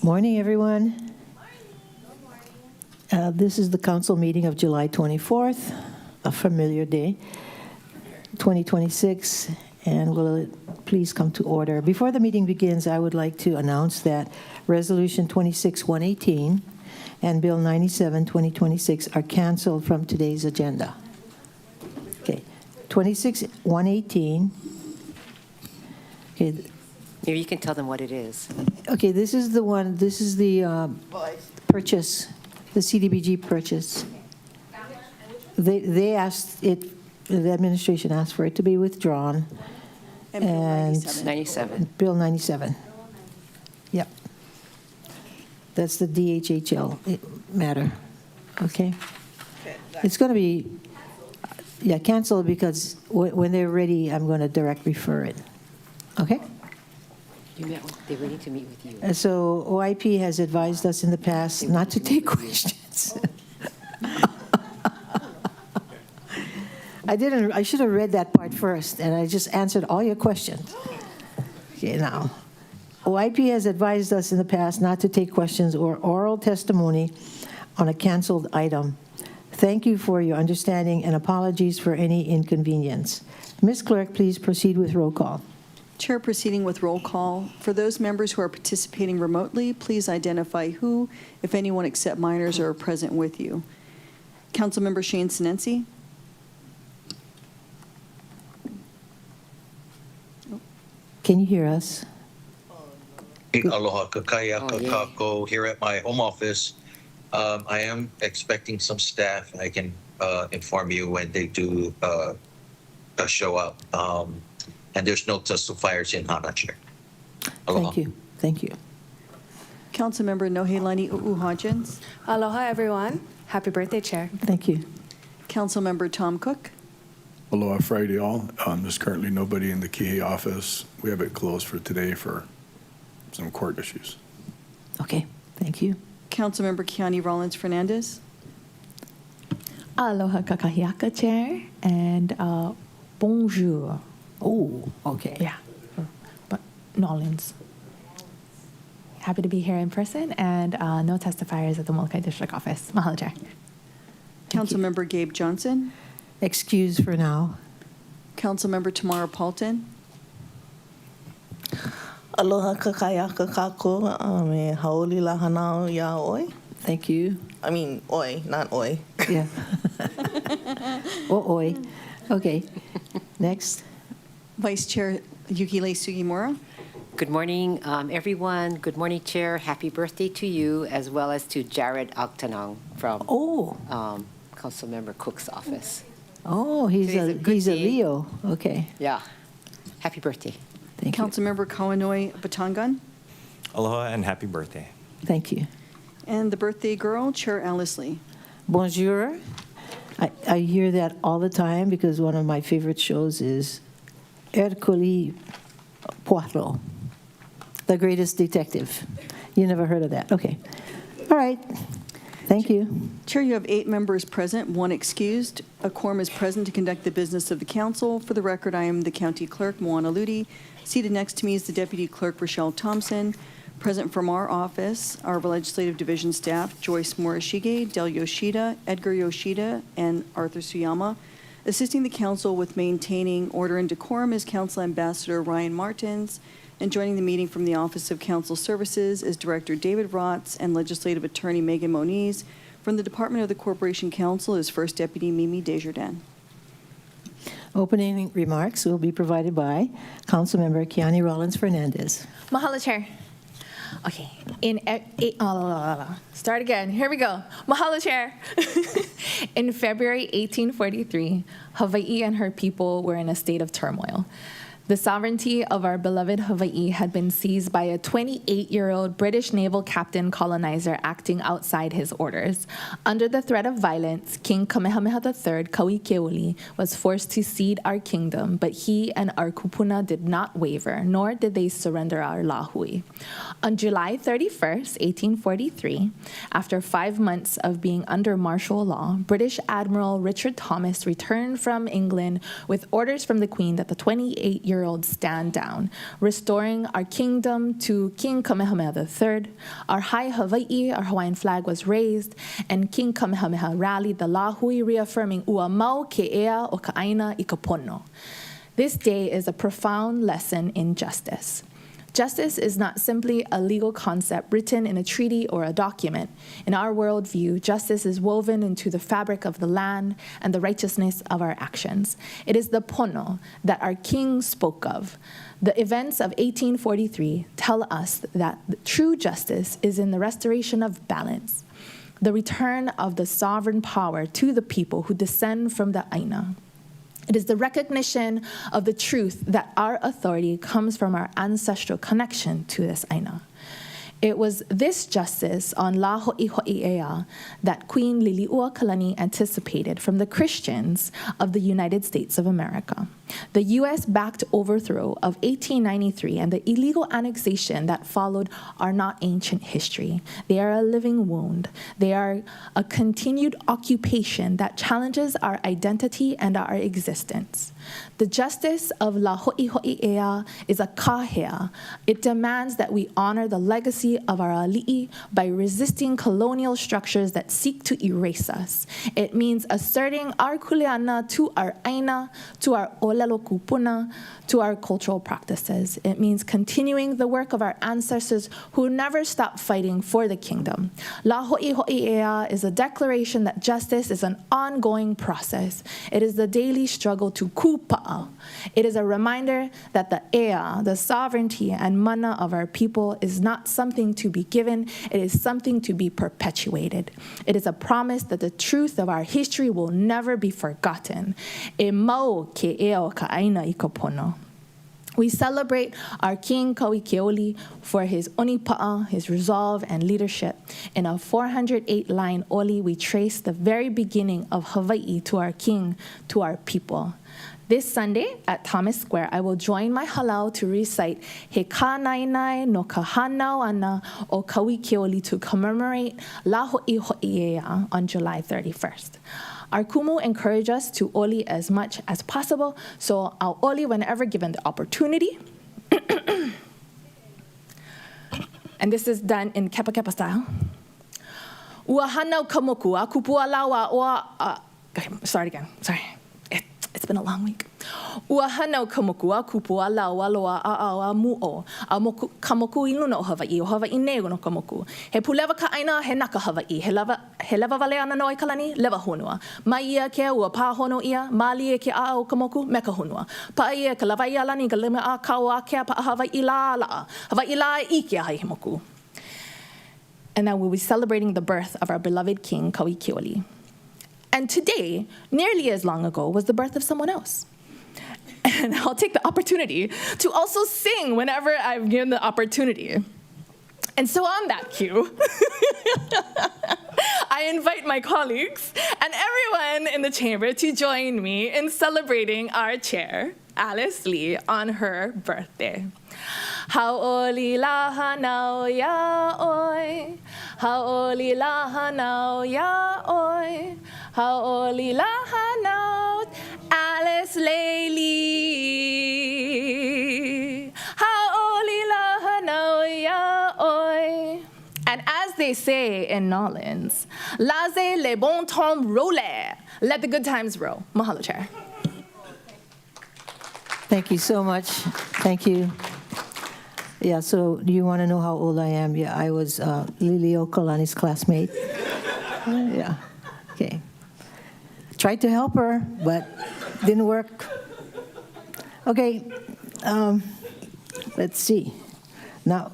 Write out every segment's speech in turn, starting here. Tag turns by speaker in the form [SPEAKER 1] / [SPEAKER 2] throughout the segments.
[SPEAKER 1] Morning, everyone. This is the council meeting of July 24th, a familiar day, 2026, and will it please come to order. Before the meeting begins, I would like to announce that Resolution 26-118 and Bill 97-2026 are canceled from today's agenda. Okay, 26-118. Okay.
[SPEAKER 2] Maybe you can tell them what it is.
[SPEAKER 1] Okay, this is the one, this is the purchase, the CDBG purchase. They asked it, the administration asked for it to be withdrawn.
[SPEAKER 3] And Bill 97.
[SPEAKER 2] 97.
[SPEAKER 1] Bill 97. Yep. That's the DHHL matter, okay? It's going to be, canceled because when they're ready, I'm going to direct refer it, okay?
[SPEAKER 2] They're ready to meet with you.
[SPEAKER 1] So OIP has advised us in the past not to take questions. I should have read that part first, and I just answered all your questions. Okay, now, OIP has advised us in the past not to take questions or oral testimony on a canceled item. Thank you for your understanding and apologies for any inconvenience. Ms. Clerk, please proceed with roll call.
[SPEAKER 3] Chair proceeding with roll call. For those members who are participating remotely, please identify who, if anyone except minors, are present with you. Councilmember Shane Sinensi.
[SPEAKER 1] Can you hear us?
[SPEAKER 4] Aloha kakaya kakako here at my home office. I am expecting some staff. I can inform you when they do show up. And there's no testifiers in Hana, Chair. Aloha.
[SPEAKER 1] Thank you. Thank you.
[SPEAKER 3] Councilmember Nohelani U'u-Hodgins.
[SPEAKER 5] Aloha, everyone. Happy birthday, Chair.
[SPEAKER 1] Thank you.
[SPEAKER 3] Councilmember Tom Cook.
[SPEAKER 6] Aloha Friday, all. There's currently nobody in the Kihei office. We have it closed for today for some court issues.
[SPEAKER 1] Okay, thank you.
[SPEAKER 3] Councilmember Kiani Rollins Fernandez.
[SPEAKER 7] Aloha kakahiaka, Chair, and bonjour.
[SPEAKER 1] Oh, okay.
[SPEAKER 7] Yeah, but Nolans. Happy to be here in person, and no testifiers at the Molokai District Office. Mahalo, Chair.
[SPEAKER 3] Councilmember Gabe Johnson.
[SPEAKER 1] Excuse for now.
[SPEAKER 3] Councilmember Tamara Paulton.
[SPEAKER 8] Aloha kakayaka kako, me haoli la hanao ya oi.
[SPEAKER 1] Thank you.
[SPEAKER 8] I mean, oi, not oi.
[SPEAKER 1] Yeah. Oi. Okay. Next.
[SPEAKER 3] Vice Chair Yukile Sugimura.
[SPEAKER 2] Good morning, everyone. Good morning, Chair. Happy birthday to you, as well as to Jared Octanong from Councilmember Cook's office.
[SPEAKER 1] Oh, he's
[SPEAKER 2] Today's
[SPEAKER 1] a
[SPEAKER 2] a good
[SPEAKER 1] he's a
[SPEAKER 2] day.
[SPEAKER 1] Leo. Okay.
[SPEAKER 2] Yeah. Happy birthday.
[SPEAKER 1] Thank you.
[SPEAKER 3] Councilmember Kawanoi Batangan.
[SPEAKER 9] Aloha and happy birthday.
[SPEAKER 1] Thank you.
[SPEAKER 3] And the birthday girl, Chair Alice Lee.
[SPEAKER 1] Bonjour. I hear that all the time because one of my favorite shows is Hercule Poirot, the greatest detective. You never heard of that? Okay. All right. Thank you.
[SPEAKER 3] Chair, you have 8 members present, 1 excused. A quorum is present to conduct the business of the council. For the record, I am the county clerk, Moana Ludi. Seated next to me is the deputy clerk, Rochelle Thompson. Present from our office, our legislative division staff, Joyce Morishige, Del Yoshida, Edgar Yoshida, and Arthur Suyama. Assisting the council with maintaining order and decorum is Council Ambassador Ryan Martins. And joining the meeting from the Office of Council Services is Director David Rotz and Legislative Attorney Megan Moniz. From the Department of the Corporation Counsel is First Deputy Mimi Desjardins.
[SPEAKER 1] Opening remarks will be provided by Councilmember Kiani Rollins Fernandez.
[SPEAKER 7] Mahalo, Chair. Okay, start again. Here we go. Mahalo, Chair. In February 1843, Hawaii and her people were in a state of turmoil. The sovereignty of our beloved Hawaii had been seized by a 28-year-old British naval captain colonizer acting outside his orders. Under the threat of violence, King Kamehameha III, Kauikeoli, was forced to cede our kingdom, but he and our kupuna did not waver, nor did they surrender our lahui. On July 31st, 1843, after 5 months of being under martial law, British Admiral Richard Thomas returned from England with orders from the Queen that the 28-year-old stand down, restoring our kingdom to King Kamehameha III. Our high Hawaii, our Hawaiian flag, was raised, and King Kamehameha rallied the lahui, reaffirming ua mau ke ea o ka aina i ka pono. This day is a profound lesson in justice. Justice is not simply a legal concept written in a treaty or a document. In our worldview, justice is woven into the fabric of the land and the righteousness of our actions. It is the pono that our king spoke of. The events of 1843 tell us that true justice is in the restoration of balance, the return of the sovereign power to the people who descend from the Aina. It is the recognition of the truth that our authority comes from our ancestral connection to this Aina. It was this justice on La Ho'iho'i'ea that Queen Liliuokalani anticipated from the Christians of the United States of America. The U.S.-backed overthrow of 1893 and the illegal annexation that followed are not ancient history. They are a living wound. They are a continued occupation that challenges our identity and our existence. The justice of La Ho'iho'i'ea is a kahea. It demands that we honor the legacy of our ali'i by resisting colonial structures that seek to erase us. It means asserting our kuleana to our aina, to our olelo kupuna, to our cultural practices. It means continuing the work of our ancestors who never stopped fighting for the kingdom. La Ho'iho'i'ea is a declaration that justice is an ongoing process. It is the daily struggle to kupa'a. It is a reminder that the ea, the sovereignty and mana of our people, is not something to be given, it is something to be perpetuated. It is a promise that the truth of our history will never be forgotten. E mau ke ea o ka aina I ka pono. We celebrate our King Kauikeoli for his onipa'a, his resolve and leadership. In a 408-line oli, we trace the very beginning of Hawaii to our king, to our people. This Sunday at Thomas Square, I will join my halau to recite He Kānainai no ka hanau ana o Kauikeoli to commemorate La Ho'iho'i'ea on July 31st. Our kumu encourage us to oli as much as possible, so I'll oli whenever given the opportunity. And this is done in Kepa Kepa style. Ua hanau kamoku, a kupua lawa oa... Okay, start again, sorry. It's been a long week. Ua hanau kamoku a kupua lawa loa a mu'o. A kamoku I luna o Hawaii, o Hawaii nego no kamoku. He pulewa ka aina, he naka Hawaii. He lewa wale ana no I kalani, lewa honua. Mai ia ke ua pā hono ia, mali e ke a o kamoku, me ka honua. Pa ia ka lawa ia lani, ka lima a kau a kea pa Hawaii la la. Hawaii la I ke hai moku. And now we'll be celebrating the birth of our beloved king, Kauikeoli. And today, nearly as long ago, was the birth of someone else. And I'll take the opportunity to also sing whenever I'm given the opportunity. And so on that cue, I invite my colleagues and everyone in the chamber to join me in celebrating our chair, Alice Lee, on her birthday. Hau'oli la hanau ya oi, hau'oli la hanau ya oi, hau'oli la hanau Alice Leili, hau'oli la hanau ya oi. And as they say in Nolans, laissez les bons temps rouler, let the good times roll. Mahalo, Chair.
[SPEAKER 1] Thank you so much. Thank you. Yeah, so do you want to know how old I am? Yeah, I was Liliuokalani's classmate. Yeah, okay. Tried to help her, but didn't work. Okay, let's see. Now,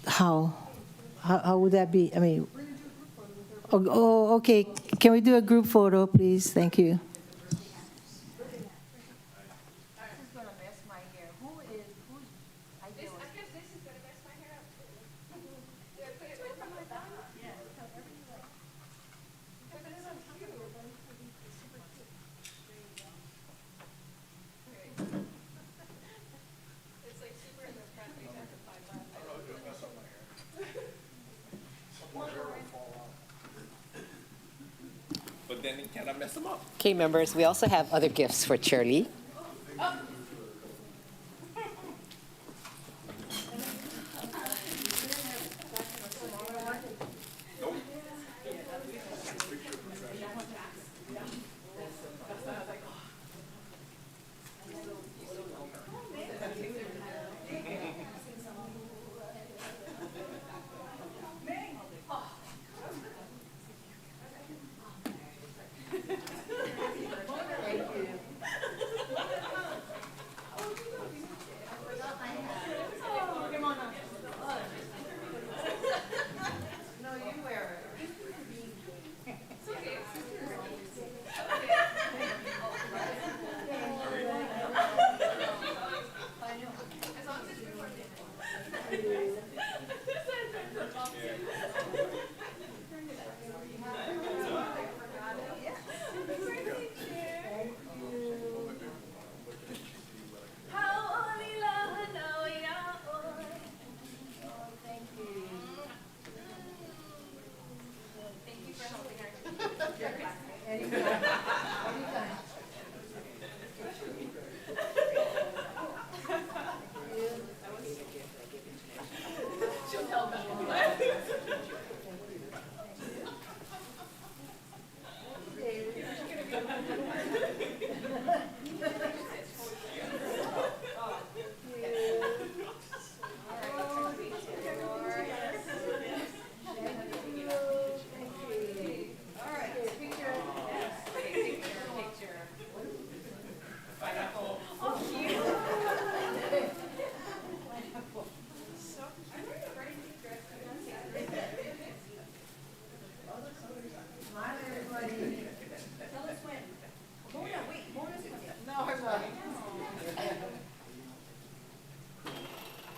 [SPEAKER 1] how would that be? I mean, okay. Can we do a group photo, please? Thank you.
[SPEAKER 9] then you cannot mess them up.
[SPEAKER 2] Okay, members, we also have other gifts for Shirley.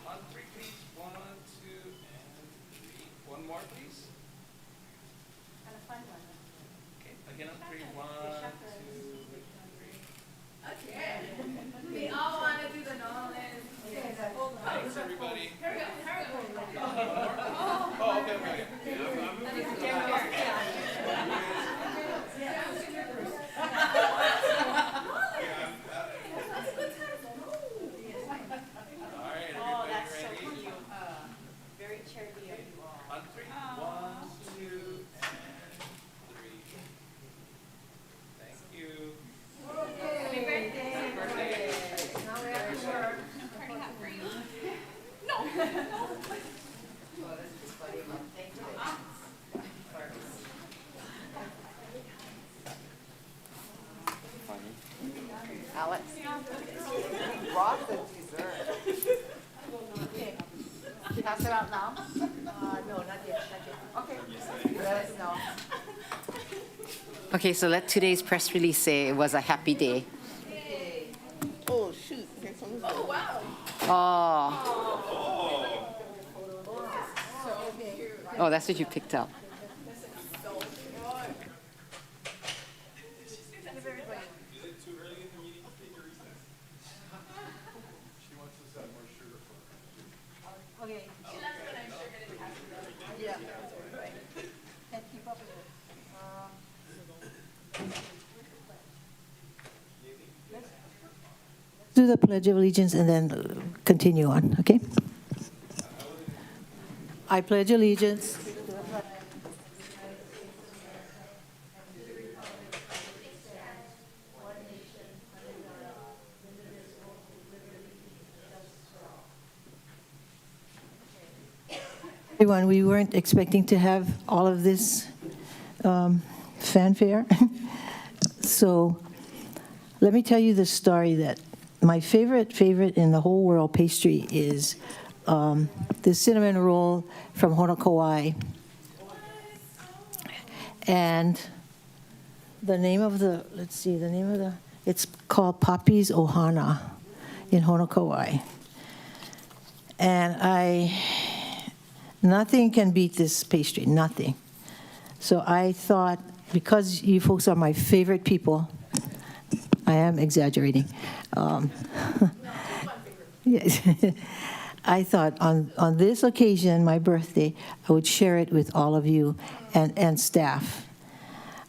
[SPEAKER 9] On three, please. 1, 2, and 3. One more, please. Okay, again on 3. 1, 2, 3.
[SPEAKER 7] We all want to do the Nolan.
[SPEAKER 9] Thanks, everybody. Oh, okay, okay. All right, everybody ready?
[SPEAKER 10] Very charity of you all.
[SPEAKER 9] On 3. 1, 2, and 3. Thank you.
[SPEAKER 10] Happy birthday.
[SPEAKER 9] Now we have to work.
[SPEAKER 2] Alex? Ross and dessert.
[SPEAKER 10] Pass it out now? No, not yet, Okay. Let us know.
[SPEAKER 2] Okay, so let today's press release say it was a happy day.
[SPEAKER 8] Oh, shoot.
[SPEAKER 2] Oh. Oh, that's what you picked up.
[SPEAKER 10] Okay. Yeah. Can't keep up with it.
[SPEAKER 1] Do the Pledge of Allegiance and then continue on, okay? I pledge allegiance everyone, we weren't expecting to have all of this fanfare. So let me tell you the story that my favorite in the whole world pastry is the cinnamon roll from Honokowai. And the name of the, it's called Papi's Ohana in Honokowai. And nothing can beat this pastry, nothing. So I thought, because you folks are my favorite people, I am exaggerating. Yes. I thought on this occasion, my birthday, I would share it with all of you and staff.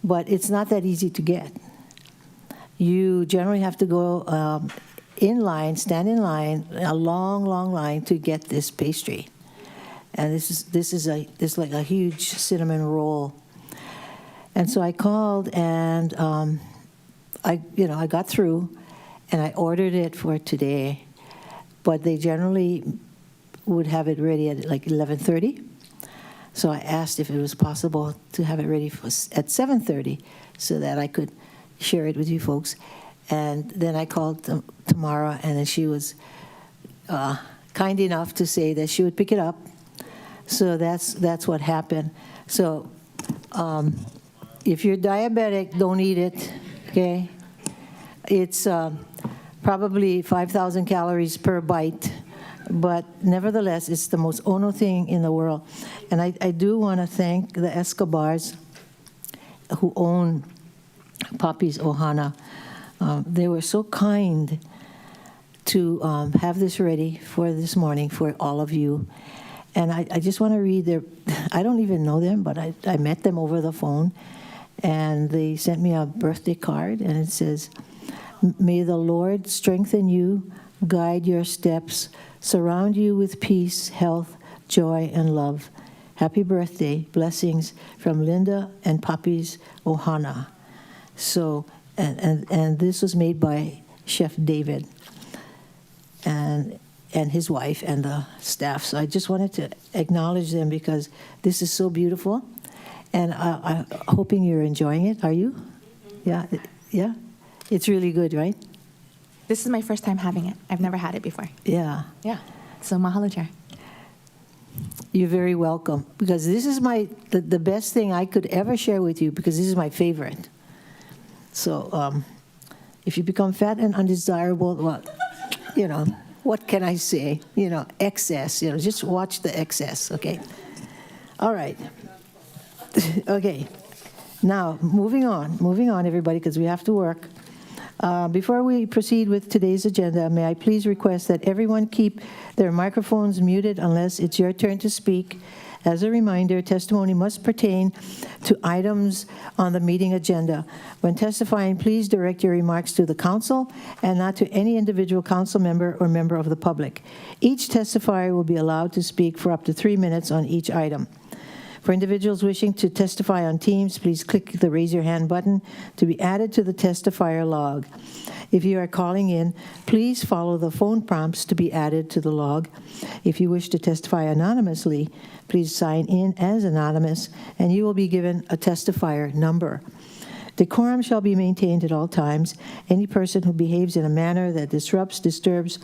[SPEAKER 1] but it's not that easy to get. You generally have to go in line, stand in line, a long, long line to get this pastry. And this is like a huge cinnamon roll. And so I called, and I got through, and I ordered it for today. But they generally would have it ready at like 11:30. So I asked if it was possible to have it ready at 7:30 so that I could share it with you folks. And then I called Tamara, and then she was kind enough to say that she would pick it up. So that's what happened. So if you're diabetic, don't eat it, okay? It's probably 5,000 calories per bite, but nevertheless, it's the most ono thing in the world. And I do want to thank the Escobars who own Papi's Ohana. They were so kind to have this ready for this morning for all of you. And I just want to read their, I don't even know them, but I met them over the phone. And they sent me a birthday card, and it says, "May the Lord strengthen you, guide your steps, surround you with peace, health, joy, and love. Happy birthday. Blessings from Linda and Papi's Ohana." So, and this was made by Chef David and his wife and the staff. So I just wanted to acknowledge them because this is so beautiful. And I'm hoping you're enjoying it. Are you? Yeah? Yeah? It's really good, right?
[SPEAKER 7] This is my first time having it. I've never had it before.
[SPEAKER 1] Yeah.
[SPEAKER 7] Yeah. So mahalo, Chair.
[SPEAKER 1] You're very welcome. Because this is the best thing I could ever share with you, because this is my favorite. So if you become fat and undesirable, well, what can I say? Excess. Just watch the excess, okay? All right. Okay. Now, moving on, everybody, because we have to work. Before we proceed with today's agenda, may I please request that everyone keep their microphones muted unless it's your turn to speak. As a reminder, testimony must pertain to items on the meeting agenda. When testifying, please direct your remarks to the council and not to any individual council member or member of the public. Each testifier will be allowed to speak for up to 3 minutes on each item. For individuals wishing to testify on Teams, please click the raise your hand button to be added to the testifier log. If you are calling in, please follow the phone prompts to be added to the log. If you wish to testify anonymously, please sign in as anonymous, and you will be given a testifier number. Decorum shall be maintained at all times. Any person who behaves in a manner that disrupts, disturbs,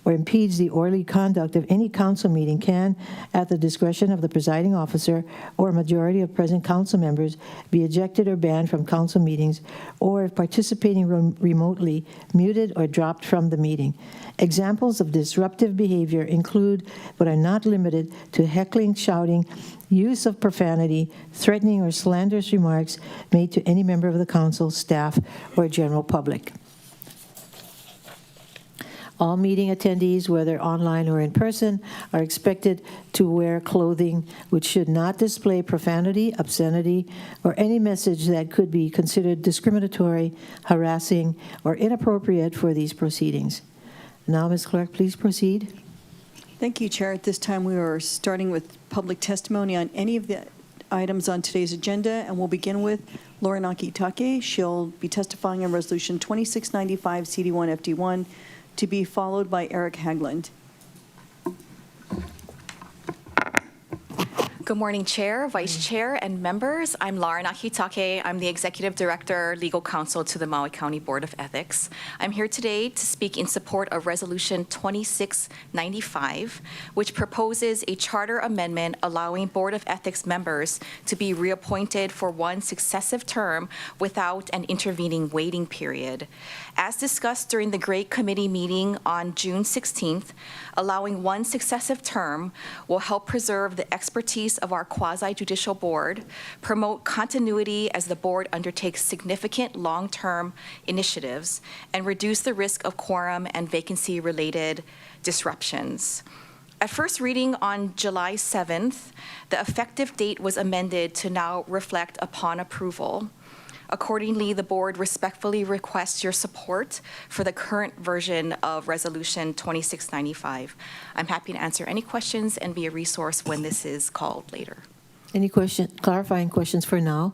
[SPEAKER 1] or impedes the orderly conduct of any council meeting can, at the discretion of the presiding officer or a majority of present council members, be ejected or banned from council meetings, or if participating remotely, muted or dropped from the meeting. Examples of disruptive behavior include, but are not limited to, heckling, shouting, use of profanity, threatening or slanderous remarks made to any member of the council, staff, or general public. All meeting attendees, whether online or in person, are expected to wear clothing which should not display profanity, obscenity, or any message that could be considered discriminatory, harassing, or inappropriate for these proceedings. Now, Ms. Clerk, please proceed.
[SPEAKER 3] Thank you, Chair. At this time, we are starting with public testimony on any of the items on today's agenda, and we'll begin with Laura Nakitake. She'll be testifying on Resolution 2695 CD1 FD1, to be followed by Eric Hagland.
[SPEAKER 11] Good morning, Chair, Vice Chair, and members. I'm Laura Nakitake. I'm the Executive Director, Legal Counsel to the Maui County Board of Ethics. I'm here today to speak in support of Resolution 2695, which proposes a charter amendment allowing Board of Ethics members to be reappointed for one successive term without an intervening waiting period. As discussed during the Great Committee meeting on June 16th, allowing one successive term will help preserve the expertise of our quasi-judicial board, promote continuity as the board undertakes significant long-term initiatives, and reduce the risk of quorum and vacancy-related disruptions. At first reading on July 7th, the effective date was amended to now reflect upon approval. Accordingly, the board respectfully requests your support for the current version of Resolution 2695. I'm happy to answer any questions and be a resource when this is called later.
[SPEAKER 1] Any clarifying questions for now?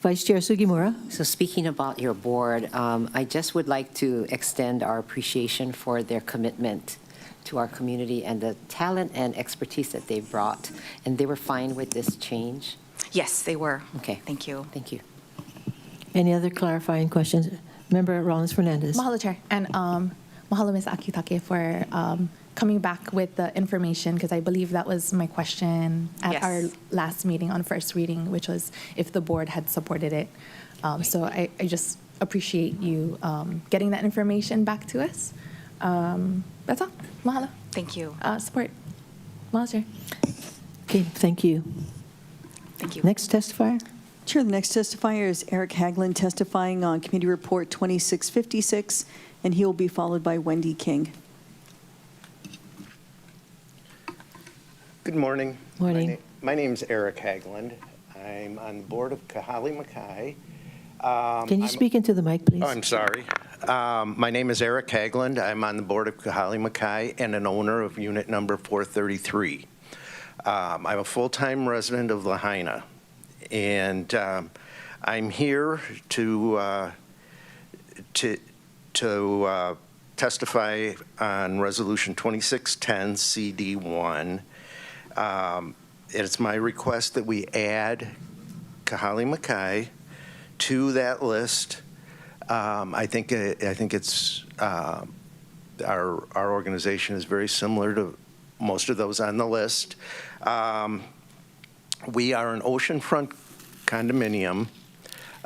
[SPEAKER 1] Vice Chair Sugimura?
[SPEAKER 2] So speaking about your board, I just would like to extend our appreciation for their commitment to our community and the talent and expertise that they brought. And they were fine with this change?
[SPEAKER 11] Yes, they were.
[SPEAKER 2] Okay.
[SPEAKER 11] Thank you.
[SPEAKER 2] Thank you.
[SPEAKER 1] Any other clarifying questions? Member Rollins Fernandez.
[SPEAKER 7] Mahalo, Chair. And mahalo, Ms. Akitake, for coming back with the information, because I believe that was my question at
[SPEAKER 11] Yes.
[SPEAKER 7] our last meeting on first reading, which was if the board had supported it. So I just appreciate you getting that information back to us. That's all. Mahalo.
[SPEAKER 11] Thank you.
[SPEAKER 7] Support. Mahalo, Chair.
[SPEAKER 1] Okay, thank you.
[SPEAKER 11] Thank you.
[SPEAKER 1] Next testifier?
[SPEAKER 3] Chair, the next testifier is Eric Haglund testifying on Committee Report 2656, and he will be followed by Wendy King.
[SPEAKER 12] Good morning.
[SPEAKER 1] Morning.
[SPEAKER 12] My name's Eric Haglund. I'm on the board of Kahale Makai.
[SPEAKER 1] Can you speak into the mic, please?
[SPEAKER 12] Oh, I'm sorry. My name is Eric Haglund. I'm on the board of Kahale Makai and an owner of unit number 433. I'm a full-time resident of Lahaina, and I'm here to testify on Resolution 2610 CD1. It's my request that we add Kahale Makai to that list. I think it's our organization is very similar to most of those on the list. We are an oceanfront condominium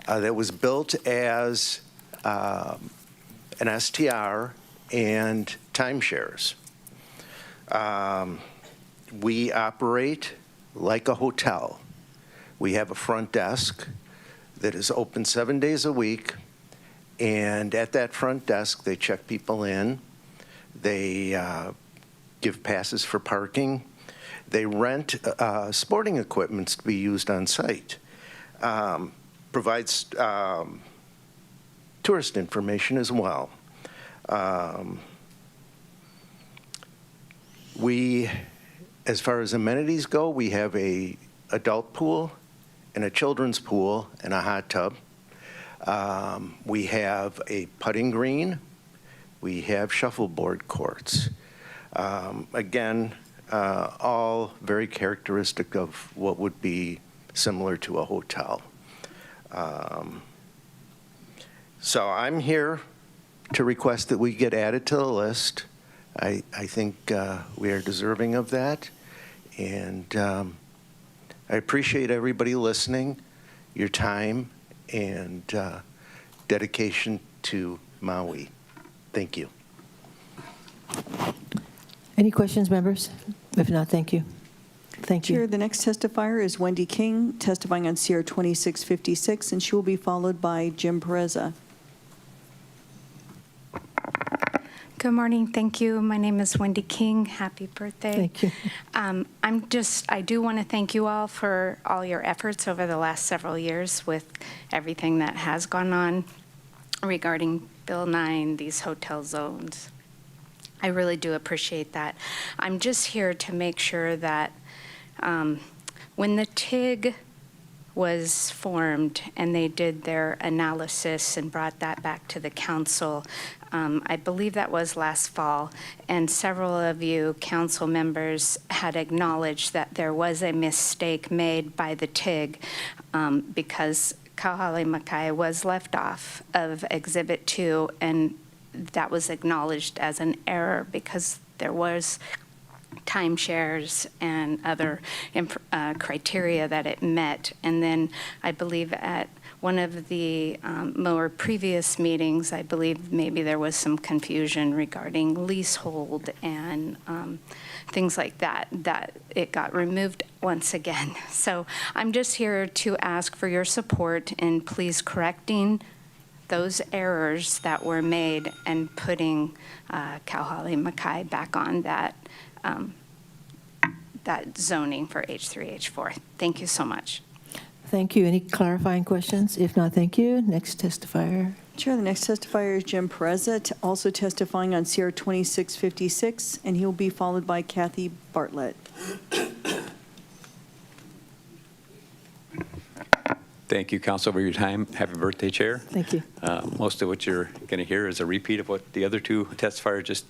[SPEAKER 12] that was built as an STR and timeshares. We operate like a hotel. We have a front desk that is open 7 days a week, and at that front desk, they check people in. They give passes for parking. They rent sporting equipment to be used on site. Provides tourist information as well. We, as far as amenities go, we have a adult pool and a children's pool and a hot tub. We have a putting green. We have shuffleboard courts. Again, all very characteristic of what would be similar to a hotel. So I'm here to request that we get added to the list. I think we are deserving of that. And I appreciate everybody listening, your time, and dedication to Maui. Thank you.
[SPEAKER 1] Any questions, members? If not, thank you. Thank
[SPEAKER 3] Chair,
[SPEAKER 1] you.
[SPEAKER 3] the next testifier is Wendy King, testifying on CR 2656, and she will be followed by Jim Pereza.
[SPEAKER 13] Good morning. Thank you. My name is Wendy King. Happy birthday.
[SPEAKER 1] Thank you.
[SPEAKER 13] I do want to thank you all for all your efforts over the last several years with everything that has gone on regarding Bill 9, these hotel zones. I really do appreciate that. I'm just here to make sure that when the TIG was formed and they did their analysis and brought that back to the council, I believe that was last fall, and several of you council members had acknowledged that there was a mistake made by the TIG because Kahale Makai was left off of Exhibit 2, and that was acknowledged as an error because there was timeshares and other criteria that it met. And then I believe at one of the more previous meetings, I believe maybe there was some confusion regarding leasehold and things like that, that it got removed once again. So I'm just here to ask for your support in please correcting those errors that were made and putting Kahale Makai back on that that zoning for H3, H4. Thank you so much.
[SPEAKER 1] Thank you. Any clarifying questions? If not, thank you. Next testifier.
[SPEAKER 3] Chair, the next testifier is Jim Pereza, also testifying on CR 2656, and he'll be followed by Kathy Bartlett.
[SPEAKER 14] Thank you, Council, for your time. Happy birthday, Chair.
[SPEAKER 1] Thank you.
[SPEAKER 14] Most of what you're going to hear is a repeat of what the other two testifiers just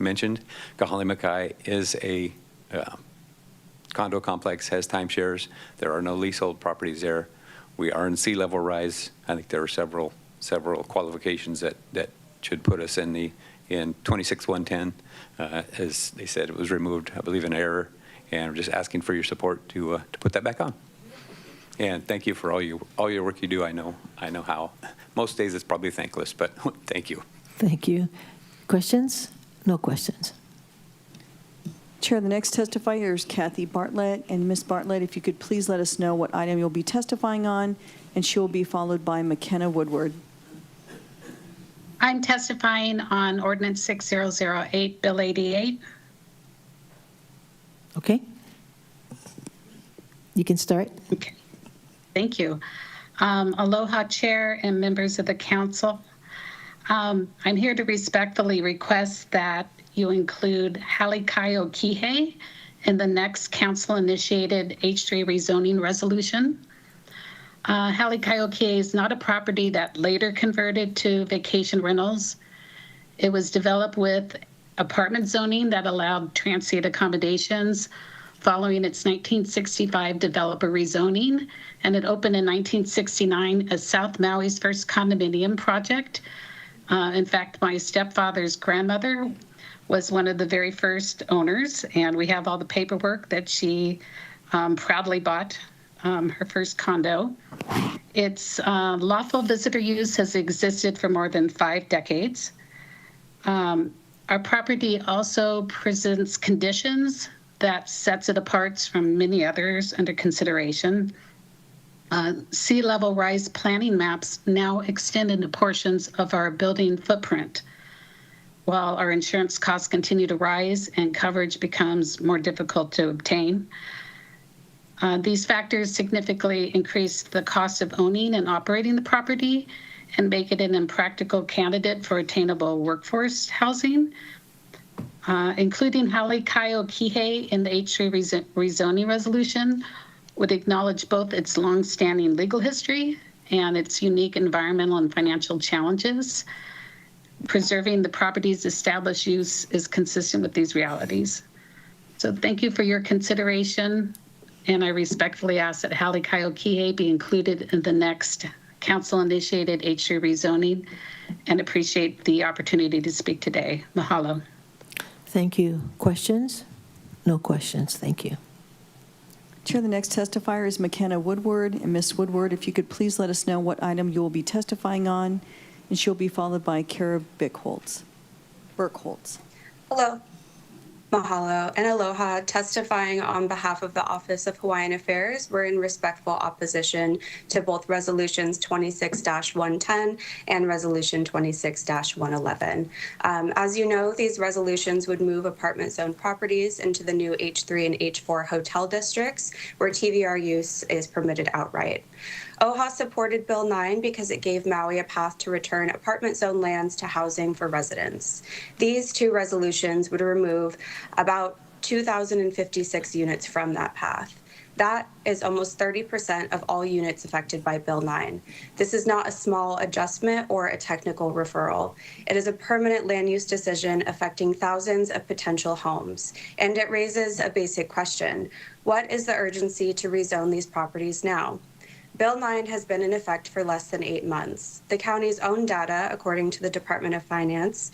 [SPEAKER 14] mentioned. Kahale Makai is a condo complex, has timeshares. There are no leasehold properties there. We are in sea level rise. I think there are several qualifications that should put us in 26110. As they said, it was removed, I believe, in error, and we're just asking for your support to put that back on. And thank you for all your work you do. I know how most days it's probably thankless, but thank you.
[SPEAKER 1] Thank you. Questions? No questions.
[SPEAKER 3] Chair, the next testifier is Kathy Bartlett. And Ms. Bartlett, if you could please let us know what item you'll be testifying on, and she will be followed by McKenna Woodward.
[SPEAKER 15] I'm testifying on Ordinance 6008, Bill 88.
[SPEAKER 1] Okay. You can start.
[SPEAKER 15] Okay. Thank you. Aloha, Chair and members of the Council. I'm here to respectfully request that you include Halikaio Kihei in the next council-initiated H3 rezoning resolution. Halikaio Kihei is not a property that later converted to vacation rentals. It was developed with apartment zoning that allowed transient accommodations following its 1965 developer rezoning, and it opened in 1969 as South Maui's first condominium project. In fact, my stepfather's grandmother was one of the very first owners, and we have all the paperwork that she proudly bought her first condo. Its lawful visitor use has existed for more than 5 decades. Our property also presents conditions that sets it apart from many others under consideration. Sea level rise planning maps now extend into portions of our building footprint, while our insurance costs continue to rise and coverage becomes more difficult to obtain. These factors significantly increase the cost of owning and operating the property and make it an impractical candidate for attainable workforce housing. Including Halikaio Kihei in the H3 rezoning resolution would acknowledge both its longstanding legal history and its unique environmental and financial challenges. Preserving the property's established use is consistent with these realities. So thank you for your consideration, and I respectfully ask that Halikaio Kihei be included in the next council-initiated H3 rezoning, and appreciate the opportunity to speak today. Mahalo.
[SPEAKER 1] Thank you. Questions? No questions. Thank you.
[SPEAKER 3] Chair, the next testifier is McKenna Woodward. And Ms. Woodward, if you could please let us know what item you will be testifying on, and she'll be followed by Kara Burkholz.
[SPEAKER 16] Hello. Mahalo and aloha. Testifying on behalf of the Office of Hawaiian Affairs, we're in respectful opposition to both Resolutions 26-110 and Resolution 26-111. As you know, these resolutions would move apartment zone properties into the new H3 and H4 hotel districts, where TVR use is permitted outright. OHA supported Bill 9 because it gave Maui a path to return apartment zone lands to housing for residents. These two resolutions would remove about 2,056 units from that path. That is almost 30% of all units affected by Bill 9. This is not a small adjustment or a technical referral. It is a permanent land use decision affecting thousands of potential homes. And it raises a basic question. What is the urgency to rezone these properties now? Bill 9 has been in effect for less than 8 months. The county's own data, according to the Department of Finance,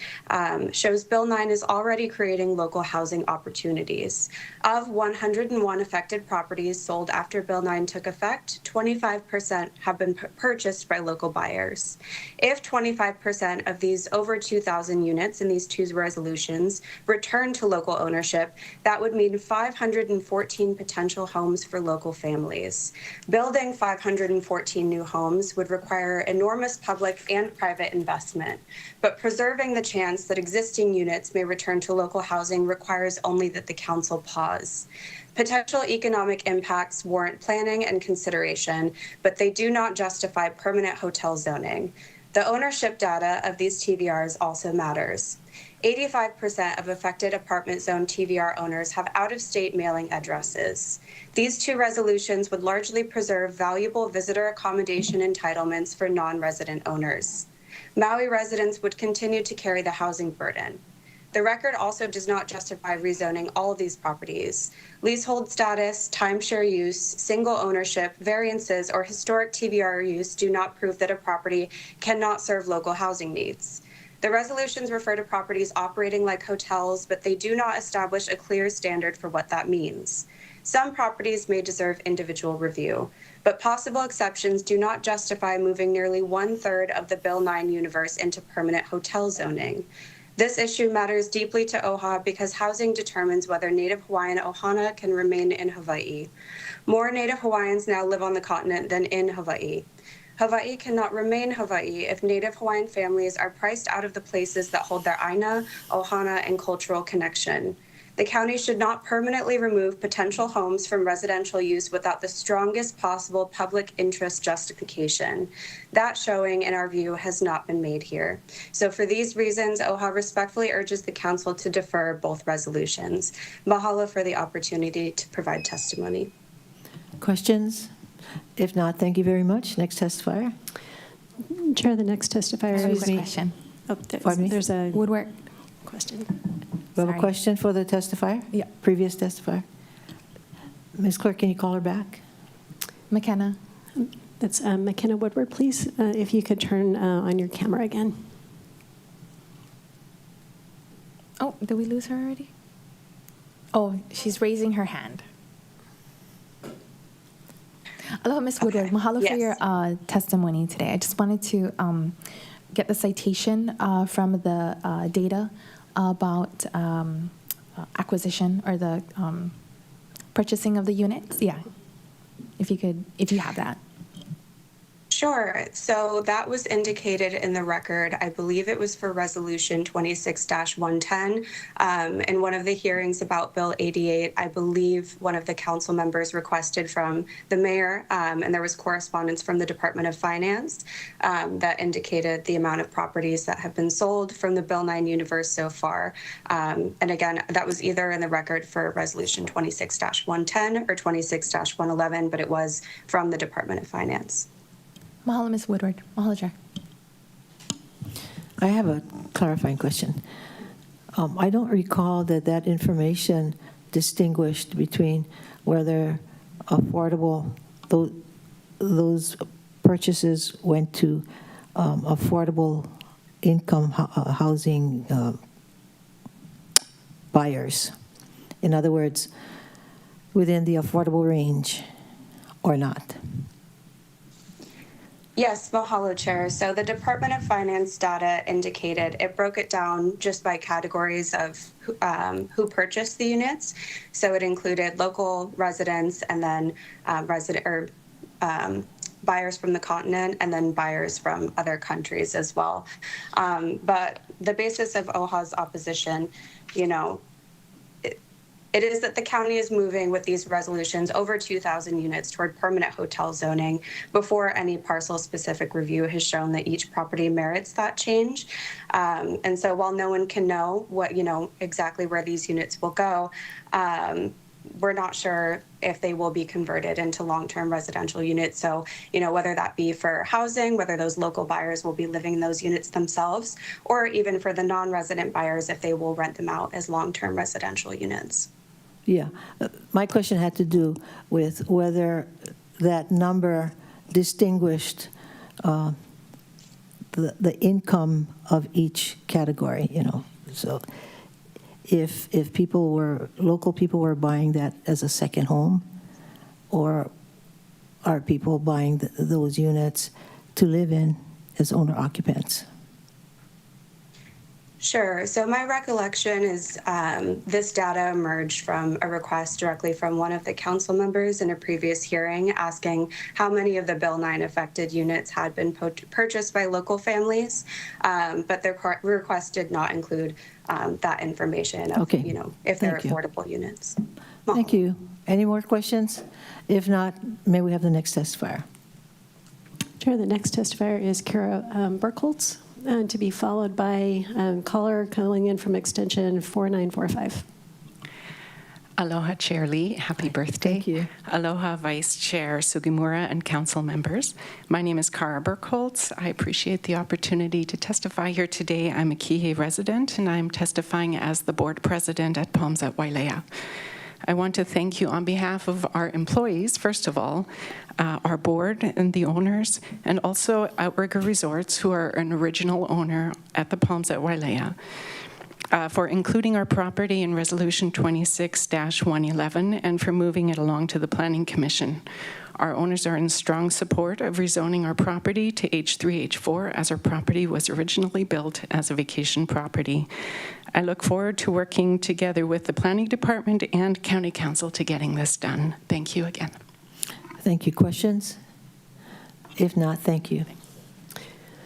[SPEAKER 16] shows Bill 9 is already creating local housing opportunities. Of 101 affected properties sold after Bill 9 took effect, 25% have been purchased by local buyers. If 25% of these over 2,000 units in these two resolutions return to local ownership, that would mean 514 potential homes for local families. Building 514 114 new homes would require enormous public and private investment, but preserving the chance that existing units may return to local housing requires only that the council pause. Potential economic impacts warrant planning and consideration, but they do not justify permanent hotel zoning. The ownership data of these TVRs also matters. 85% of affected apartment zone TVR owners have out-of-state mailing addresses. These two resolutions would largely preserve valuable visitor accommodation entitlements for non-resident owners. Maui residents would continue to carry the housing burden. The record also does not justify rezoning all of these properties. Leasehold status, timeshare use, single ownership, variances, or historic TVR use do not prove that a property cannot serve local housing needs. The resolutions refer to properties operating like hotels, but they do not establish a clear standard for what that means. Some properties may deserve individual review, but possible exceptions do not justify moving nearly 1/3 of the Bill 9 universe into permanent hotel zoning. This issue matters deeply to OHA because housing determines whether Native Hawaiian ohana can remain in Hawaii. More Native Hawaiians now live on the continent than in Hawaii. Hawaii cannot remain Hawaii if Native Hawaiian families are priced out of the places that hold their aina, ohana, and cultural connection. The county should not permanently remove potential homes from residential use without the strongest possible public interest justification. That showing, in our view, has not been made here. So for these reasons, OHA respectfully urges the council to defer both resolutions. Mahalo for the opportunity to provide testimony.
[SPEAKER 1] Questions? If not, thank you very much. Next testifier.
[SPEAKER 17] Chair, the next testifier
[SPEAKER 1] Excuse
[SPEAKER 17] is...
[SPEAKER 1] me.
[SPEAKER 7] Question.
[SPEAKER 17] Oh,
[SPEAKER 1] Pardon me?
[SPEAKER 17] there's a
[SPEAKER 7] Woodward.
[SPEAKER 17] question.
[SPEAKER 1] We have a
[SPEAKER 7] Sorry.
[SPEAKER 1] question for the testifier?
[SPEAKER 7] Yeah.
[SPEAKER 1] Previous testifier. Ms. Clerk, can you call her back?
[SPEAKER 7] McKenna.
[SPEAKER 17] That's McKenna Woodward, please. If you could turn on your camera again.
[SPEAKER 7] Oh, did we lose her already? Oh, she's raising her hand. Aloha, Ms. Woodward. Mahalo for your testimony today. I just wanted to get the citation from the data about acquisition or the purchasing of the units. Yeah, if you have that.
[SPEAKER 16] Sure. So that was indicated in the record. I believe it was for Resolution 26-110. In one of the hearings about Bill 88, I believe one of the council members requested from the mayor, and there was correspondence from the Department of Finance that indicated the amount of properties that have been sold from the Bill 9 universe so far. And again, that was either in the record for Resolution 26-110 or 26-111, but it was from the Department of Finance.
[SPEAKER 7] Mahalo, Ms. Woodward. Mahalo, Chair.
[SPEAKER 1] I have a clarifying question. I don't recall that information distinguished between whether affordable, those purchases went to affordable income housing buyers. In other words, within the affordable range or not.
[SPEAKER 16] Yes, mahalo, Chair. So the Department of Finance data indicated it broke it down just by categories of who purchased the units. So it included local residents and then buyers from the continent and then buyers from other countries as well. But the basis of OHA's opposition, it is that the county is moving with these resolutions over 2,000 units toward permanent hotel zoning before any parcel-specific review has shown that each property merits that change. And so while no one can know what, exactly where these units will go, we're not sure if they will be converted into long-term residential units. So, whether that be for housing, whether those local buyers will be living in those units themselves, or even for the non-resident buyers if they will rent them out as long-term residential units.
[SPEAKER 1] Yeah, my question had to do with whether that number distinguished the income of each category, So if local people were buying that as a second home, or are people buying those units to live in as owner occupants?
[SPEAKER 16] Sure. So my recollection is this data emerged from a request directly from one of the council members in a previous hearing asking how many of the Bill 9 affected units had been purchased by local families. But the request did not include that information of, if they're
[SPEAKER 1] Thank you.
[SPEAKER 16] affordable units.
[SPEAKER 1] Thank you. Any more questions? If not, may we have the next testifier?
[SPEAKER 17] Chair, the next testifier is Kara Burkholz, to be followed by caller calling in from extension 4945.
[SPEAKER 18] Aloha, Chair Lee. Happy birthday.
[SPEAKER 1] Thank you.
[SPEAKER 18] Aloha, Vice Chair Sugimura and council members. My name is Kara Burkholz. I appreciate the opportunity to testify here today. I'm a Kihei resident, and I'm testifying as the board president at Palms at Wailea. I want to thank you on behalf of our employees, first of all, our board and the owners, and also Outrigger Resorts, who are an original owner at the Palms at Wailea, for including our property in Resolution 26-111 and for moving it along to the Planning Commission. Our owners are in strong support of rezoning our property to H3, H4, as our property was originally built as a vacation property. I look forward to working together with the Planning Department and County Council to getting this done. Thank you again.
[SPEAKER 1] Thank you. Questions? If not, thank you.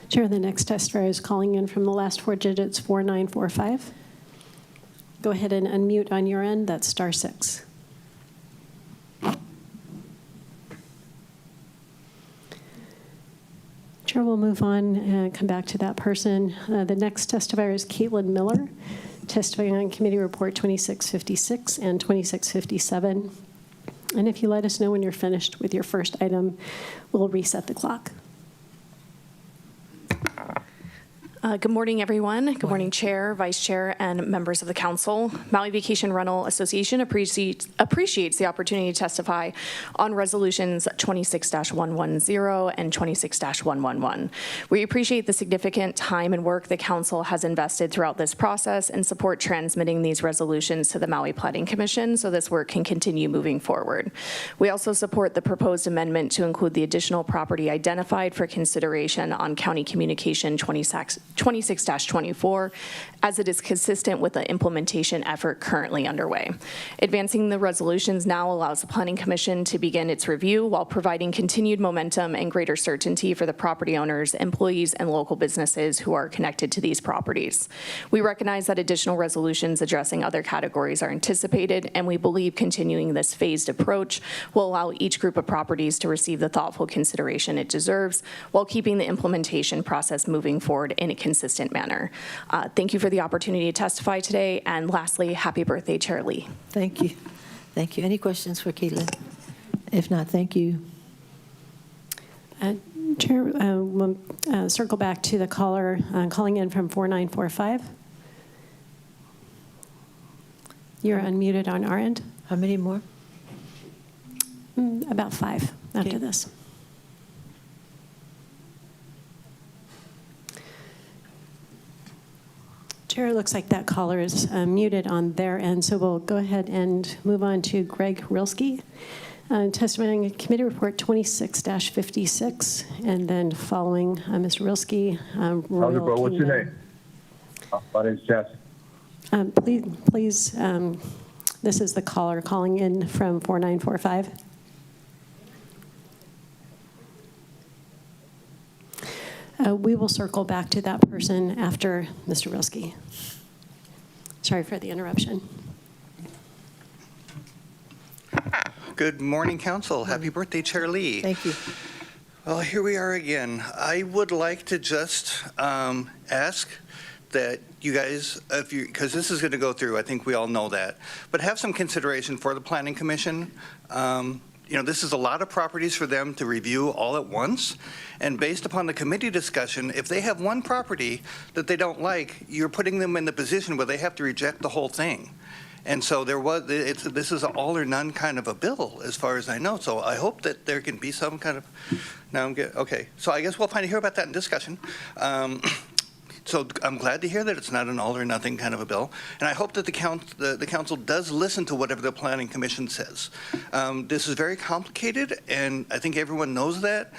[SPEAKER 17] Chair, the next testifier is calling in from the last four digits, 4945. Go ahead and unmute on your end. That's *6. Chair, we'll move on and come back to that person. The next testifier is Caitlin Miller, testifying on Committee Report 2656 and 2657. And if you let us know when you're finished with your first item, we'll reset the clock.
[SPEAKER 19] Good morning, everyone. Good morning, Chair, Vice Chair, and members of the Council. Maui Vacation Rental Association appreciates the opportunity to testify on Resolutions 26-110 and 26-111. We appreciate the significant time and work the Council has invested throughout this process and support transmitting these resolutions to the Maui Planning Commission so this work can continue moving forward. We also support the proposed amendment to include the additional property identified for consideration on County Communication 26-24, as it is consistent with the implementation effort currently underway. Advancing the resolutions now allows the Planning Commission to begin its review while providing continued momentum and greater certainty for the property owners, employees, and local businesses who are connected to these properties. We recognize that additional resolutions addressing other categories are anticipated, and we believe continuing this phased approach will allow each group of properties to receive the thoughtful consideration it deserves while keeping the implementation process moving forward in a consistent manner. Thank you for the opportunity to testify today. And lastly, happy birthday, Chair Lee.
[SPEAKER 1] Thank you. Thank you. Any questions for Caitlin? If not, thank you.
[SPEAKER 17] Chair, we'll circle back to the caller calling in from 4945. You're unmuted on our end.
[SPEAKER 1] How many more?
[SPEAKER 17] About 5 after
[SPEAKER 1] Okay.
[SPEAKER 17] this. Chair, it looks like that caller is muted on their end, so we'll go ahead and move on to Greg Rilsky, testifying in Committee Report 26-56, and then following Mr. Rilsky, Royal
[SPEAKER 20] Bro, what's your name? My name's Jess.
[SPEAKER 17] Please, this is the caller calling in from 4945. We will circle back to that person after Mr. Rilsky. Sorry for the interruption.
[SPEAKER 21] Good morning, Council. Happy birthday, Chair Lee.
[SPEAKER 1] Thank you.
[SPEAKER 21] Well, here we are again. I would like to just ask that you guys, because this is going to go through, I think we all know that, but have some consideration for the Planning Commission. This is a lot of properties for them to review all at once. And based upon the committee discussion, if they have one property that they don't like, you're putting them in the position where they have to reject the whole thing. And so this is an all or none kind of a bill, as far as I know. So I hope that there can be some kind of, okay. So I guess we'll hear about that in discussion. So I'm glad to hear that it's not an all or nothing kind of a bill. And I hope that the council does listen to whatever the Planning Commission says. This is very complicated, and I think everyone knows that.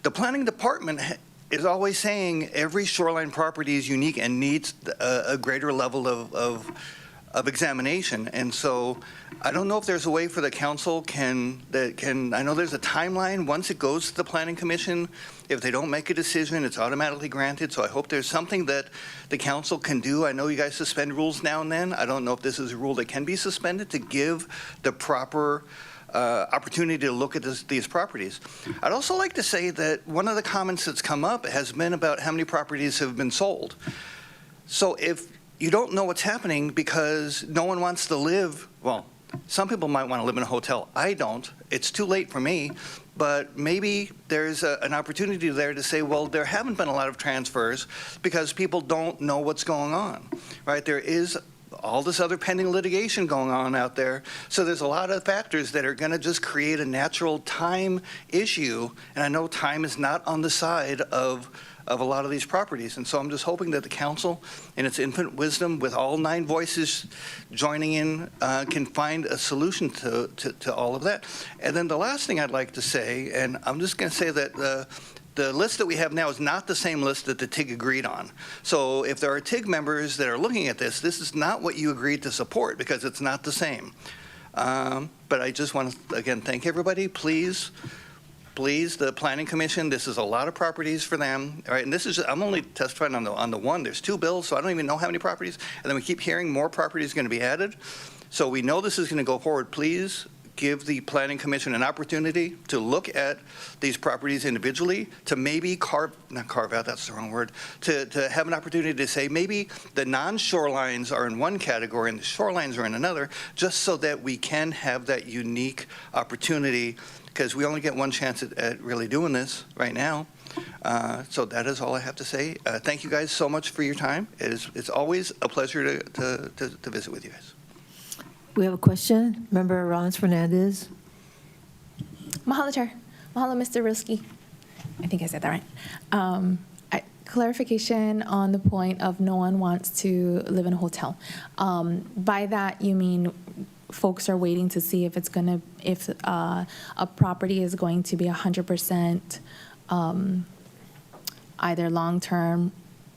[SPEAKER 21] The Planning Department is always saying every shoreline property is unique and needs a greater level of examination. And so I don't know if there's a way for the council I know there's a timeline. Once it goes to the Planning Commission, if they don't make a decision, it's automatically granted. So I hope there's something that the council can do. I know you guys suspend rules now and then. I don't know if this is a rule that can be suspended to give the proper opportunity to look at these properties. I'd also like to say that one of the comments that's come up has been about how many properties have been sold. So if you don't know what's happening because no one wants to live, well, some people might want to live in a hotel. I don't. It's too late for me. But maybe there's an opportunity there to say, well, there haven't been a lot of transfers because people don't know what's going on, right? There is all this other pending litigation going on out there. So there's a lot of factors that are going to just create a natural time issue. And I know time is not on the side of a lot of these properties. And so I'm just hoping that the council, in its infinite wisdom, with all 9 voices joining in, can find a solution to all of that. And then the last thing I'd like to say, and I'm just going to say that the list that we have now is not the same list that the TIG agreed on. So if there are TIG members that are looking at this is not what you agreed to support because it's not the same. But I just want to, again, thank everybody. Please, the Planning Commission, this is a lot of properties for them, right? And this is, I'm only testifying on the one. There's 2 bills, so I don't even know how many properties. And then we keep hearing more properties going to be added. So we know this is going to go forward. Please give the Planning Commission an opportunity to look at these properties individually, to maybe not carve out, that's the wrong word, to have an opportunity to say maybe the non-shorelines are in one category and the shorelines are in another, just so that we can have that unique opportunity, because we only get one chance at really doing this right now. So that is all I have to say. Thank you guys so much for your time. It's always a pleasure to visit with you guys.
[SPEAKER 1] We have a question. Member Rollins Fernandez.
[SPEAKER 7] Mahalo, Chair. Mahalo, Mr. Rilski. I think I said that right. Clarification on the point of no one wants to live in a hotel. By that, you mean folks are waiting to see if a property is going to be 100% either long-term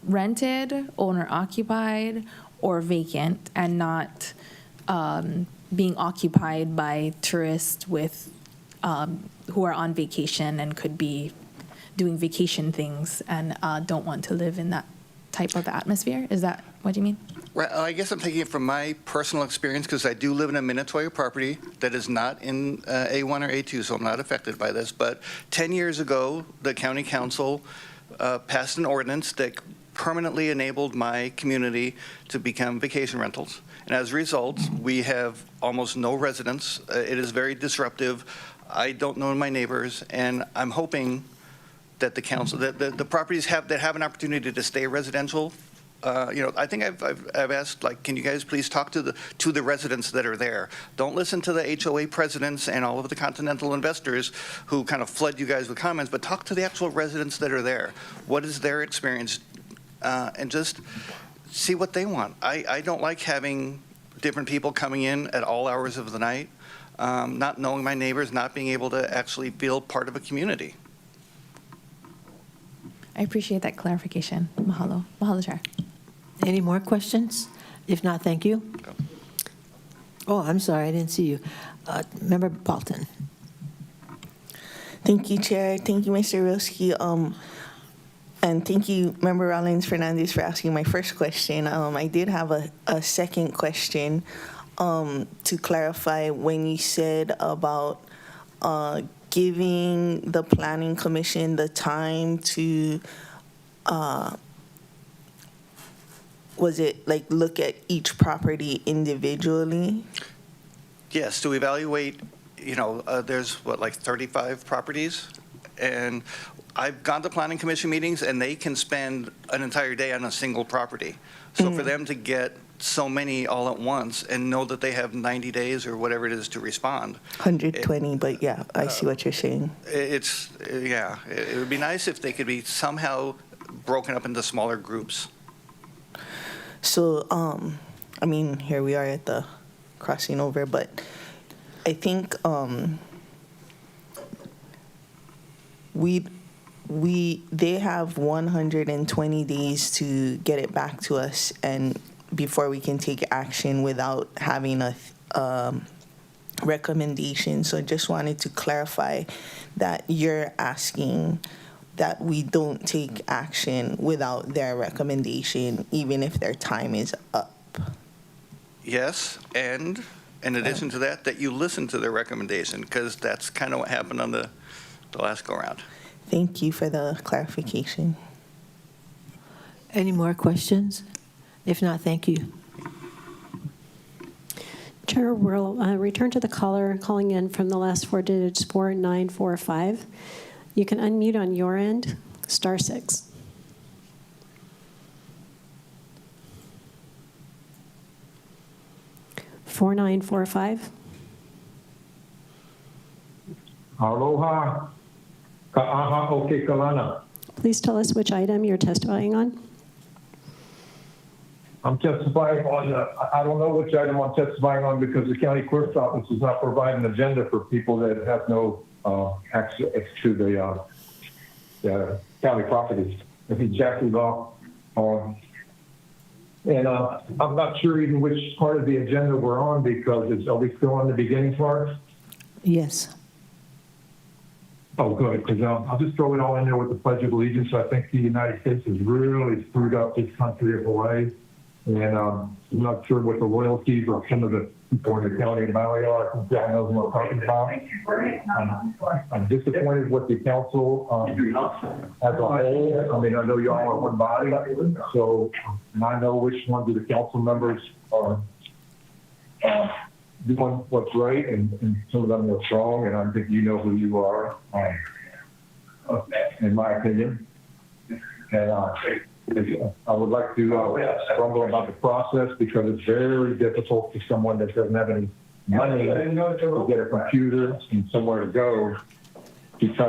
[SPEAKER 7] rented, owner-occupied, or vacant, and not being occupied by tourists who are on vacation and could be doing vacation things and don't want to live in that type of atmosphere? Is that what you mean?
[SPEAKER 21] Well, I guess I'm taking it from my personal experience because I do live in a Minatoya property that is not in A1 or A2, so I'm not affected by this. But 10 years ago, the county council passed an ordinance that permanently enabled my community to become vacation rentals. And as a result, we have almost no residents. It is very disruptive. I don't know my neighbors, and I'm hoping that the council, that the properties that have an opportunity to stay residential. I think I've asked, like, can you guys please talk to the residents that are there? Don't listen to the HOA presidents and all of the continental investors who kind of flood you guys with comments, but talk to the actual residents that are there. What is their experience? And just see what they want. I don't like having different people coming in at all hours of the night, not knowing my neighbors, not being able to actually feel part of a community.
[SPEAKER 7] I appreciate that clarification. Mahalo. Mahalo, Chair.
[SPEAKER 1] Any more questions? If not, thank you. Oh, I'm sorry, I didn't see you. Member Paulton.
[SPEAKER 8] Thank you, Chair. Thank you, Mr. Rilski. And thank you, Member Rollins Fernandez, for asking my first question. I did have a second question to clarify when you said about giving the Planning Commission the time to, was it like look at each property individually?
[SPEAKER 21] Yes, to evaluate, there's like 35 properties, and I've gone to Planning Commission meetings, and they can spend an entire day on a single property. So for them to get so many all at once and know that they have 90 days or whatever it is to respond.
[SPEAKER 8] 120, but yeah, I see what you're saying.
[SPEAKER 21] It would be nice if they could be somehow broken up into smaller groups.
[SPEAKER 8] So, here we are at the crossing over, but I think they have 120 days to get it back to us, and before we can take action without having a recommendation. So I just wanted to clarify that you're asking that we don't take action without their recommendation, even if their time is up.
[SPEAKER 21] Yes, and in addition to that, that you listen to their recommendation, because that's kind of what happened on the last go-around.
[SPEAKER 8] Thank you for the clarification.
[SPEAKER 1] Any more questions? If not, thank you.
[SPEAKER 17] Chair, we'll return to the caller calling in from the last four digits, 4945. You can unmute on your end, *6. *4945.
[SPEAKER 20] Aloha. Ka'aha o ke kalana.
[SPEAKER 17] Please tell us which item you're testifying on.
[SPEAKER 20] I'm testifying on, I don't know which item I'm testifying on because the county clerk's office does not provide an agenda for people that have no access to the county properties. It's exactly law. And I'm not sure even which part of the agenda we're on because are we still on the beginning part?
[SPEAKER 1] Yes.
[SPEAKER 20] Oh, good, because I'll just throw it all in there with the Pledge of Allegiance. I think the United States has really screwed up this country of Hawaii. And I'm not sure what the loyalties of some of the people in the county of Maui are. I think John knows what I'm talking about. I'm disappointed with the council as a whole. I mean, I know you all are one body, so I know which ones of the council members are doing what's right and some of them what's wrong, and I think you know who you are, in my opinion. And I would like to grumble about the process because it's very difficult for someone that doesn't have any money to get a computer and somewhere to go to try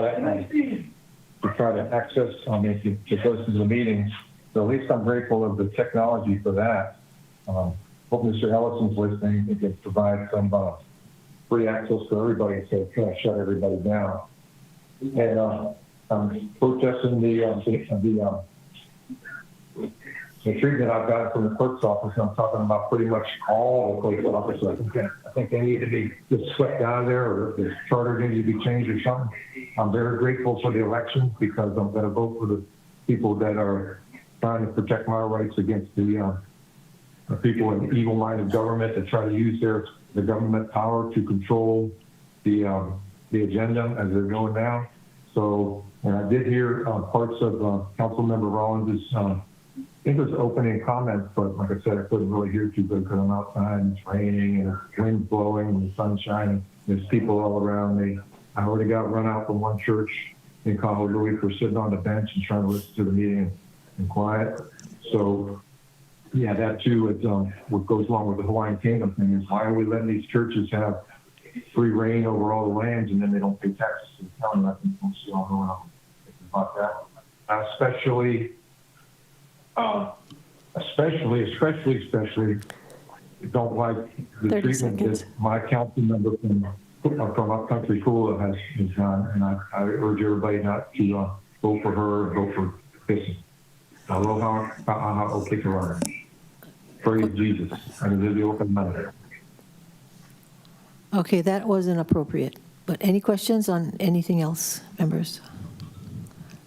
[SPEAKER 20] to access, to go to the meetings. So at least I'm grateful of the technology for that. Hope Mr. Ellison's listening and can provide some free access for everybody so kind of shut everybody down. And I'm protesting the treatment I've gotten from the clerk's office. I'm talking about pretty much all the clerk's offices. I think they need to be just swept out of there, or the charter needs to be changed or something. I'm very grateful for the elections because I'm going to vote for the people that are trying to protect my rights against the people in the evil-minded government that try to use the government power to control the agenda as they're going now. So, and I did hear parts of Councilmember Rollins' I think it was opening comments, but like I said, I couldn't really hear too good because I'm outside and it's raining and the wind's blowing and the sun's shining. There's people all around me. I already got run out from one church in Kahului for sitting on the bench and trying to listen to the meeting in quiet. So, yeah, that too is what goes along with the Hawaiian Kingdom thing is why are we letting these churches have free reign over all the lands and then they don't pay taxes to the county? I think we'll see all going on about that. Especially don't like the treatment that my council member from Upcountry Kula has done, and I urge everybody not to vote for her or vote for this. Aloha, ka'aha o ke kalana. Praise Jesus. And the open mouth.
[SPEAKER 1] Okay, that wasn't appropriate. But any questions on anything else, members?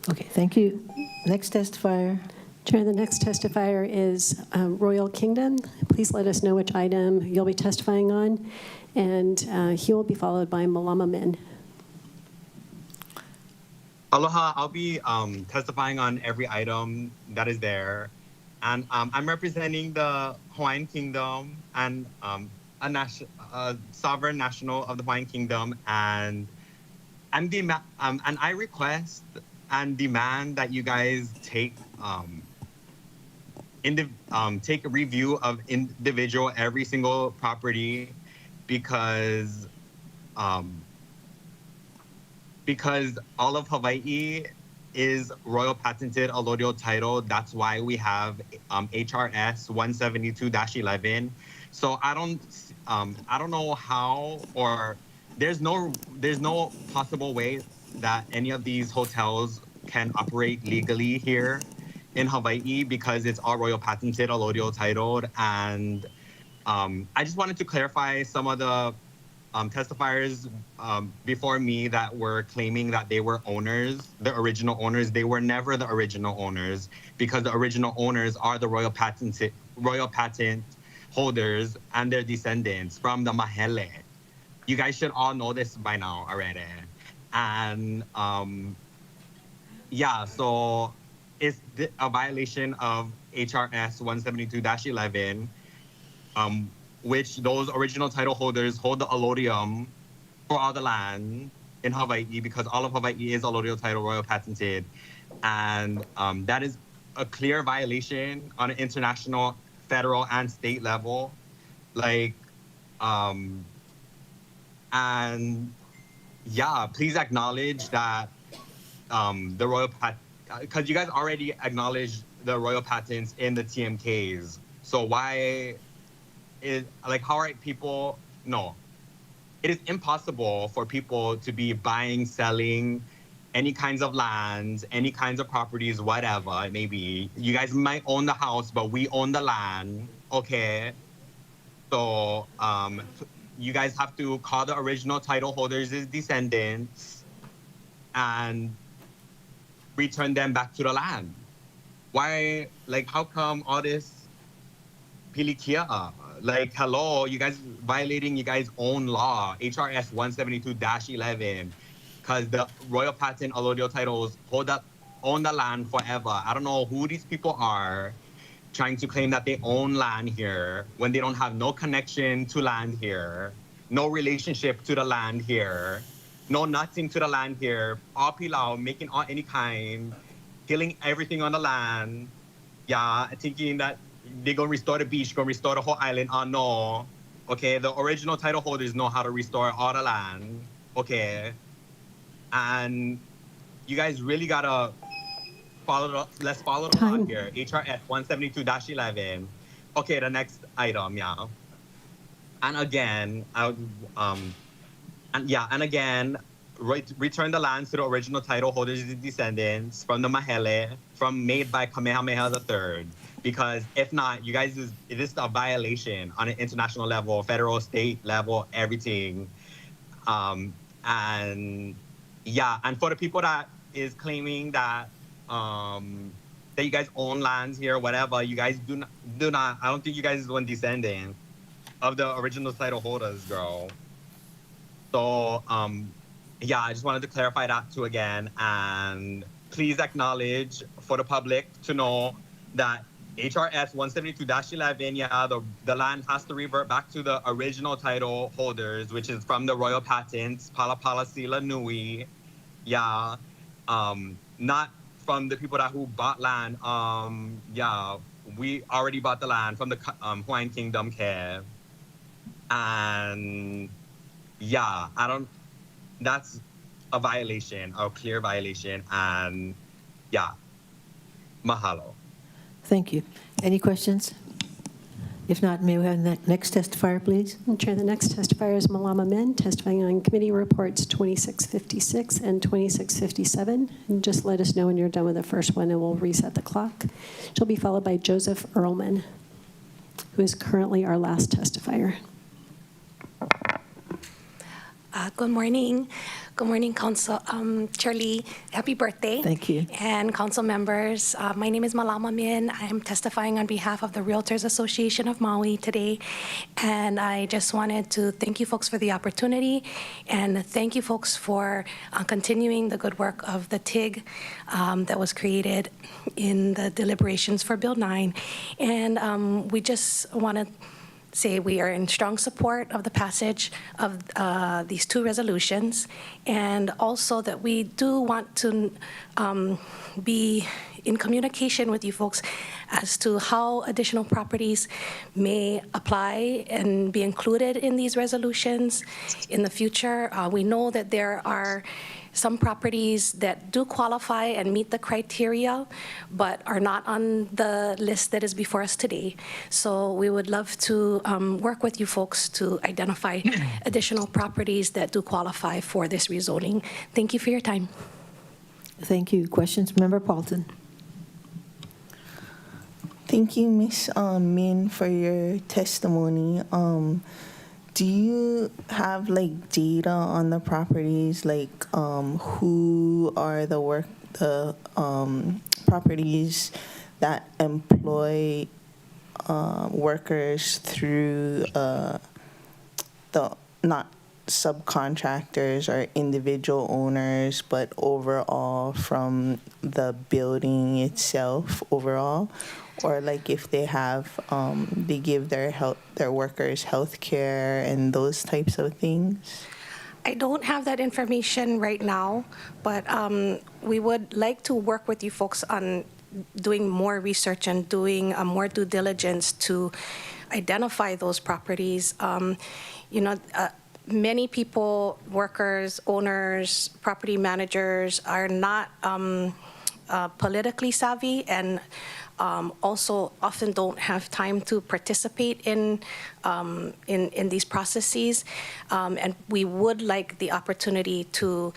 [SPEAKER 1] Okay, thank you. Next testifier.
[SPEAKER 17] Chair, the next testifier is Royal Kingdom. Please let us know which item you'll be testifying on, and he will be followed by Malama Min.
[SPEAKER 4] Aloha, I'll be testifying on every item that is there. And I'm representing the Hawaiian Kingdom and a sovereign national of the Hawaiian Kingdom. And I request and demand that you guys take take a review of individual every single property because all of Hawaii is royal patented allodial title. That's why we have HRS 172-11. So I don't know how, or there's no possible way that any of these hotels can operate legally here in Hawaii because it's all royal patented, allodial titled. And I just wanted to clarify some of the testifiers before me that were claiming that they were owners, the original owners. They were never the original owners because the original owners are the royal patent holders and their descendants from the Mahele. You guys should all know this by now already. And yeah, so it's a violation of HRS 172-11, which those original title holders hold the allodium for all the land in Hawaii because all of Hawaii is allodial title royal patented. And that is a clear violation on an international, federal, and state level. Like, and yeah, please acknowledge that the royal because you guys already acknowledged the royal patents in the TMKs. So why is, like, how are people, no. It is impossible for people to be buying, selling any kinds of lands, any kinds of properties, whatever it may be. You guys might own the house, but we own the land, okay? So you guys have to call the original title holders as descendants and return them back to the land. Why, like, how come all this pilikia? Like, hello, you guys violating you guys' own law, HRS 172-11, because the royal patent allodial titles own the land forever. I don't know who these people are trying to claim that they own land here when they don't have no connection to land here, no relationship to the land here, no nothing to the land here, all pilau, making all any kind, killing everything on the land. Yeah, thinking that they're gonna restore the beach, gonna restore the whole island. Oh no. Okay, the original title holders know how to restore all the land. Okay. And you guys really gotta let's follow the law here. HRS 172-11. Okay, the next item, yeah. And again, return the lands to the original title holders and descendants from the Mahele, made by Kamehameha III. Because if not, you guys, it is a violation on an international level, federal, state level, everything. And yeah, and for the people that is claiming that that you guys own lands here, whatever, you guys do not. I don't think you guys is one descendant of the original title holders, girl. So yeah, I just wanted to clarify that too again, and please acknowledge for the public to know that HRS 172-11, yeah, the land has to revert back to the original title holders, which is from the royal patents, Palapala Sila Nui, yeah, not from the people who bought land. Yeah, we already bought the land from the Hawaiian Kingdom care, and yeah, that's a violation, a clear violation, and yeah, mahalo.
[SPEAKER 1] Thank you. Any questions? If not, may we have the next testifier, please?
[SPEAKER 17] Chair, the next testifier is Malama Min, testifying on committee reports 2656 and 2657. And just let us know when you're done with the first one, and we'll reset the clock. She'll be followed by Joseph Earlman, who is currently our last testifier.
[SPEAKER 5] Good morning. Good morning, Council. Charlie, happy birthday.
[SPEAKER 1] Thank you.
[SPEAKER 5] And council members, my name is Malama Min. I am testifying on behalf of the Realtors Association of Maui today. And I just wanted to thank you folks for the opportunity, and thank you folks for continuing the good work of the TIG that was created in the deliberations for Bill 9. And we just want to say we are in strong support of the passage of these two resolutions, and also that we do want to be in communication with you folks as to how additional properties may apply and be included in these resolutions in the future. We know that there are some properties that do qualify and meet the criteria, but are not on the list that is before us today. So we would love to work with you folks to identify additional properties that do qualify for this rezoning. Thank you for your time.
[SPEAKER 1] Thank you. Questions? Member Paulton.
[SPEAKER 8] Thank you, Ms. Min, for your testimony. Do you have like data on the properties, like who are the properties that employ workers through the not subcontractors or individual owners, but overall from the building itself overall? Or like if they have, they give their workers health care and those types of things?
[SPEAKER 5] I don't have that information right now, but we would like to work with you folks on doing more research and doing more due diligence to identify those properties. Many people, workers, owners, property managers are not politically savvy and also often don't have time to participate in these processes. And we would like the opportunity to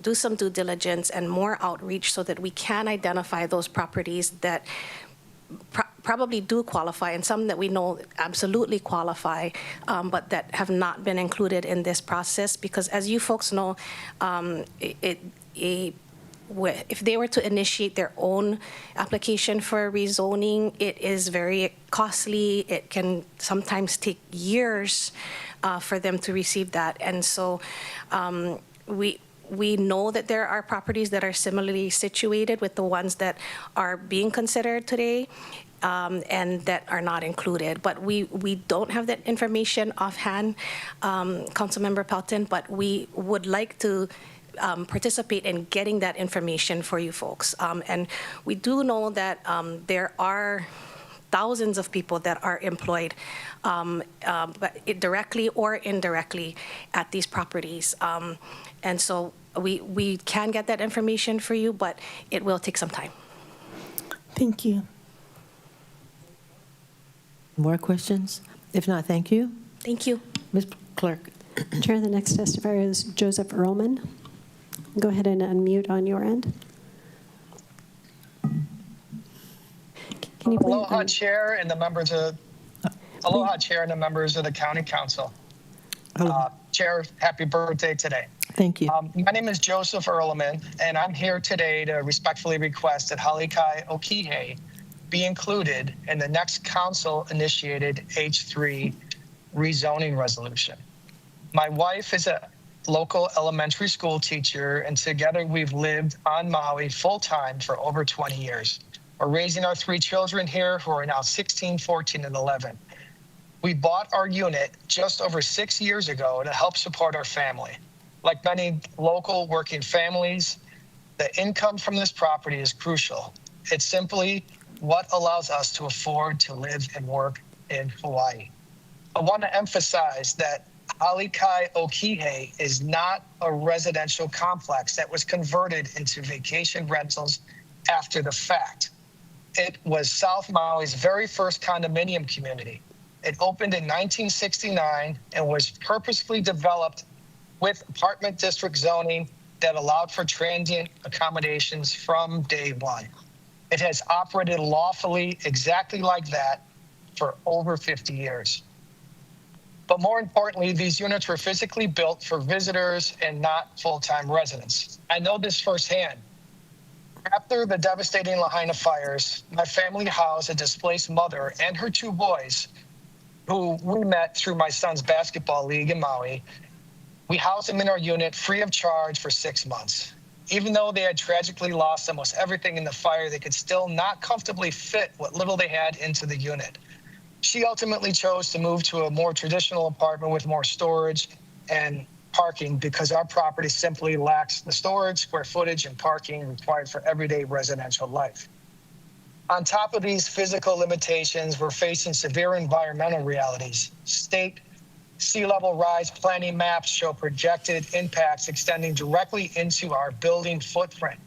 [SPEAKER 5] do some due diligence and more outreach so that we can identify those properties that probably do qualify and some that we know absolutely qualify, but that have not been included in this process. Because as you folks know, if they were to initiate their own application for rezoning, it is very costly. It can sometimes take years for them to receive that. And so we know that there are properties that are similarly situated with the ones that are being considered today and that are not included. But we don't have that information offhand, Councilmember Pelton, but we would like to participate in getting that information for you folks. And we do know that there are thousands of people that are employed but directly or indirectly at these properties. And so we can get that information for you, but it will take some time.
[SPEAKER 8] Thank you.
[SPEAKER 1] More questions? If not, thank you.
[SPEAKER 5] Thank you.
[SPEAKER 1] Ms. Clerk.
[SPEAKER 17] Chair, the next testifier is Joseph Earlman. Go ahead and unmute on your end. Can you please?
[SPEAKER 6] Aloha, Chair, and the members of the County Council. Chair, happy birthday today.
[SPEAKER 1] Thank you.
[SPEAKER 6] My name is Joseph Earlman, and I'm here today to respectfully request that Halikai Okihe be included in the next council-initiated H3 rezoning resolution. My wife is a local elementary school teacher, and together we've lived on Maui full-time for over 20 years. We're raising our 3 children here who are now 16, 14, and 11. We bought our unit just over 6 years ago to help support our family. Like many local working families, the income from this property is crucial. It's simply what allows us to afford to live and work in Hawaii. I want to emphasize that Halikai Okihe is not a residential complex that was converted into vacation rentals after the fact. It was South Maui's very first condominium community. It opened in 1969 and was purposefully developed with apartment district zoning that allowed for transient accommodations from day one. It has operated lawfully exactly like that for over 50 years. But more importantly, these units were physically built for visitors and not full-time residents. I know this firsthand. After the devastating Lahaina fires, my family housed a displaced mother and her 2 boys, who we met through my son's basketball league in Maui. We housed them in our unit free of charge for 6 months. Even though they had tragically lost almost everything in the fire, they could still not comfortably fit what little they had into the unit. She ultimately chose to move to a more traditional apartment with more storage and parking because our property simply lacks the storage, square footage, and parking required for everyday residential life. On top of these physical limitations, we're facing severe environmental realities. State sea level rise planning maps show projected impacts extending directly into our building footprint.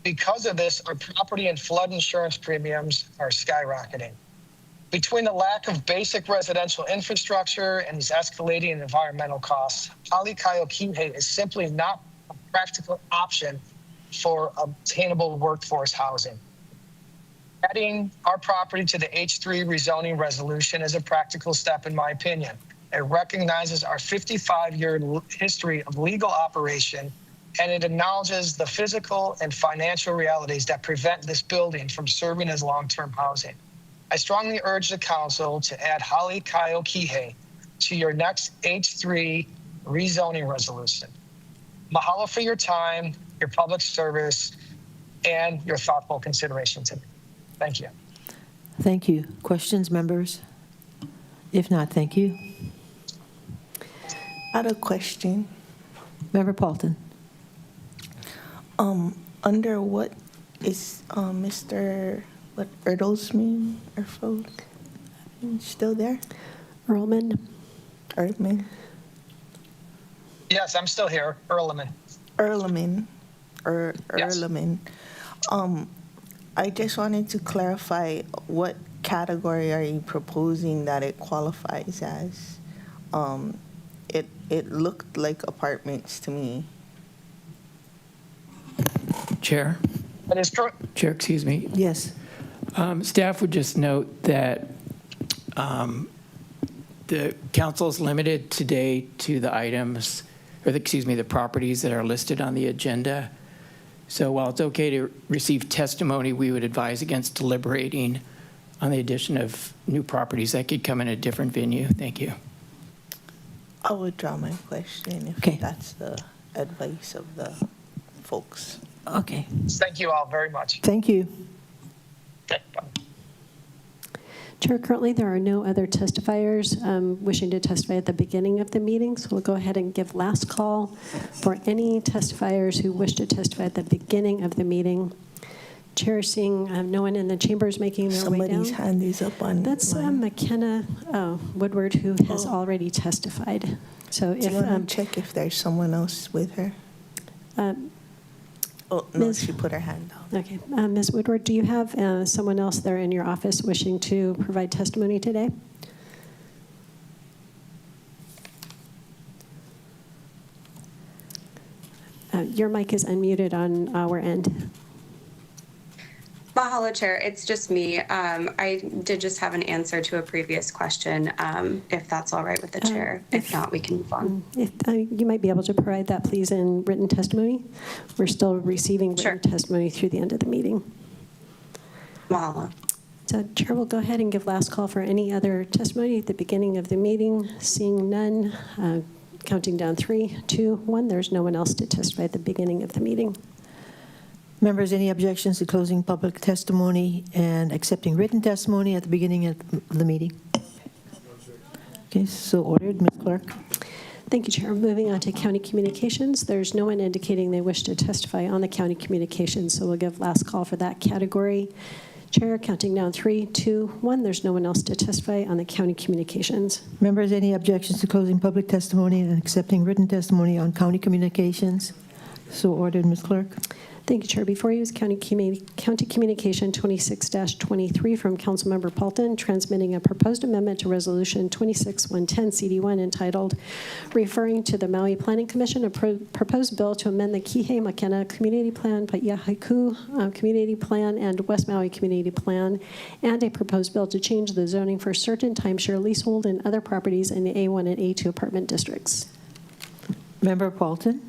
[SPEAKER 6] Because of this, our property and flood insurance premiums are skyrocketing. Between the lack of basic residential infrastructure and these escalating environmental costs, Halikai Okihe is simply not a practical option for obtainable workforce housing. Adding our property to the H3 rezoning resolution is a practical step, in my opinion. It recognizes our 55-year history of legal operation, and it acknowledges the physical and financial realities that prevent this building from serving as long-term housing. I strongly urge the council to add Hale Kai o Kihei to your next H3 rezoning resolution. Mahalo for your time, your public service, and your thoughtful consideration today. Thank you.
[SPEAKER 1] Thank you. Questions, members? If not, thank you.
[SPEAKER 8] I had a question.
[SPEAKER 1] Member Paulton.
[SPEAKER 8] Under what is Mr. Erdelsman or folks still there?
[SPEAKER 17] Earlman.
[SPEAKER 8] Earlman.
[SPEAKER 6] Yes, I'm still here. Earlman.
[SPEAKER 8] Earlman. Earlman. I just wanted to clarify, what category are you proposing that it qualifies as? It looked like apartments to me.
[SPEAKER 9] Chair?
[SPEAKER 6] That is correct.
[SPEAKER 9] Chair, excuse me.
[SPEAKER 1] Yes.
[SPEAKER 9] Staff would just note that the council is limited today to the items, or the properties that are listed on the agenda. So while it's okay to receive testimony, we would advise against deliberating on the addition of new properties that could come in a different venue. Thank you.
[SPEAKER 8] I would draw my question if that's the advice of the folks.
[SPEAKER 1] Okay.
[SPEAKER 6] Thank you all very much.
[SPEAKER 1] Thank you.
[SPEAKER 6] Okay, bye.
[SPEAKER 17] Chair, currently there are no other testifiers wishing to testify at the beginning of the meeting, so we'll go ahead and give last call for any testifiers who wish to testify at the beginning of the meeting. Chair, seeing no one in the chambers making their way down.
[SPEAKER 8] Somebody's hand is up on.
[SPEAKER 17] That's McKenna Woodward, who has already testified. So
[SPEAKER 8] Do you want to check if there's someone else with her? Oh, no, she put her hand down.
[SPEAKER 17] Okay. Ms. Woodward, do you have someone else there in your office wishing to provide testimony today? Your mic is unmuted on our end.
[SPEAKER 16] Mahalo, Chair. It's just me. I did just have an answer to a previous question, if that's all right with the Chair. If not, we can move on.
[SPEAKER 17] If you might be able to provide that, please, in written testimony. We're still receiving written testimony through the end of the meeting.
[SPEAKER 16] Mahalo.
[SPEAKER 17] So, Chair will go ahead and give last call for any other testimony at the beginning of the meeting. Seeing none, counting down 3, 2, 1. There's no one else to testify at the beginning of the meeting.
[SPEAKER 1] Members, any objections to closing public testimony and accepting written testimony at the beginning of the meeting? Okay, so ordered. Ms. Clerk.
[SPEAKER 17] Thank you, Chair. Moving on to county communications. There's no one indicating they wish to testify on the county communications, so we'll give last call for that category. Chair, counting down 3, 2, 1. There's no one else to testify on the county communications.
[SPEAKER 1] Members, any objections to closing public testimony and accepting written testimony on county communications? So ordered. Ms. Clerk.
[SPEAKER 17] Thank you, Chair. Before you is County Communication 26-23 from Councilmember Paulton, transmitting a proposed amendment to Resolution 26-110 CD1 entitled Referring to the Maui Planning Commission, a proposed bill to amend the Kihei Makena Community Plan, Paia Haiku Community Plan, and West Maui Community Plan, and a proposed bill to change the zoning for certain timeshare leasehold and other properties in the A1 and A2 apartment districts.
[SPEAKER 1] Member Paulton.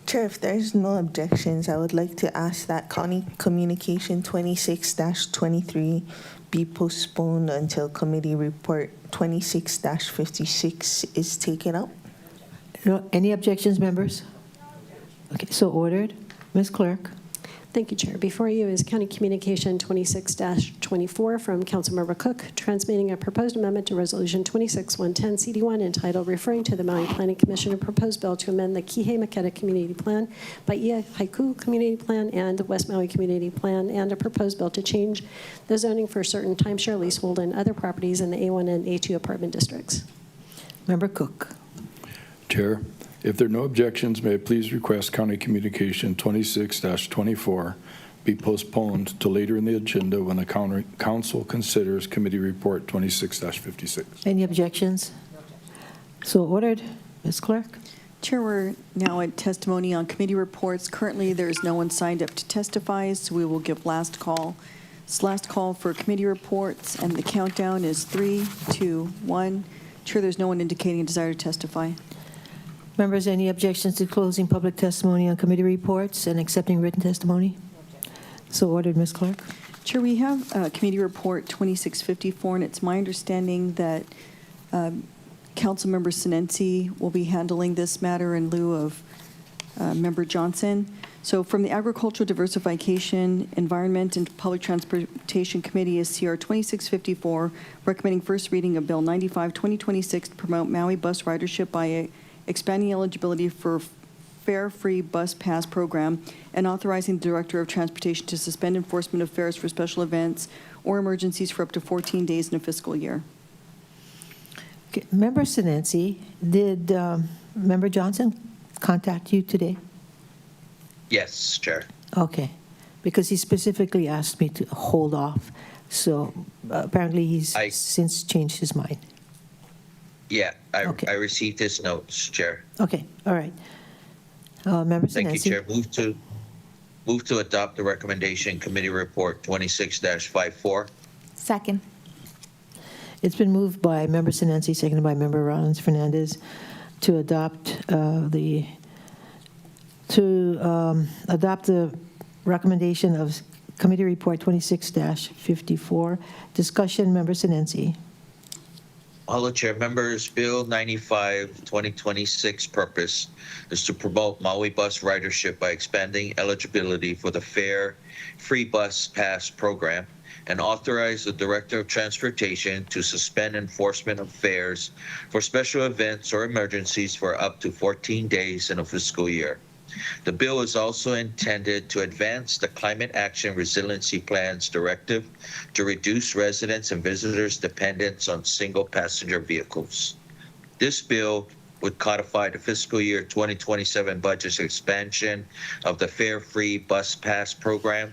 [SPEAKER 8] Chair, if there's no objections, I would like to ask that County Communication 26-23 be postponed until Committee Report 26-56 is taken up.
[SPEAKER 1] No, any objections, members? Okay, so ordered. Ms. Clerk.
[SPEAKER 17] Thank you, Chair. Before you is County Communication 26-24 from Councilmember Cook, transmitting a proposed amendment to Resolution 26-110 CD1 entitled Referring to the Maui Planning Commission, a proposed bill to amend the Kihei Makena Community Plan, Paia Haiku Community Plan, and the West Maui Community Plan, and a proposed bill to change the zoning for certain timeshare leasehold and other properties in the A1 and A2 apartment districts.
[SPEAKER 1] Member Cook.
[SPEAKER 22] Chair, if there are no objections, may I please request County Communication 26-24 be postponed to later in the agenda when the council considers Committee Report 26-56.
[SPEAKER 1] Any objections? So ordered. Ms. Clerk.
[SPEAKER 3] Chair, we're now at testimony on committee reports. Currently, there is no one signed up to testify, so we will give last call. It's last call for committee reports, and the countdown is 3, 2, 1. Chair, there's no one indicating a desire to testify.
[SPEAKER 1] Members, any objections to closing public testimony on committee reports and accepting written testimony? So ordered, Ms. Clerk.
[SPEAKER 3] Chair, we have Committee Report 2654, and it's my understanding that Councilmember Sinensi will be handling this matter in lieu of Member Johnson. So from the Agricultural Diversification, Environment, and Public Transportation Committee is CR 2654, recommending first reading of Bill 95, 2026 to promote Maui bus ridership by expanding eligibility for fare-free bus pass program and authorizing the Director of Transportation to suspend enforcement of fares for special events or emergencies for up to 14 days in a fiscal year.
[SPEAKER 1] Okay. Member Sinensi, did Member Johnson contact you today?
[SPEAKER 2] Yes, Chair.
[SPEAKER 1] Okay, because he specifically asked me to hold off. So apparently he's since changed his mind.
[SPEAKER 2] Yeah, I received his notes, Chair.
[SPEAKER 1] Okay, all right. Member
[SPEAKER 2] Thank
[SPEAKER 1] Sinensi.
[SPEAKER 2] you, Chair. Move to adopt the recommendation Committee Report 26-54.
[SPEAKER 7] Second.
[SPEAKER 1] It's been moved by Member Sinensi, seconded by Member Rollins Fernandez, to adopt the recommendation of Committee Report 26-54. Discussion, Member Sinensi.
[SPEAKER 2] Hello, Chair. Members, Bill 95, 2026 purpose is to promote Maui bus ridership by expanding eligibility for the fare-free bus pass program and authorize the Director of Transportation to suspend enforcement of fares for special events or emergencies for up to 14 days in a fiscal year. The bill is also intended to advance the Climate Action Resiliency Plan's directive to reduce residents' and visitors' dependence on single-passenger vehicles. This bill would codify the fiscal year 2027 budget's expansion of the fare-free bus pass program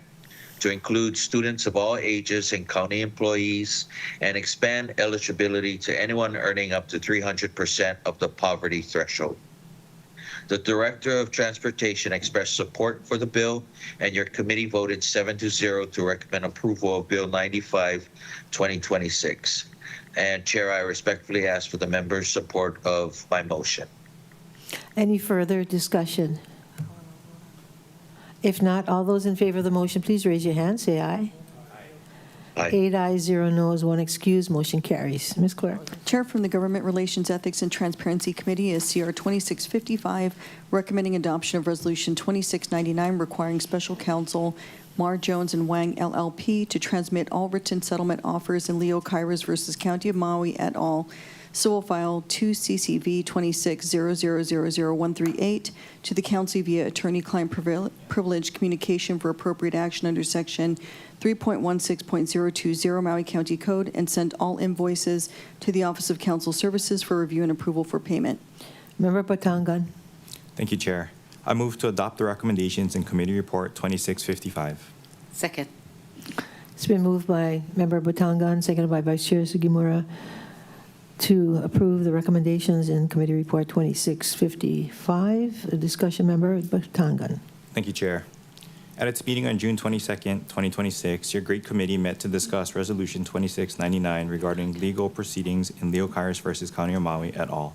[SPEAKER 2] to include students of all ages and county employees and expand eligibility to anyone earning up to 300% of the poverty threshold. The Director of Transportation expressed support for the bill, and your committee voted 7-0 to recommend approval of Bill 95, 2026. And Chair, I respectfully ask for the members' support of my motion.
[SPEAKER 1] Any further discussion? If not, all those in favor of the motion, please raise your hand. Say aye.
[SPEAKER 2] Aye.
[SPEAKER 1] 8 ayes, 0 noes, 1 excused. Motion carries. Ms. Clerk.
[SPEAKER 3] Chair from the Government Relations, Ethics, and Transparency Committee is CR 2655, recommending adoption of Resolution 2699 requiring Special Counsel Mar Jones and Wang LLP to transmit all written settlement offers in Leo Kairos versus County of Maui et al. Civil File 2 CCV 2600000138 to the Council via attorney-client privilege communication for appropriate action under Section 3.16.020 Maui County Code and send all invoices to the Office of Council Services for review and approval for payment.
[SPEAKER 1] Member Batangan.
[SPEAKER 10] Thank you, Chair. I move to adopt the recommendations in Committee Report 2655.
[SPEAKER 23] Second.
[SPEAKER 1] It's been moved by Member Batangan, seconded by Vice Chair Sugimura, to approve the recommendations in Committee Report 2655. A discussion, Member Batangan.
[SPEAKER 10] Thank you, Chair. At its meeting on June 22nd, 2026, your great committee met to discuss Resolution 2699 regarding legal proceedings in Leo Kairos versus County of Maui et al.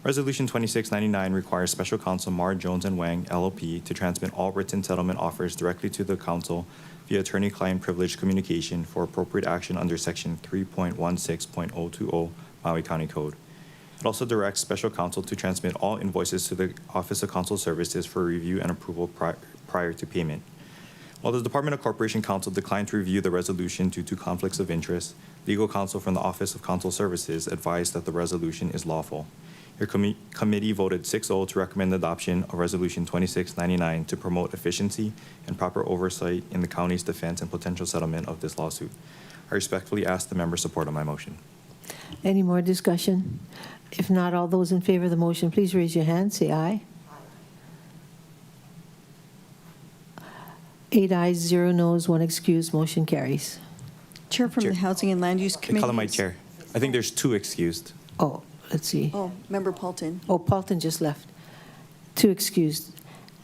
[SPEAKER 10] Resolution 2699 requires Special Counsel Mar Jones and Wang LLP to transmit all written settlement offers directly to the Council via attorney-client privilege communication for appropriate action under Section 3.16.020 Maui County Code. It also directs Special Counsel to transmit all invoices to the Office of Consular Services for review and approval prior to payment. While the Department of Corporation Counsel declined to review the resolution due to conflicts of interest, legal counsel from the Office of Consular Services advised that the resolution is lawful. Your committee voted 6-0 to recommend adoption of Resolution 2699 to promote efficiency and proper oversight in the county's defense and potential settlement of this lawsuit. I respectfully ask the members' support of my motion.
[SPEAKER 1] Any more discussion? If not, all those in favor of the motion, please raise your hand. Say aye. 8 ayes, 0 noes, 1 excused. Motion carries.
[SPEAKER 3] Chair from the Housing and Land Use Committee.
[SPEAKER 10] Call him my chair. I think there's 2 excused.
[SPEAKER 1] Oh, let's see.
[SPEAKER 3] Oh, Member Paulton.
[SPEAKER 1] Oh, Paulton just left. Two excused,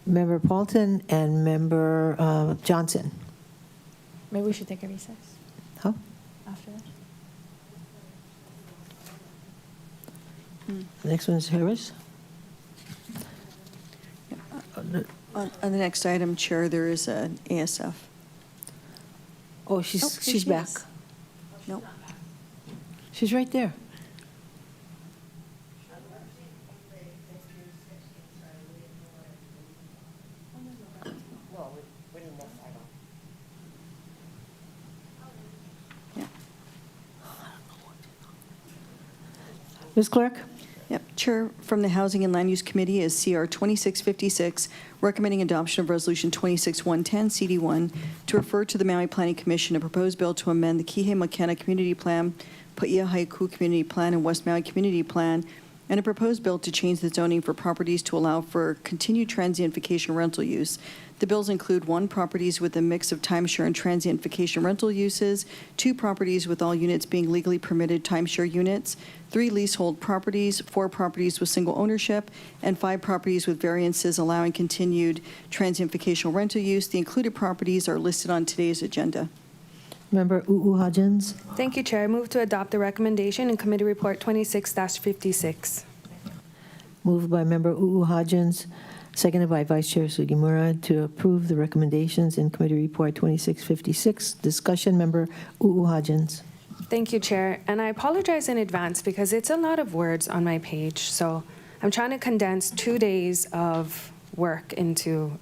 [SPEAKER 1] Member Paulton and Member Johnson.
[SPEAKER 7] Maybe we should take a recess
[SPEAKER 1] Huh?
[SPEAKER 7] after that.
[SPEAKER 1] The next one is Harris.
[SPEAKER 3] On the next item, Chair, there is an ASF.
[SPEAKER 1] Oh, she's back.
[SPEAKER 3] No.
[SPEAKER 1] She's right there. Ms. Clerk?
[SPEAKER 3] Yep. Chair from the Housing and Land Use Committee is CR 2656, recommending adoption of Resolution 26110, CD1, to refer to the Maui Planning Commission a proposed bill to amend the Kihei Makena Community Plan, Paia Haiku Community Plan, and West Maui Community Plan, and a proposed bill to change the zoning for properties to allow for continued transient vacation rental use. The bills include 1, properties with a mix of timeshare and transient vacation rental uses, 2, properties with all units being legally permitted timeshare units, 3, leasehold properties, 4, properties with single ownership, and 5, properties with variances allowing continued transient vacation rental use. The included properties are listed on today's agenda.
[SPEAKER 1] Member Hodgins.
[SPEAKER 11] Thank you, Chair. I move to adopt the recommendation in Committee Report 26-56.
[SPEAKER 1] Moved by Member Hodgins, seconded by Vice Chair Sugimura to approve the recommendations in Committee Report 2656. Discussion, Member Hodgins.
[SPEAKER 11] Thank you, Chair. And I apologize in advance because it's a lot of words on my page. So I'm trying to condense 2 days of work into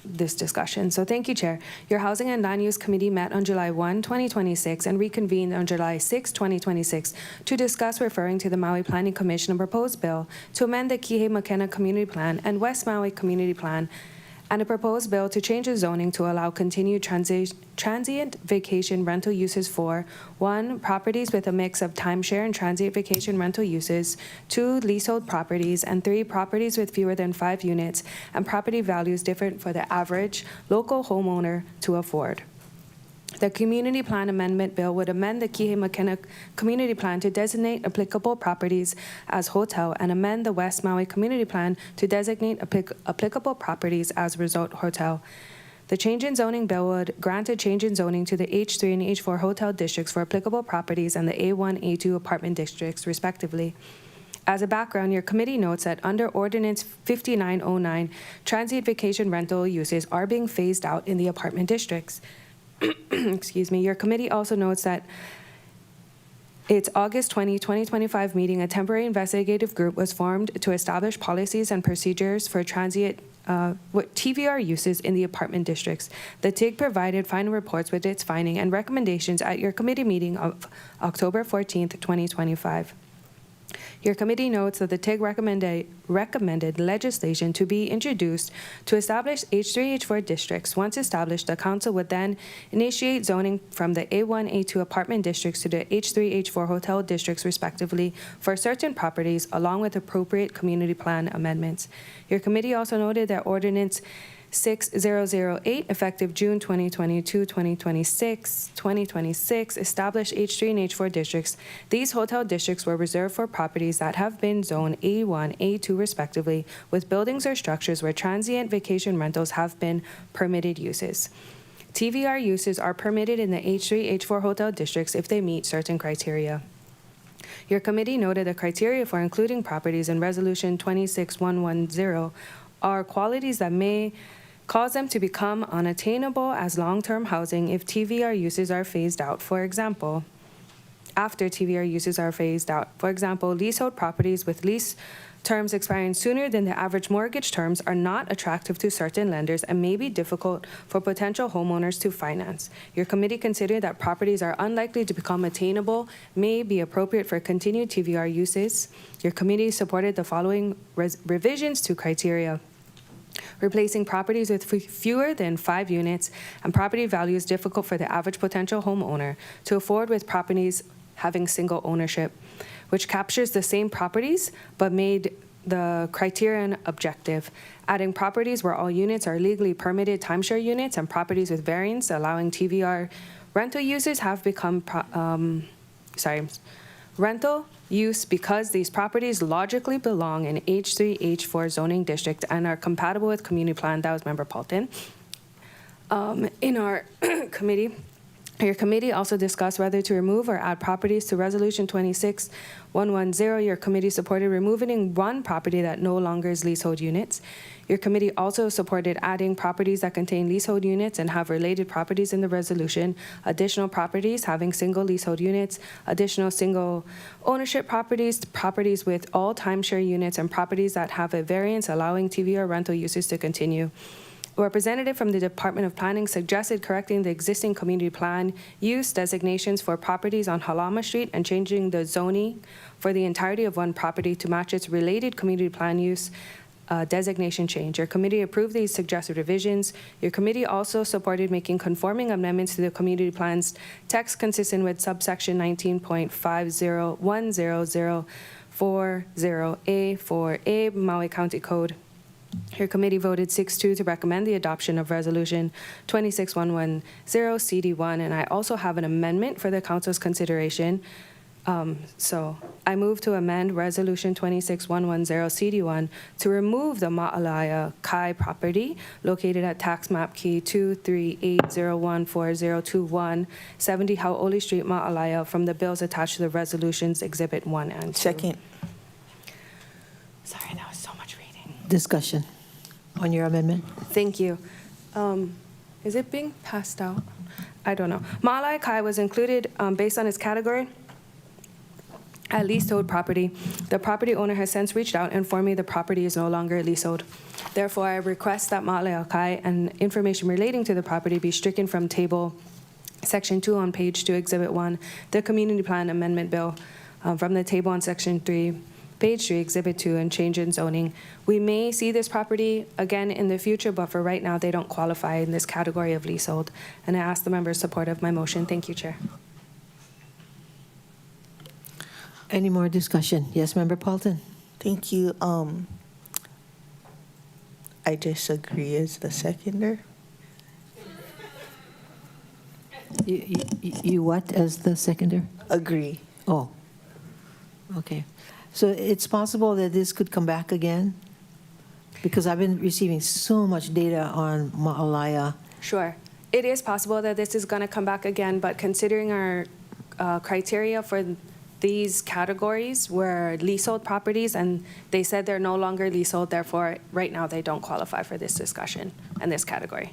[SPEAKER 11] this discussion. So thank you, Chair. Your Housing and Land Use Committee met on July 1, 2026 and reconvened on July 6, 2026 to discuss referring to the Maui Planning Commission a proposed bill to amend the Kihei Makena Community Plan and West Maui Community Plan and a proposed bill to change the zoning to allow continued transient vacation rental uses for 1, properties with a mix of timeshare and transient vacation rental uses, 2, leasehold properties, and 3, properties with fewer than 5 units and property values different for the average local homeowner to afford. The Community Plan Amendment Bill would amend the Kihei Makena Community Plan to designate applicable properties as hotel and amend the West Maui Community Plan to designate applicable properties as resort hotel. The change in zoning bill would grant a change in zoning to the H3 and H4 hotel districts for applicable properties and the A1, A2 apartment districts, respectively. As a background, your committee notes that under Ordinance 5909, transient vacation rental uses are being phased out in the apartment districts. Excuse me. Your committee also notes that its August 20, 2025 meeting, a temporary investigative group was formed to establish policies and procedures for transient TVR uses in the apartment districts. The TIG provided final reports with its finding and recommendations at your committee meeting of October 14, 2025. Your committee notes that the TIG recommended legislation to be introduced to establish H3, H4 districts. Once established, the council would then initiate zoning from the A1, A2 apartment districts to the H3, H4 hotel districts, respectively, for certain properties, along with appropriate community plan amendments. Your committee also noted that Ordinance 6008, effective June 2026, established H3 and H4 districts. These hotel districts were reserved for properties that have been zoned A1, A2, respectively, with buildings or structures where transient vacation rentals have been permitted uses. TVR uses are permitted in the H3, H4 hotel districts if they meet certain criteria. Your committee noted the criteria for including properties in Resolution 26110 are qualities that may cause them to become unattainable as long-term housing if TVR uses are phased out. For example, after TVR uses are phased out. For example, leasehold properties with lease terms expiring sooner than the average mortgage terms are not attractive to certain lenders and may be difficult for potential homeowners to finance. Your committee considered that properties are unlikely to become attainable, may be appropriate for continued TVR uses. Your committee supported the following revisions to criteria: replacing properties with fewer than 5 units and property values difficult for the average potential homeowner to afford with properties having single ownership, which captures the same properties but made the criterion objective, adding properties where all units are legally permitted timeshare units and properties with variance allowing TVR rental users have become rental use because these properties logically belong in H3, H4 zoning district and are compatible with community plan. That was Member Paulton. In our committee, your committee also discussed whether to remove or add properties to Resolution 26110. Your committee supported removing one property that no longer is leasehold units. Your committee also supported adding properties that contain leasehold units and have related properties in the resolution, additional properties having single leasehold units, additional single ownership properties, properties with all timeshare units, and properties that have a variance allowing TV or rental uses to continue. A representative from the Department of Planning suggested correcting the existing community plan use designations for properties on Halama Street and changing the zoning for the entirety of one property to match its related community plan use designation change. Your committee approved these suggested revisions. Your committee also supported making conforming amendments to the community plan's text consistent with subsection 19.5010040A4A Maui County Code. Your committee voted 6-2 to recommend the adoption of Resolution 26110 CD1, and I also have an amendment for the council's consideration. So I move to amend Resolution 26110 CD1 to remove the Ma'alaya Kai property located at tax map key 238014021, 70 Hau'oli Street, Ma'alaya, from the bills attached to the resolutions Exhibit 1 and 2.
[SPEAKER 8] Second.
[SPEAKER 11] Sorry, that was so much reading.
[SPEAKER 1] Discussion on your amendment?
[SPEAKER 11] Thank you. Is it being passed out? I don't know. Ma'alaya Kai was included based on its category at leasehold property. The property owner has since reached out and informed me the property is no longer leasehold. Therefore, I request that Ma'alaya Kai and information relating to the property be stricken from table section 2 on page 2, exhibit 1, the community plan amendment bill, from the table on section 3, page 3, exhibit 2, and change in zoning. We may see this property again in the future, but for right now, they don't qualify in this category of leasehold. And I ask the members' support of my motion. Thank you, Chair.
[SPEAKER 1] Any more discussion? Yes, Member Paulton?
[SPEAKER 8] Thank you. I just agree as the seconder.
[SPEAKER 1] You what as the seconder?
[SPEAKER 8] Agree.
[SPEAKER 1] Oh, okay. So it's possible that this could come back again? Because I've been receiving so much data on Ma'alaya.
[SPEAKER 11] Sure. It is possible that this is going to come back again, but considering our criteria for these categories were leasehold properties, and they said they're no longer leasehold, therefore, right now, they don't qualify for this discussion and this category.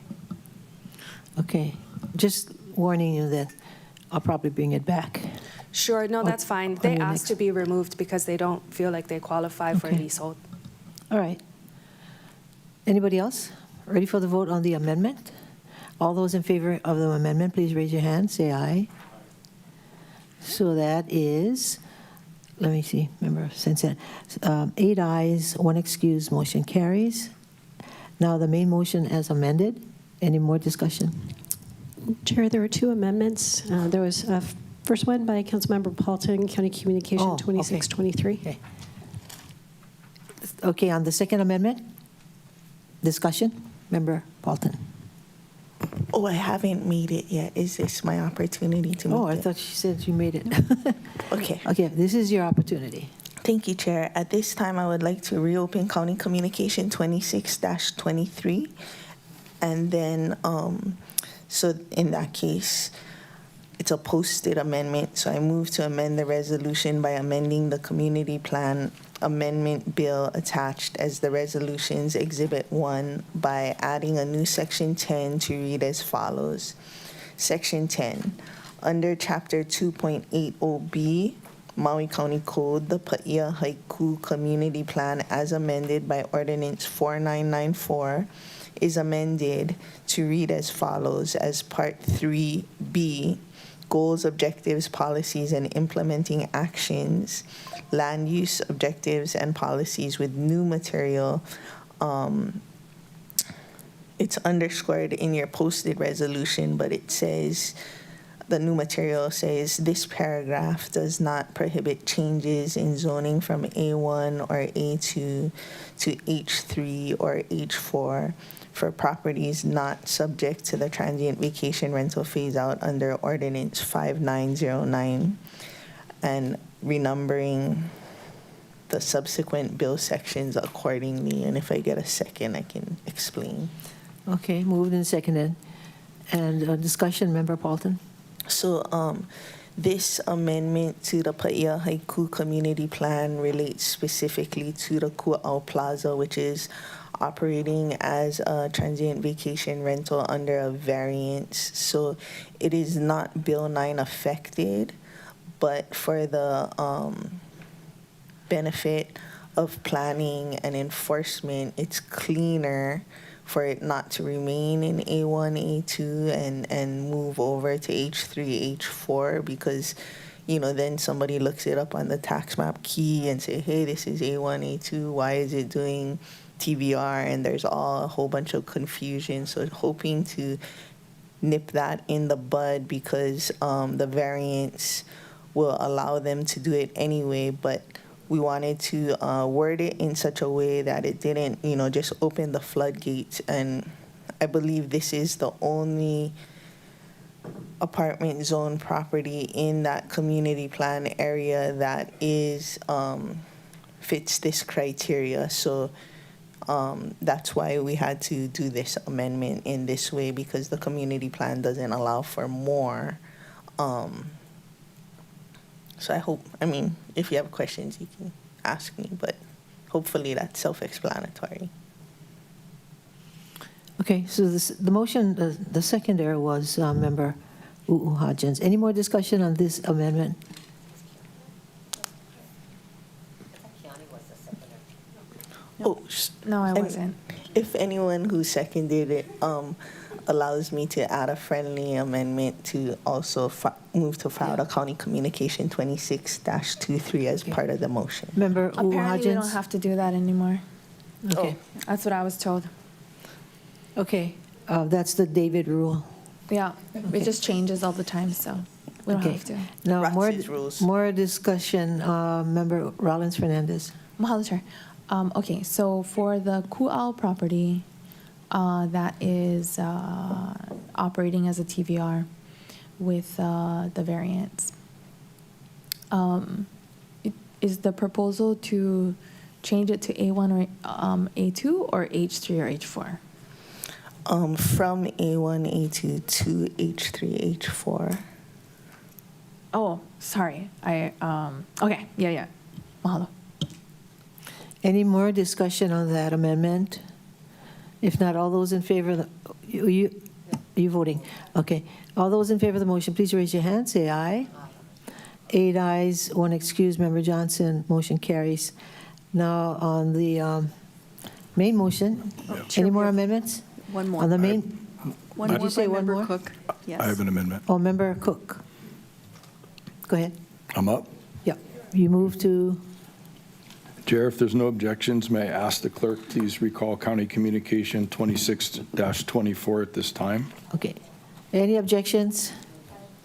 [SPEAKER 1] Okay. Just warning you that I'll probably bring it back.
[SPEAKER 11] Sure, no, that's fine. They asked to be removed because they don't feel like they qualify for
[SPEAKER 1] Okay.
[SPEAKER 11] leasehold.
[SPEAKER 1] All right. Anybody else? Ready for the vote on the amendment? All those in favor of the amendment, please raise your hand, say aye. So that is, let me see, remember, since that, 8 ayes, 1 excused, motion carries. Now the main motion as amended. Any more discussion?
[SPEAKER 17] Chair, there were 2 amendments. There was a first one by Councilmember Paulton, County Communication
[SPEAKER 1] Oh, okay.
[SPEAKER 17] 2623.
[SPEAKER 1] Okay. Okay, on the second amendment, discussion? Member Paulton.
[SPEAKER 8] Oh, I haven't made it yet. Is this my opportunity to make it?
[SPEAKER 1] Oh, I thought she said you made it.
[SPEAKER 8] Okay.
[SPEAKER 1] Okay, this is your opportunity.
[SPEAKER 8] Thank you, Chair. At this time, I would like to reopen County Communication 26-23. And then, so in that case, it's a posted amendment. So I move to amend the resolution by amending the community plan amendment bill attached as the resolution's Exhibit 1 by adding a new Section 10 to read as follows. Section 10, under Chapter 2.80B, Maui County Code, the Paia Haiku Community Plan as amended by Ordinance 4994 is amended to read as follows as Part 3B, Goals, Objectives, Policies, and Implementing Actions, Land Use Objectives and Policies with new material. It's underscored in your posted resolution, but it says, the new material says, this paragraph does not prohibit changes in zoning from A1 or A2 to H3 or H4 for properties not subject to the transient vacation rental phase out under Ordinance 5909. And renumbering the subsequent bill sections accordingly. And if I get a second, I can explain.
[SPEAKER 1] Okay, moved and seconded. And discussion, Member Paulton?
[SPEAKER 8] So this amendment to the Paia Haiku Community Plan relates specifically to the Kua'au Plaza, which is operating as a transient vacation rental under a variance. So it is not Bill 9 affected, but for the benefit of planning and enforcement, it's cleaner for it not to remain in A1, A2 and move over to H3, H4, because, you know, then somebody looks it up on the tax map key and say, hey, this is A1, A2, why is it doing TVR? And there's a whole bunch of confusion. So hoping to nip that in the bud, because the variance will allow them to do it anyway, but we wanted to word it in such a way that it didn't, you know, just open the floodgates. And I believe this is the only apartment zone property in that community plan area that is fits this criteria. So that's why we had to do this amendment in this way, because the community plan doesn't allow for more. So I hope, I mean, if you have questions, you can ask me, but hopefully that's self-explanatory.
[SPEAKER 1] Okay, so the motion, the seconder was Member U'u Hodgins. Any more discussion on this amendment?
[SPEAKER 8] Oh,
[SPEAKER 7] No, I wasn't.
[SPEAKER 8] If anyone who seconded it allows me to add a friendly amendment to also move to file the County Communication 26-23 as part of the motion.
[SPEAKER 1] Member U'u
[SPEAKER 7] Apparently, we don't
[SPEAKER 1] Hodgins?
[SPEAKER 7] have to do that anymore.
[SPEAKER 1] Okay,
[SPEAKER 7] That's what I was told.
[SPEAKER 1] okay, that's the David rule.
[SPEAKER 7] Yeah,
[SPEAKER 1] Okay.
[SPEAKER 7] it just changes all the time, so we don't
[SPEAKER 1] Okay.
[SPEAKER 7] have to.
[SPEAKER 1] Now,
[SPEAKER 8] Roxy's rules.
[SPEAKER 1] more discussion, Member Rollins Fernandez.
[SPEAKER 7] Mahalo, Chair. Okay, so for the Ku'au property that is operating as a TVR with the variance, is the proposal to change it to A1 or A2 or H3 or H4?
[SPEAKER 8] From A1, A2 to H3, H4.
[SPEAKER 7] Oh, sorry. Okay, yeah. Mahalo.
[SPEAKER 1] Any more discussion on that amendment? If not, all those in favor of you voting? Okay. All those in favor of the motion, please raise your hand. Say aye. 8 ayes, 1 excused. Member Johnson, motion carries. Now, on the main motion, any more amendments?
[SPEAKER 3] One more.
[SPEAKER 1] On the main,
[SPEAKER 3] One
[SPEAKER 1] did
[SPEAKER 3] more
[SPEAKER 1] you say
[SPEAKER 3] by
[SPEAKER 1] one
[SPEAKER 3] Member
[SPEAKER 1] more?
[SPEAKER 3] Cook. Yes.
[SPEAKER 22] I have an amendment.
[SPEAKER 1] Oh, Member Cook. Go ahead.
[SPEAKER 22] I'm up.
[SPEAKER 1] Yeah. You move to,
[SPEAKER 22] Chair, if there's no objections, may I ask the clerk please recall County Communication 26-24 at this time?
[SPEAKER 1] okay. Any objections?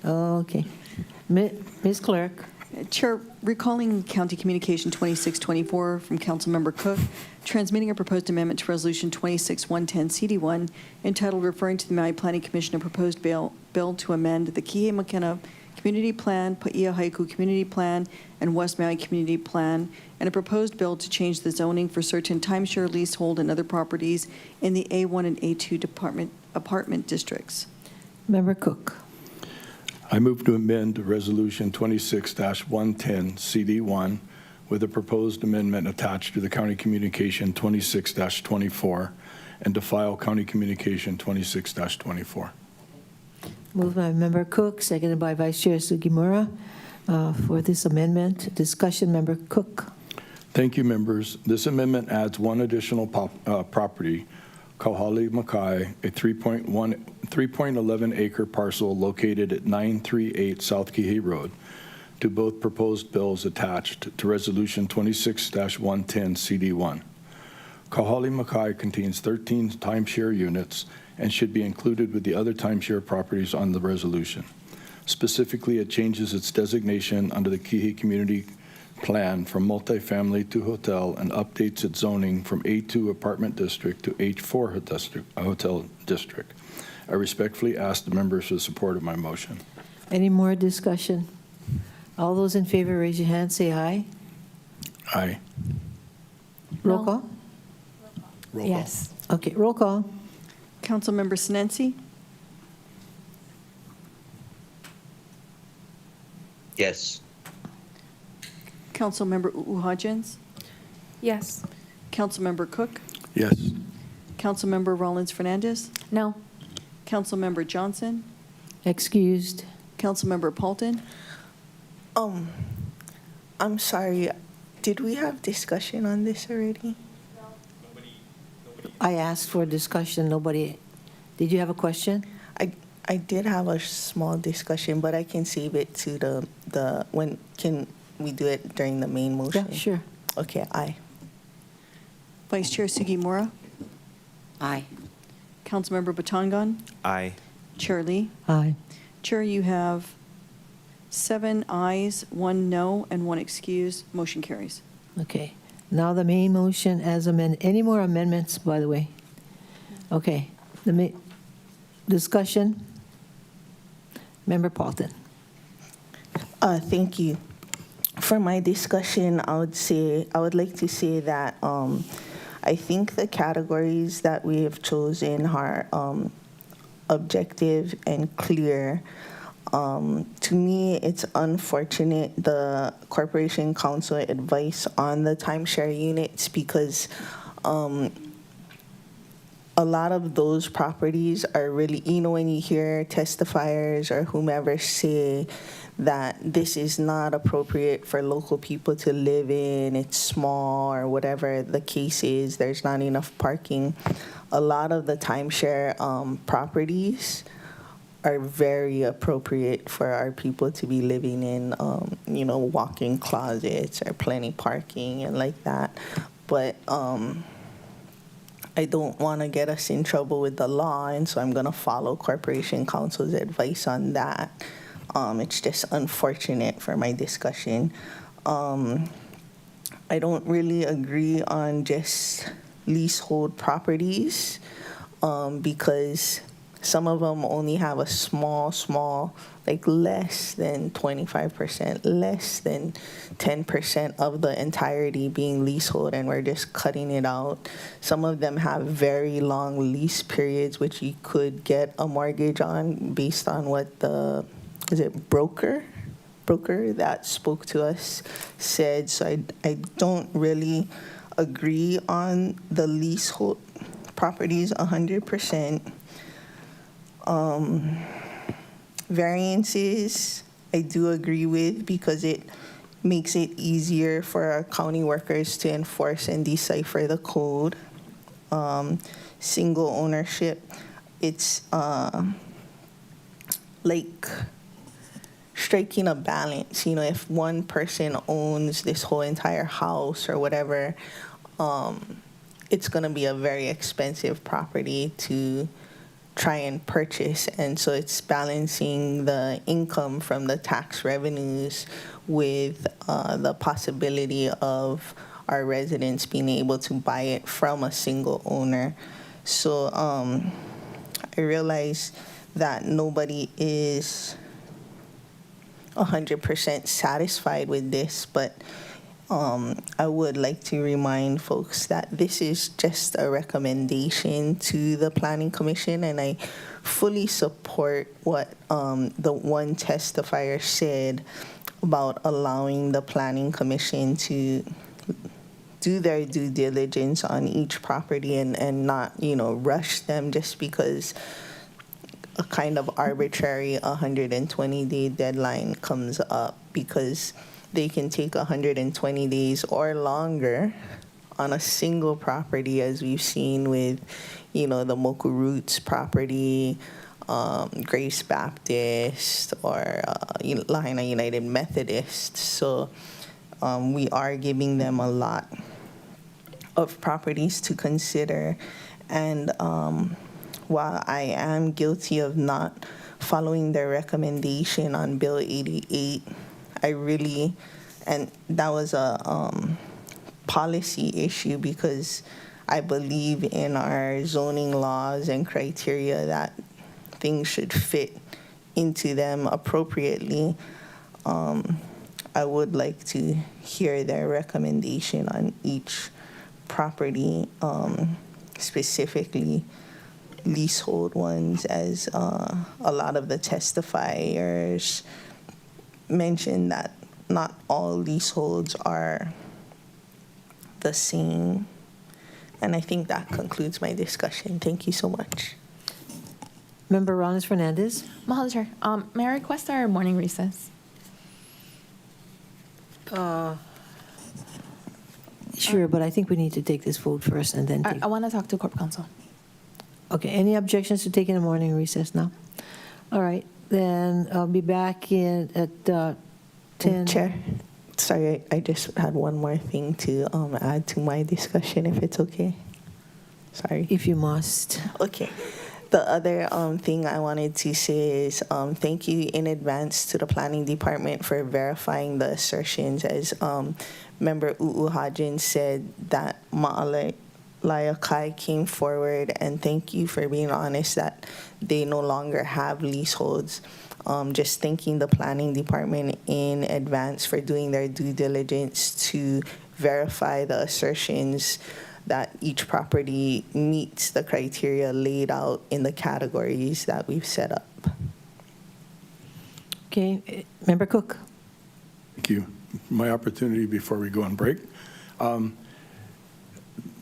[SPEAKER 1] Okay. Ms. Clerk.
[SPEAKER 3] Chair, recalling County Communication 2624 from Councilmember Cook, transmitting a proposed amendment to Resolution 26-110 CD1 entitled referring to the Maui Planning Commission a proposed bill to amend the Kihei Makena Community Plan, Paia Haiku Community Plan, and West Maui Community Plan, and a proposed bill to change the zoning for certain timeshare, leasehold, and other properties in the A1 and A2 apartment districts.
[SPEAKER 1] Member Cook.
[SPEAKER 22] I move to amend Resolution 26-110 CD1 with a proposed amendment attached to the County Communication 26-24 and to file County Communication 26-24.
[SPEAKER 1] Moved by Member Cook, seconded by Vice Chair Sugimura for this amendment. Discussion, Member Cook.
[SPEAKER 22] Thank you, members. This amendment adds one additional property, Kauhali Makai, a 3.11 acre parcel located at 938 South Kihei Road, to both proposed bills attached to Resolution 26-110 CD1. Kauhali Makai contains 13 timeshare units and should be included with the other timeshare properties on the resolution. Specifically, it changes its designation under the Kihei Community Plan from multifamily to hotel and updates its zoning from A2 apartment district to H4 hotel district. I respectfully ask the members for the support of my motion.
[SPEAKER 1] Any more discussion? All those in favor, raise your hand, say aye.
[SPEAKER 22] Aye.
[SPEAKER 1] Roll call?
[SPEAKER 22] Roll call.
[SPEAKER 7] Yes.
[SPEAKER 1] Okay, roll call.
[SPEAKER 3] Councilmember Sinensi,
[SPEAKER 2] Yes.
[SPEAKER 3] Councilmember Uhajens,
[SPEAKER 11] Yes.
[SPEAKER 3] Councilmember Cook,
[SPEAKER 22] Yes.
[SPEAKER 3] Councilmember Rollins Fernandez,
[SPEAKER 7] No.
[SPEAKER 3] Councilmember Johnson,
[SPEAKER 1] Excused.
[SPEAKER 3] Councilmember Paulton.
[SPEAKER 8] I'm sorry, did we have discussion on this already?
[SPEAKER 1] I asked for discussion, nobody, did you have a question?
[SPEAKER 8] I did have a small discussion, but I can save it to the when, can we do it during the main motion?
[SPEAKER 1] Yeah, sure.
[SPEAKER 8] Okay, aye.
[SPEAKER 3] Vice Chair Sugimura,
[SPEAKER 12] Aye.
[SPEAKER 3] Councilmember Batangan,
[SPEAKER 10] Aye.
[SPEAKER 3] Chair Lee.
[SPEAKER 1] Aye.
[SPEAKER 3] Chair, you have 7 ayes, 1 no, and 1 excused. Motion carries.
[SPEAKER 1] Okay, now the main motion as amended. Any more amendments, by the way? Okay, discussion. Member Paulton.
[SPEAKER 8] Thank you. For my discussion, I would like to say that I think the categories that we have chosen are objective and clear. To me, it's unfortunate the Corporation Council advice on the timeshare units because a lot of those properties are really, when you hear testifiers or whomever say that this is not appropriate for local people to live in, it's small or whatever the case is, there's not enough parking. A lot of the timeshare properties are very appropriate for our people to be living in, walk-in closets or plenty parking and like that. But I don't want to get us in trouble with the law, and so I'm going to follow Corporation Council's advice on that. It's just unfortunate for my discussion. I don't really agree on just leasehold properties because some of them only have a small, like less than 25%, less than 10% of the entirety being leasehold, and we're just cutting it out. Some of them have very long lease periods, which you could get a mortgage on based on what the, broker that spoke to us said. So I don't really agree on the leasehold properties 100%. Variances, I do agree with because it makes it easier for our county workers to enforce and decipher the code. Single ownership, it's like striking a balance. If one person owns this whole entire house or whatever, it's going to be a very expensive property to try and purchase, and so it's balancing the income from the tax revenues with the possibility of our residents being able to buy it from a single owner. So I realize that nobody is 100% satisfied with this, but I would like to remind folks that this is just a recommendation to the Planning Commission, and I fully support what the one testifier said about allowing the Planning Commission to do their due diligence on each property and not, rush them just because a kind of arbitrary 120-day deadline comes up, because they can take 120 days or longer on a single property, as we've seen with, the Moku Roots property, Grace Baptist, or Lahaina United Methodist. So we are giving them a lot of properties to consider. And while I am guilty of not following their recommendation on Bill 88, and that was a policy issue because I believe in our zoning laws and criteria that things should fit into them appropriately. I would like to hear their recommendation on each property, specifically leasehold ones, as a lot of the testifiers mentioned that not all leaseholds are the same. And I think that concludes my discussion. Thank you so much.
[SPEAKER 1] Member Rollins Fernandez?
[SPEAKER 7] Mahalo Chair, may I request our morning recess?
[SPEAKER 1] Sure, but I think we need to take this vote first and then take.
[SPEAKER 7] I want to talk to Corp Counsel.
[SPEAKER 1] Okay, any objections to taking a morning recess now? All right, then I'll be back in at 10.
[SPEAKER 8] Chair, sorry, I just had one more thing to add to my discussion, if it's okay. Sorry.
[SPEAKER 1] If you must.
[SPEAKER 8] Okay. The other thing I wanted to say is thank you in advance to the planning department for verifying the assertions. As Member Uuhajin said, that Ma'alayakai came forward, and thank you for being honest that they no longer have leaseholds. Just thanking the planning department in advance for doing their due diligence to verify the assertions that each property meets the criteria laid out in the categories that we've set up.
[SPEAKER 1] Okay, Member Cook.
[SPEAKER 22] Thank you. My opportunity before we go on break.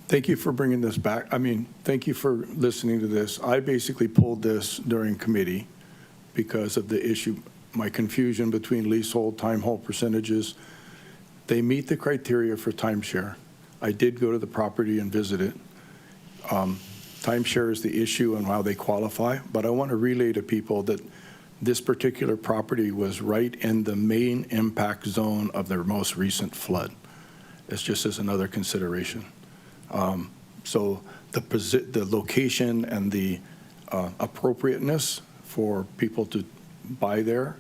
[SPEAKER 22] Thank you for bringing this back. I mean, thank you for listening to this. I basically pulled this during committee because of the issue, my confusion between leasehold, time hold percentages. They meet the criteria for timeshare. I did go to the property and visit it. Timeshare is the issue and how they qualify, but I want to relay to people that this particular property was right in the main impact zone of their most recent flood. It's just as another consideration. So the location and the appropriateness for people to buy there,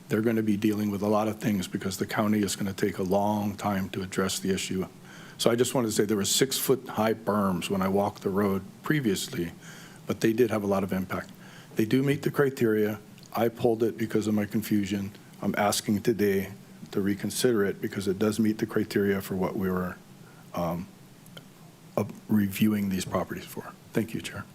[SPEAKER 22] they're going to be dealing with a lot of things because the county is going to take a long time to address the issue. So I just wanted to say there were 6-foot-high berms when I walked the road previously, but they did have a lot of impact. They do meet the criteria. I pulled it because of my confusion. I'm asking today to reconsider it because it does meet the criteria for what we were reviewing these properties for. Thank you, Chair.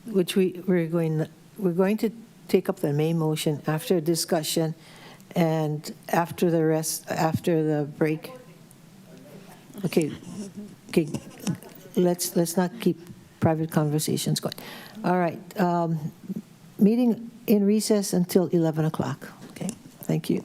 [SPEAKER 1] Which we're going to take up the main motion after discussion and after the break. Okay, let's not keep private conversations going. All right, meeting in recess until 11 o'clock. Okay, thank you.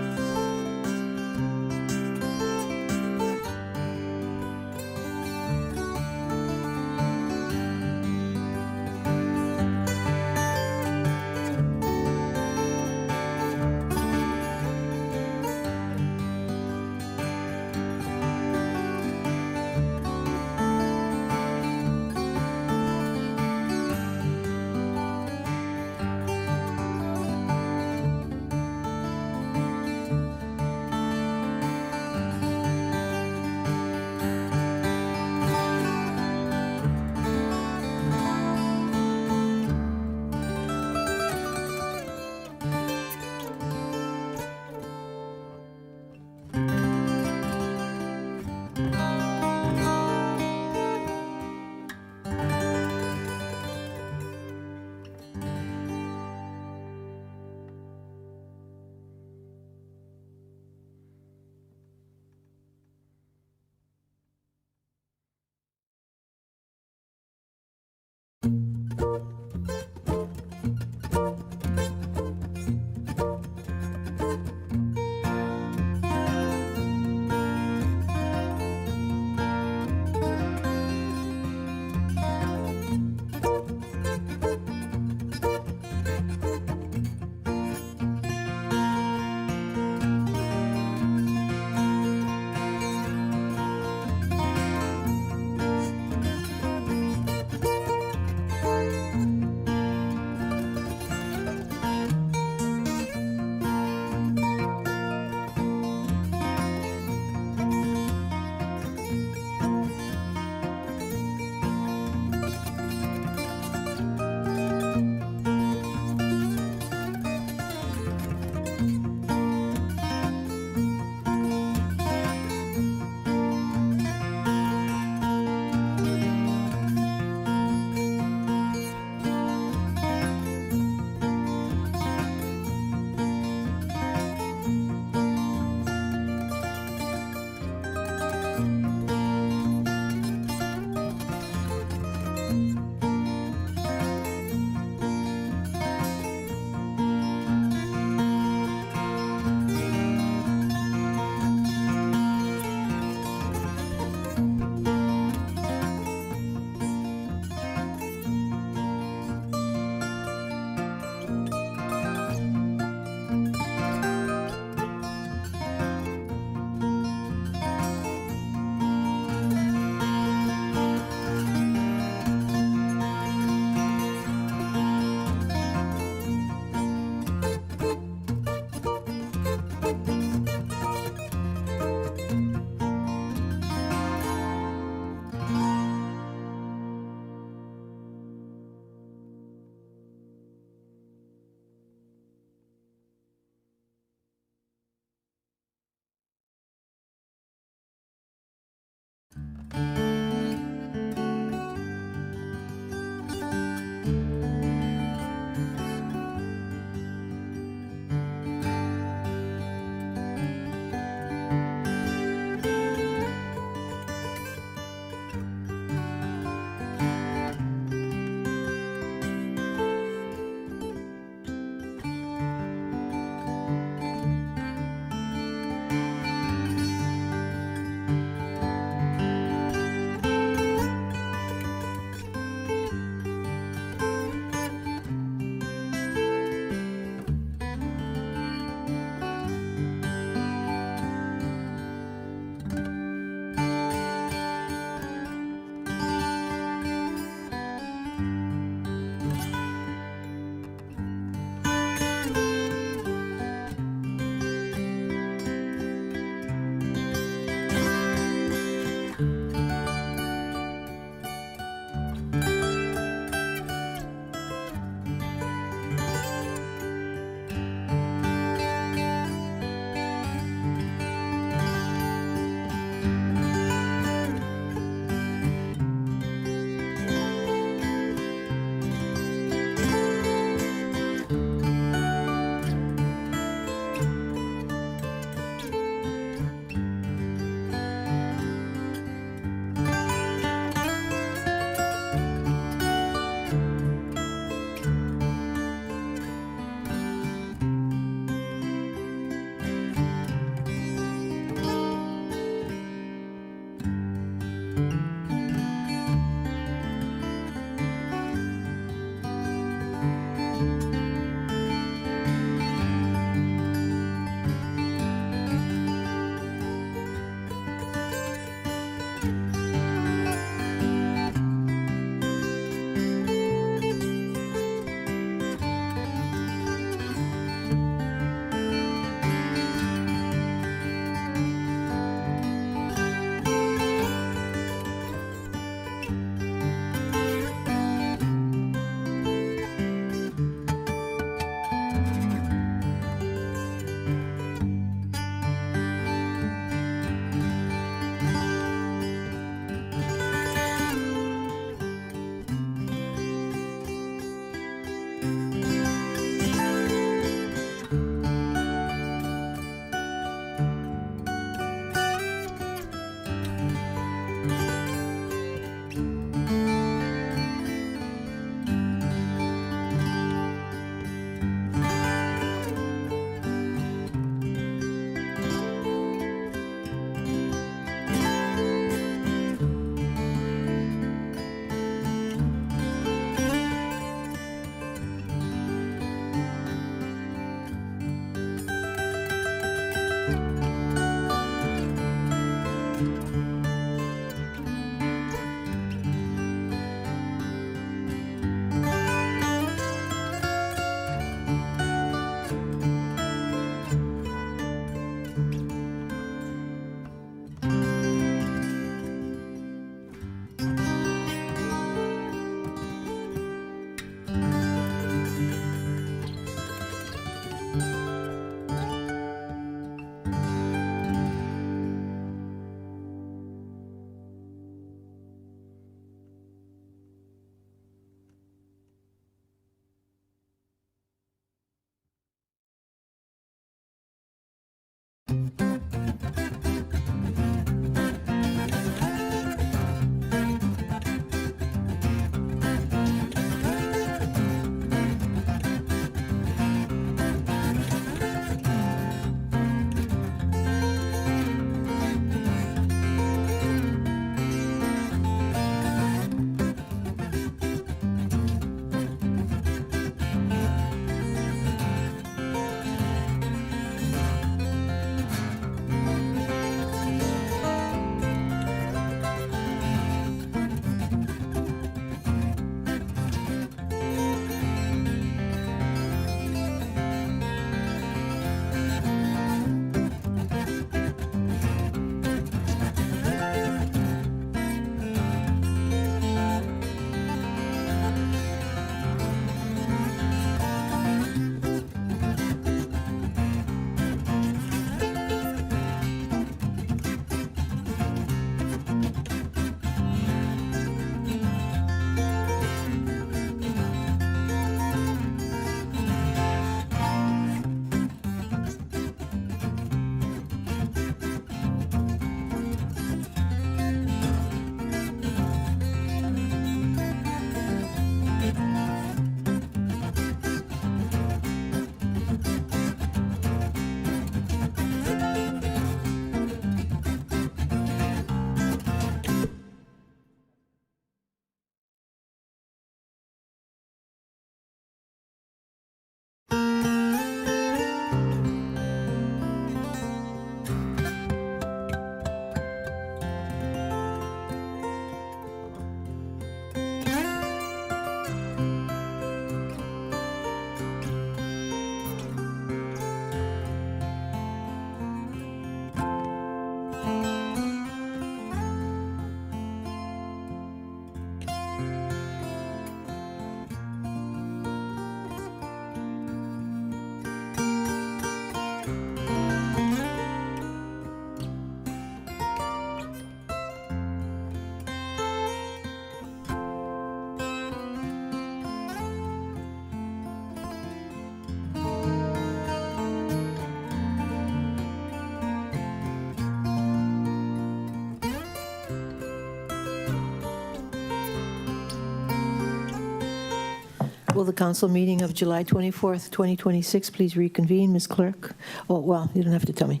[SPEAKER 1] Will the council meeting of July 24th, 2026 please reconvene, Ms. Clerk? Oh, well, you don't have to tell me.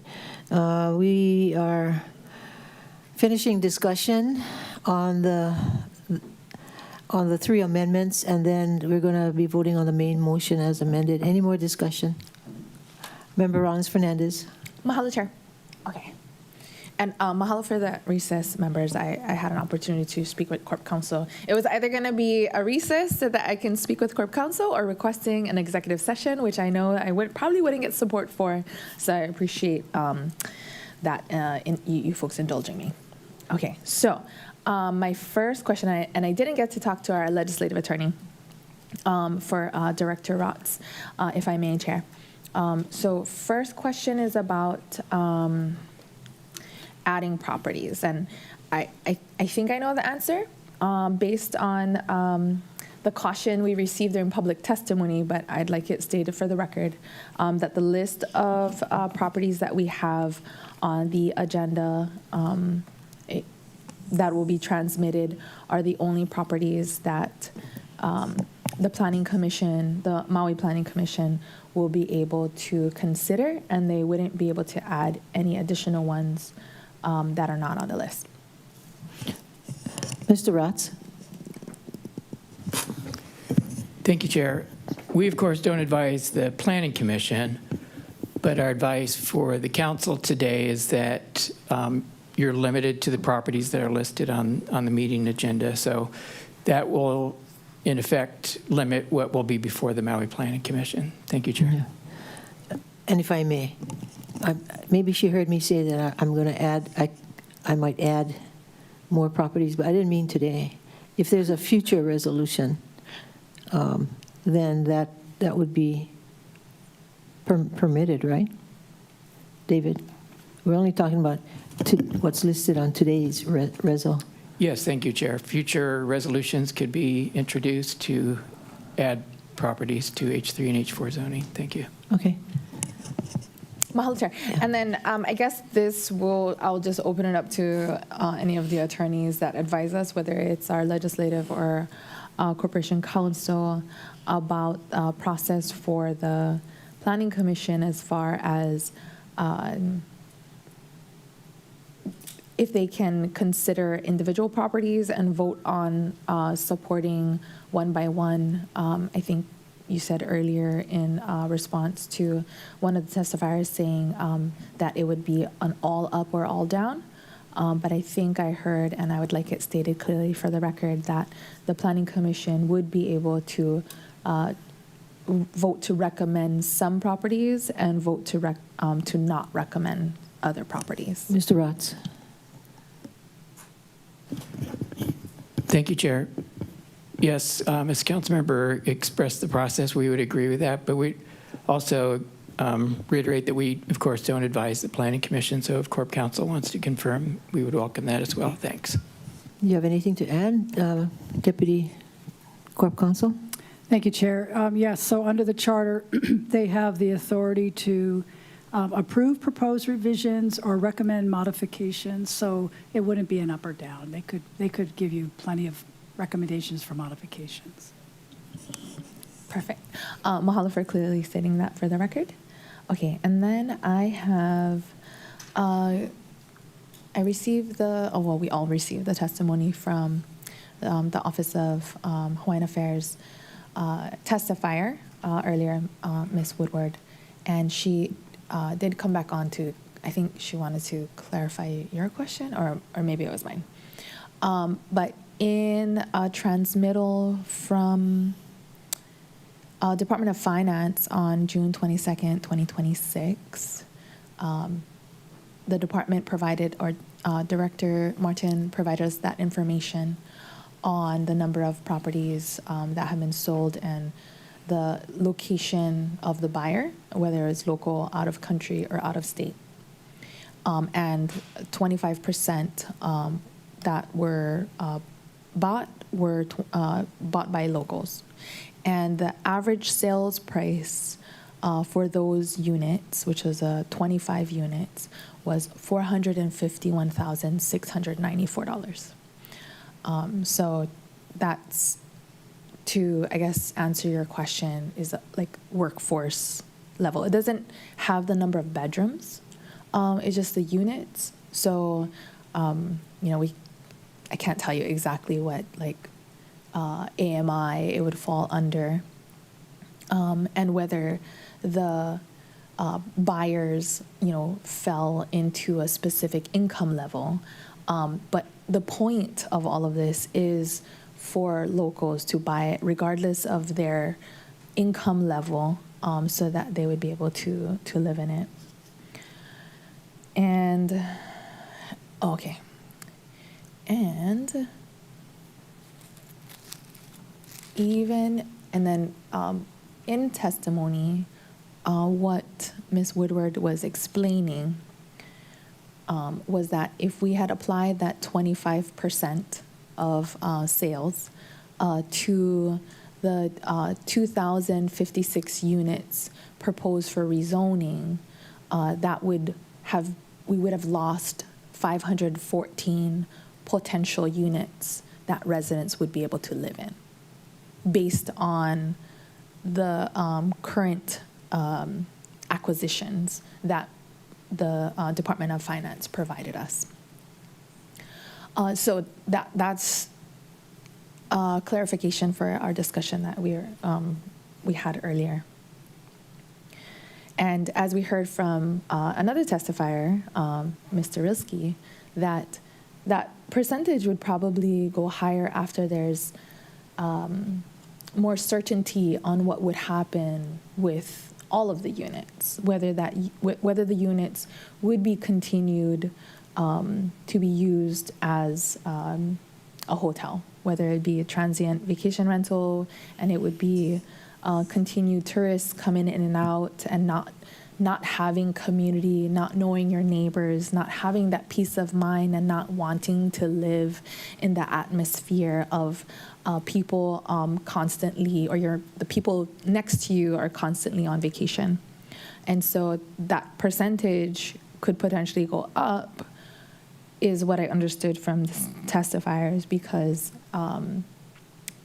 [SPEAKER 1] We are finishing discussion on the three amendments, and then we're going to be voting on the main motion as amended. Any more discussion? Member Rollins Fernandez.
[SPEAKER 7] Mahalo, Chair. Okay. And mahalo for the recess, members. I had an opportunity to speak with Corp Counsel. It was either going to be a recess so that I can speak with Corp Counsel or requesting an executive session, which I know I probably wouldn't get support for. So I appreciate that you folks indulging me. Okay, so my first question, and I didn't get to talk to our legislative attorney for Director Rotz, if I may, Chair. So first question is about adding properties, and I think I know the answer based on the caution we received during public testimony, but I'd like it stated for the record that the list of properties that we have on the agenda that will be transmitted are the only properties that the Planning Commission, the Maui Planning Commission, will be able to consider, and they wouldn't be able to add any additional ones that are not on the list.
[SPEAKER 1] Mr. Rotz.
[SPEAKER 9] Thank you, Chair. We, of course, don't advise the Planning Commission, but our advice for the council today is that you're limited to the properties that are listed on the meeting agenda. So that will, in effect, limit what will be before the Maui Planning Commission. Thank you, Chair.
[SPEAKER 1] Yeah. And if I may, maybe she heard me say that I'm going to add, I might add more properties, but I didn't mean today. If there's a future resolution, then that would be permitted, right? David, we're only talking about what's listed on today's resol.
[SPEAKER 9] Yes, thank you, Chair. Future resolutions could be introduced to add properties to H3 and H4 zoning. Thank you.
[SPEAKER 1] Okay.
[SPEAKER 7] Mahalo, Chair. And then I guess I'll just open it up to any of the attorneys that advise us, whether it's our legislative or corporation counsel, about process for the Planning Commission as far as if they can consider individual properties and vote on supporting one by one. I think you said earlier in response to one of the testifiers saying that it would be an all up or all down. But I think I heard, and I would like it stated clearly for the record, that the Planning Commission would be able to vote to recommend some properties and vote to not recommend other properties.
[SPEAKER 1] Mr. Rotz.
[SPEAKER 9] Thank you, Chair. Yes, as Councilmember expressed the process, we would agree with that, but we also reiterate that we, of course, don't advise the Planning Commission, so if Corp Counsel wants to confirm, we would welcome that as well. Thanks.
[SPEAKER 1] Do you have anything to add, Deputy Corp Counsel?
[SPEAKER 12] Thank you, Chair. Yes, so under the charter, they have the authority to approve proposed revisions or recommend modifications, so it wouldn't be an up or down. They could give you plenty of recommendations for modifications.
[SPEAKER 7] Perfect. Mahalo for clearly stating that for the record. Okay, and then I have, I received we all received the testimony from the Office of Hawaiian Affairs testifier earlier, Ms. Woodward, and she did come back on to, I think she wanted to clarify your question, or maybe it was mine. But in a transmittal from Department of Finance on June 22nd, 2026, the department provided, or Director Martin provided us that information on the number of properties that have been sold and the location of the buyer, whether it's local, out of country, or out of state. And 25% that were bought by locals. And the average sales price for those units, which was 25 units, was $451,694. So that's, to, I guess, answer your question, is like workforce level. It doesn't have the number of bedrooms. It's just the units. So, I can't tell you exactly what AMI it would fall under, and whether the buyers, fell into a specific income level. But the point of all of this is for locals to buy it regardless of their income level, so that they would be able to live in it. And, okay. And then in testimony, what Ms. Woodward was explaining was that if we had applied that 25% of sales to the 2,056 units proposed for rezoning, we would have lost 514 potential units that residents would be able to live in, based on the current acquisitions that the Department of Finance provided us. So that's clarification for our discussion that we had earlier. And as we heard from another testifier, Mr. Rilski, that percentage would probably go higher after there's more certainty on what would happen with all of the units, whether the units would be continued to be used as a hotel, whether it be a transient vacation rental, and it would be continued tourists coming in and out and not having community, not knowing your neighbors, not having that peace of mind, and not wanting to live in the atmosphere of people constantly, or the people next to you are constantly on vacation. And so that percentage could potentially go up, is what I understood from the testifiers, because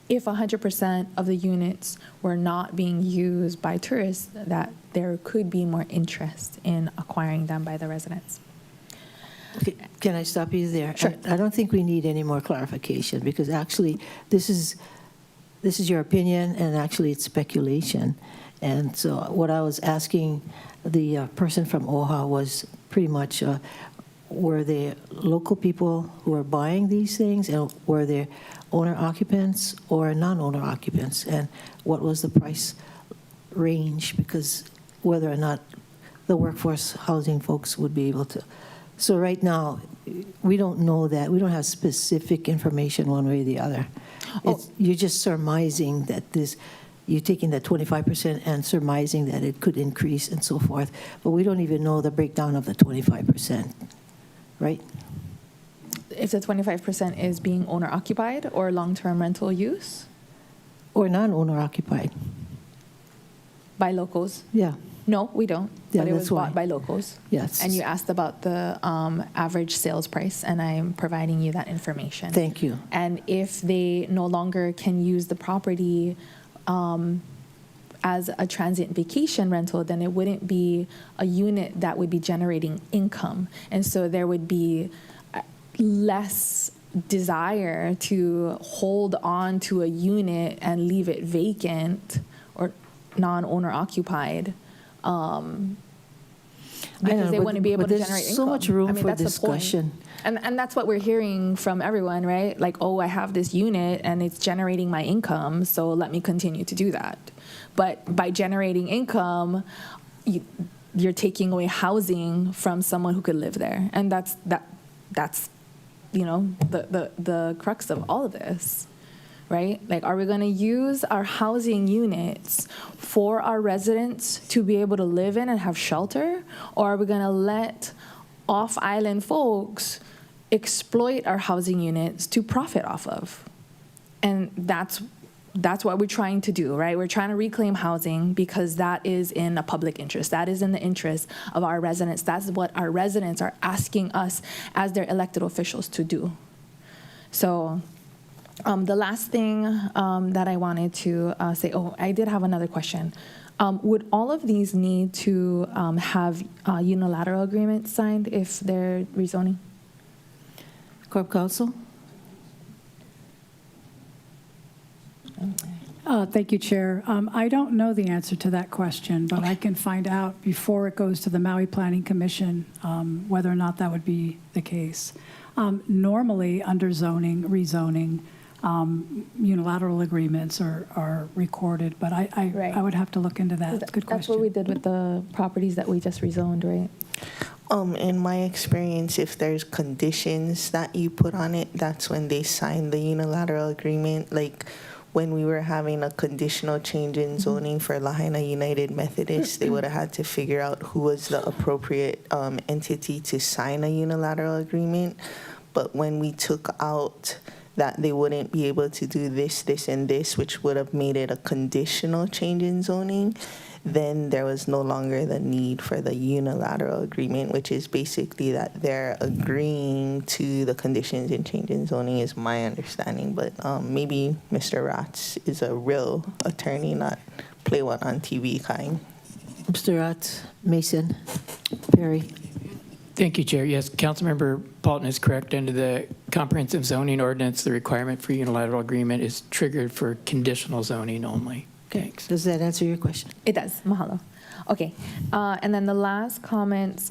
[SPEAKER 7] if 100% of the units were not being used by tourists, that there could be more interest in acquiring them by the residents.
[SPEAKER 1] Okay, can I stop you there?
[SPEAKER 7] Sure.
[SPEAKER 1] I don't think we need any more clarification, because actually, this is your opinion, and actually it's speculation. And so what I was asking the person from OHA was pretty much, were there local people who are buying these things, and were there owner occupants or non-owner occupants, and what was the price range, because whether or not the workforce housing folks would be able to. So right now, we don't know that. We don't have specific information one way or the other. You're just surmising that you're taking that 25% and surmising that it could increase and so forth, but we don't even know the breakdown of the 25%, right?
[SPEAKER 7] If the 25% is being owner occupied or long-term rental use?
[SPEAKER 1] Or non-owner occupied.
[SPEAKER 7] By locals?
[SPEAKER 1] Yeah.
[SPEAKER 7] No, we don't.
[SPEAKER 1] Yeah,
[SPEAKER 7] but it was
[SPEAKER 1] that's why.
[SPEAKER 7] bought by locals.
[SPEAKER 1] Yes.
[SPEAKER 7] And you asked about the average sales price, and I'm providing you that information.
[SPEAKER 1] Thank you.
[SPEAKER 7] And if they no longer can use the property as a transient vacation rental, then it wouldn't be a unit that would be generating income. And so there would be less desire to hold on to a unit and leave it vacant or non-owner occupied, because they wouldn't be able to generate income.
[SPEAKER 1] So much room for
[SPEAKER 7] that's
[SPEAKER 1] discussion.
[SPEAKER 7] the point. And that's what we're hearing from everyone, right? Like, oh, I have this unit and it's generating my income, so let me continue to do that. But by generating income, you're taking away housing from someone who could live there, and that's the crux of all of this, right? Like, are we going to use our housing units for our residents to be able to live in and have shelter, or are we going to let off-island folks exploit our housing units to profit off of? And that's what we're trying to do, right? We're trying to reclaim housing because that is in a public interest. That is in the interest of our residents. That's what our residents are asking us as their elected officials to do. So the last thing that I wanted to say, I did have another question. Would all of these need to have unilateral agreements signed if they're rezoning?
[SPEAKER 1] Corp Counsel?
[SPEAKER 12] Thank you, Chair. I don't know the answer to that question, but I can find out before it goes to the Maui Planning Commission whether or not that would be the case. Normally, under zoning, rezoning, unilateral agreements are recorded, but I would have to look into that. Good question.
[SPEAKER 7] That's what we did with the properties that we just rezoned, right?
[SPEAKER 8] In my experience, if there's conditions that you put on it, that's when they sign the unilateral agreement. Like when we were having a conditional change in zoning for Lahaina United Methodist, they would have had to figure out who was the appropriate entity to sign a unilateral agreement. But when we took out that they wouldn't be able to do this, this, and this, which would have made it a conditional change in zoning, then there was no longer the need for the unilateral agreement, which is basically that they're agreeing to the conditions in change in zoning, is my understanding. But maybe Mr. Ratz is a real attorney, not play one on TV kind.
[SPEAKER 1] Mr. Ratz, Mason, Perry.
[SPEAKER 9] Thank you, Chair. Yes, Councilmember Paulton is correct. Under the comprehensive zoning ordinance, the requirement for unilateral agreement is triggered for conditional zoning only. Thanks.
[SPEAKER 1] Does that answer your question?
[SPEAKER 7] It does. Mahalo. Okay. And then the last comment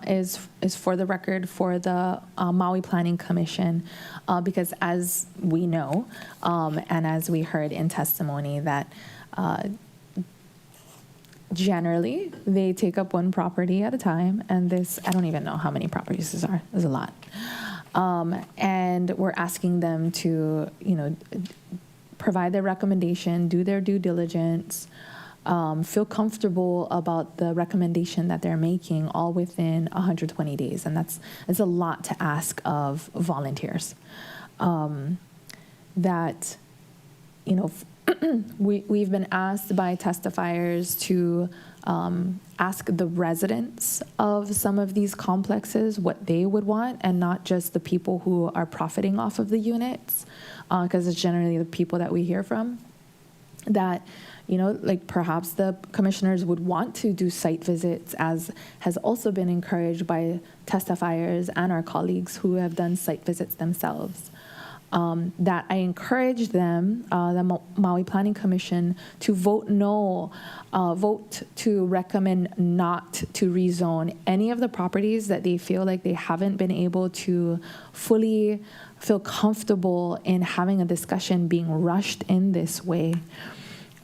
[SPEAKER 7] is for the record for the Maui Planning Commission, because as we know, and as we heard in testimony, that generally they take up one property at a time, and this, I don't even know how many properties this are. There's a lot. And we're asking them to, provide their recommendation, do their due diligence, feel comfortable about the recommendation that they're making all within 120 days. And it's a lot to ask of volunteers. That, you know, we've been asked by testifiers to ask the residents of some of these complexes what they would want, and not just the people who are profiting off of the units, because it's generally the people that we hear from. That, you know, like perhaps the commissioners would want to do site visits, as has also been encouraged by testifiers and our colleagues who have done site visits themselves. That I encourage them, the Maui Planning Commission, to vote no, vote to recommend not to rezone any of the properties that they feel like they haven't been able to fully feel comfortable in having a discussion being rushed in this way.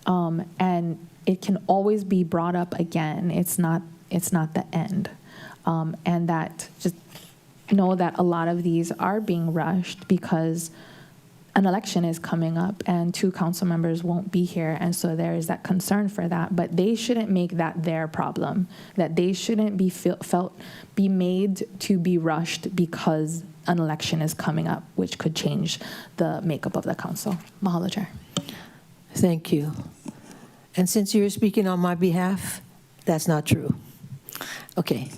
[SPEAKER 7] And it can always be brought up again. It's not the end. And that just know that a lot of these are being rushed because an election is coming up and 2 council members won't be here. And so there is that concern for that. But they shouldn't make that their problem, that they shouldn't be made to be rushed because an election is coming up, which could change the makeup of the council. Mahalo, Chair.
[SPEAKER 1] Thank you. And since you're speaking on my behalf, that's not true. Okay,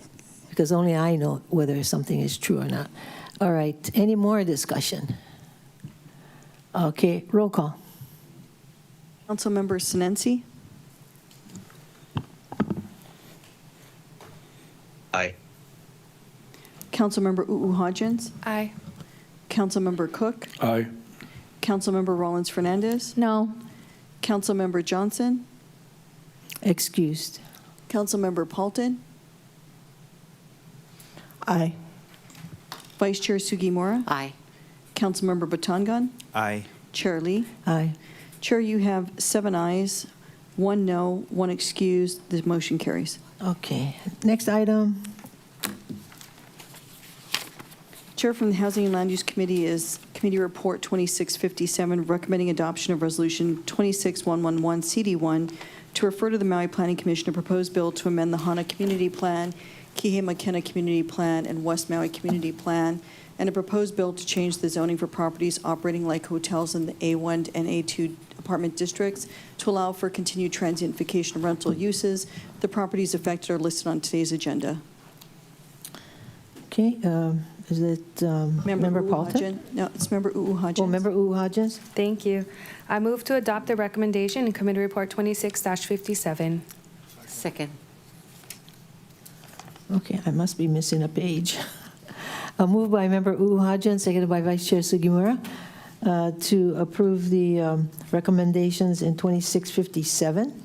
[SPEAKER 1] because only I know whether something is true or not. All right, any more discussion? Okay, roll call.
[SPEAKER 3] Councilmember Sinensi,
[SPEAKER 2] Aye.
[SPEAKER 3] Councilmember Hodgins,
[SPEAKER 7] Aye.
[SPEAKER 3] Councilmember Cook,
[SPEAKER 22] Aye.
[SPEAKER 3] Councilmember Rollins Fernandez,
[SPEAKER 7] No.
[SPEAKER 3] Councilmember Johnson,
[SPEAKER 1] Excused.
[SPEAKER 3] Councilmember Paulton,
[SPEAKER 8] Aye.
[SPEAKER 3] Vice Chair Sugimura,
[SPEAKER 13] Aye.
[SPEAKER 3] Councilmember Batangan,
[SPEAKER 10] Aye.
[SPEAKER 3] Chair Lee.
[SPEAKER 1] Aye.
[SPEAKER 3] Chair, you have 7 ayes, 1 no, 1 excused. The motion carries.
[SPEAKER 1] Okay, next item.
[SPEAKER 3] Chair from the Housing and Land Use Committee is Committee Report 2657, recommending adoption of Resolution 26111 CD1 to refer to the Maui Planning Commission a proposed bill to amend the Hana Community Plan, Kihei Makena Community Plan, and West Maui Community Plan, and a proposed bill to change the zoning for properties operating like hotels in the A1 and A2 apartment districts to allow for continued transient vacation rental uses. The properties affected are listed on today's agenda.
[SPEAKER 1] Okay, is it Member Paulton?
[SPEAKER 3] No, it's Member Hodgins.
[SPEAKER 1] Oh, Member Hodgins?
[SPEAKER 11] Thank you. I move to adopt the recommendation in Committee Report 26-57.
[SPEAKER 13] Second.
[SPEAKER 1] Okay, I must be missing a page. A move by Member Hodgins, seconded by Vice Chair Sugimura, to approve the recommendations in 2657.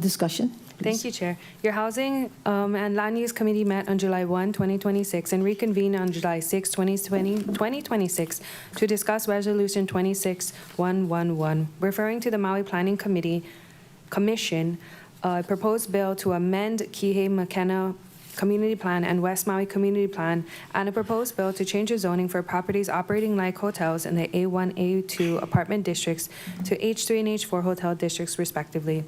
[SPEAKER 1] Discussion.
[SPEAKER 11] Thank you, Chair. Your Housing and Land Use Committee met on July 1, 2026, and reconvened on July 6, 2026, to discuss Resolution 26111, referring to the Maui Planning Commission, a proposed bill to amend Kihei Makena Community Plan and West Maui Community Plan, and a proposed bill to change the zoning for properties operating like hotels in the A1, A2 apartment districts to H3 and H4 hotel districts respectively,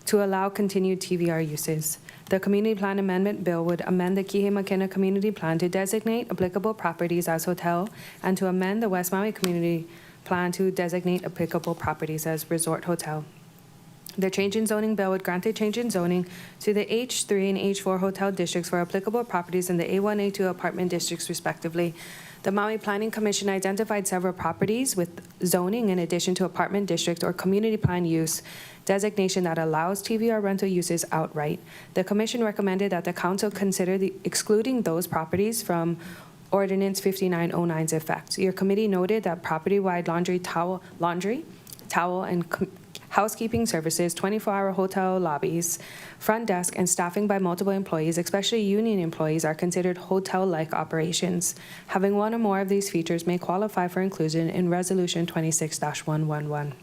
[SPEAKER 11] to allow continued TVR uses. The Community Plan Amendment Bill would amend the Kihei Makena Community Plan to designate applicable properties as hotel, and to amend the West Maui Community Plan to designate applicable properties as resort hotel. The change in zoning bill would grant a change in zoning to the H3 and H4 hotel districts for applicable properties in the A1, A2 apartment districts respectively. The Maui Planning Commission identified several properties with zoning in addition to apartment district or community plan use designation that allows TVR rental uses outright. The Commission recommended that the Council consider excluding those properties from Ordinance 5909's effect. Your committee noted that property-wide towel, and housekeeping services, 24-hour hotel lobbies, front desk, and staffing by multiple employees, especially union employees, are considered hotel-like operations. Having one or more of these features may qualify for inclusion in Resolution 26-111.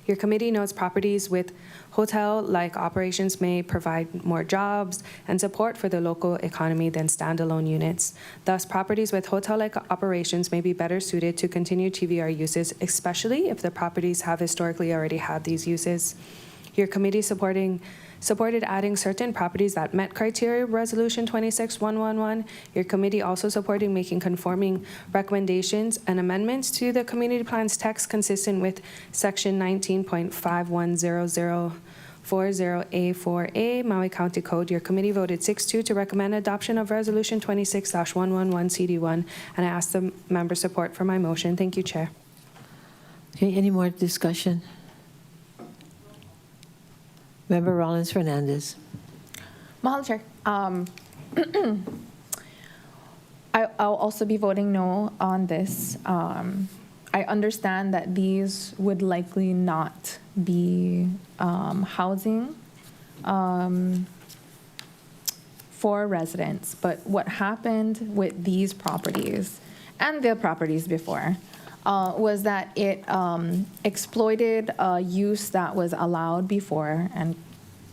[SPEAKER 11] Your committee notes properties with hotel-like operations may provide more jobs and support for the local economy than standalone units. Thus, properties with hotel-like operations may be better suited to continue TVR uses, especially if the properties have historically already had these uses. Your committee supported adding certain properties that met criteria of Resolution 26111. Your committee also supported making conforming recommendations and amendments to the community plan's text consistent with Section 19.510040A4A Maui County Code. Your committee voted 6-2 to recommend adoption of Resolution 26-111 CD1, and I ask the member support for my motion. Thank you, Chair.
[SPEAKER 1] Okay, any more discussion? Member Rollins Fernandez.
[SPEAKER 7] Mahalo, Chair. I'll also be voting no on this. I understand that these would likely not be housing for residents, but what happened with these properties and the properties before was that it exploited a use that was allowed before and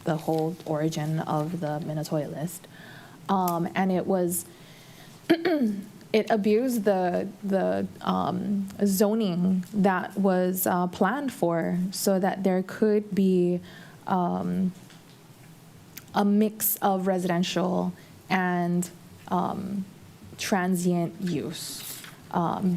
[SPEAKER 7] the whole origin of the Minatoya list. And it was, it abused the zoning that was planned for so that there could be a mix of residential and transient use.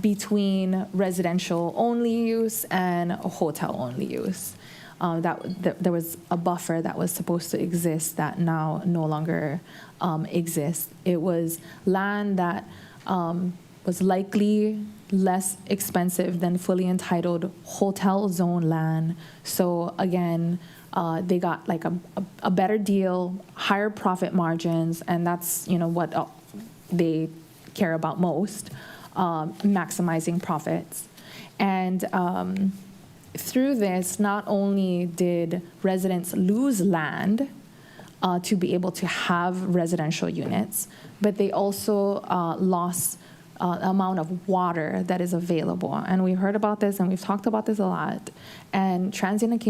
[SPEAKER 7] Between residential only use and hotel only use. There was a buffer that was supposed to exist that now no longer exists. It was land that was likely less expensive than fully entitled hotel zone land. So again, they got like a better deal, higher profit margins, and that's what they care about most. Maximizing profits. And through this, not only did residents lose land to be able to have residential units, but they also lost the amount of water that is available. And we've heard about this and we've talked about this a lot. And transient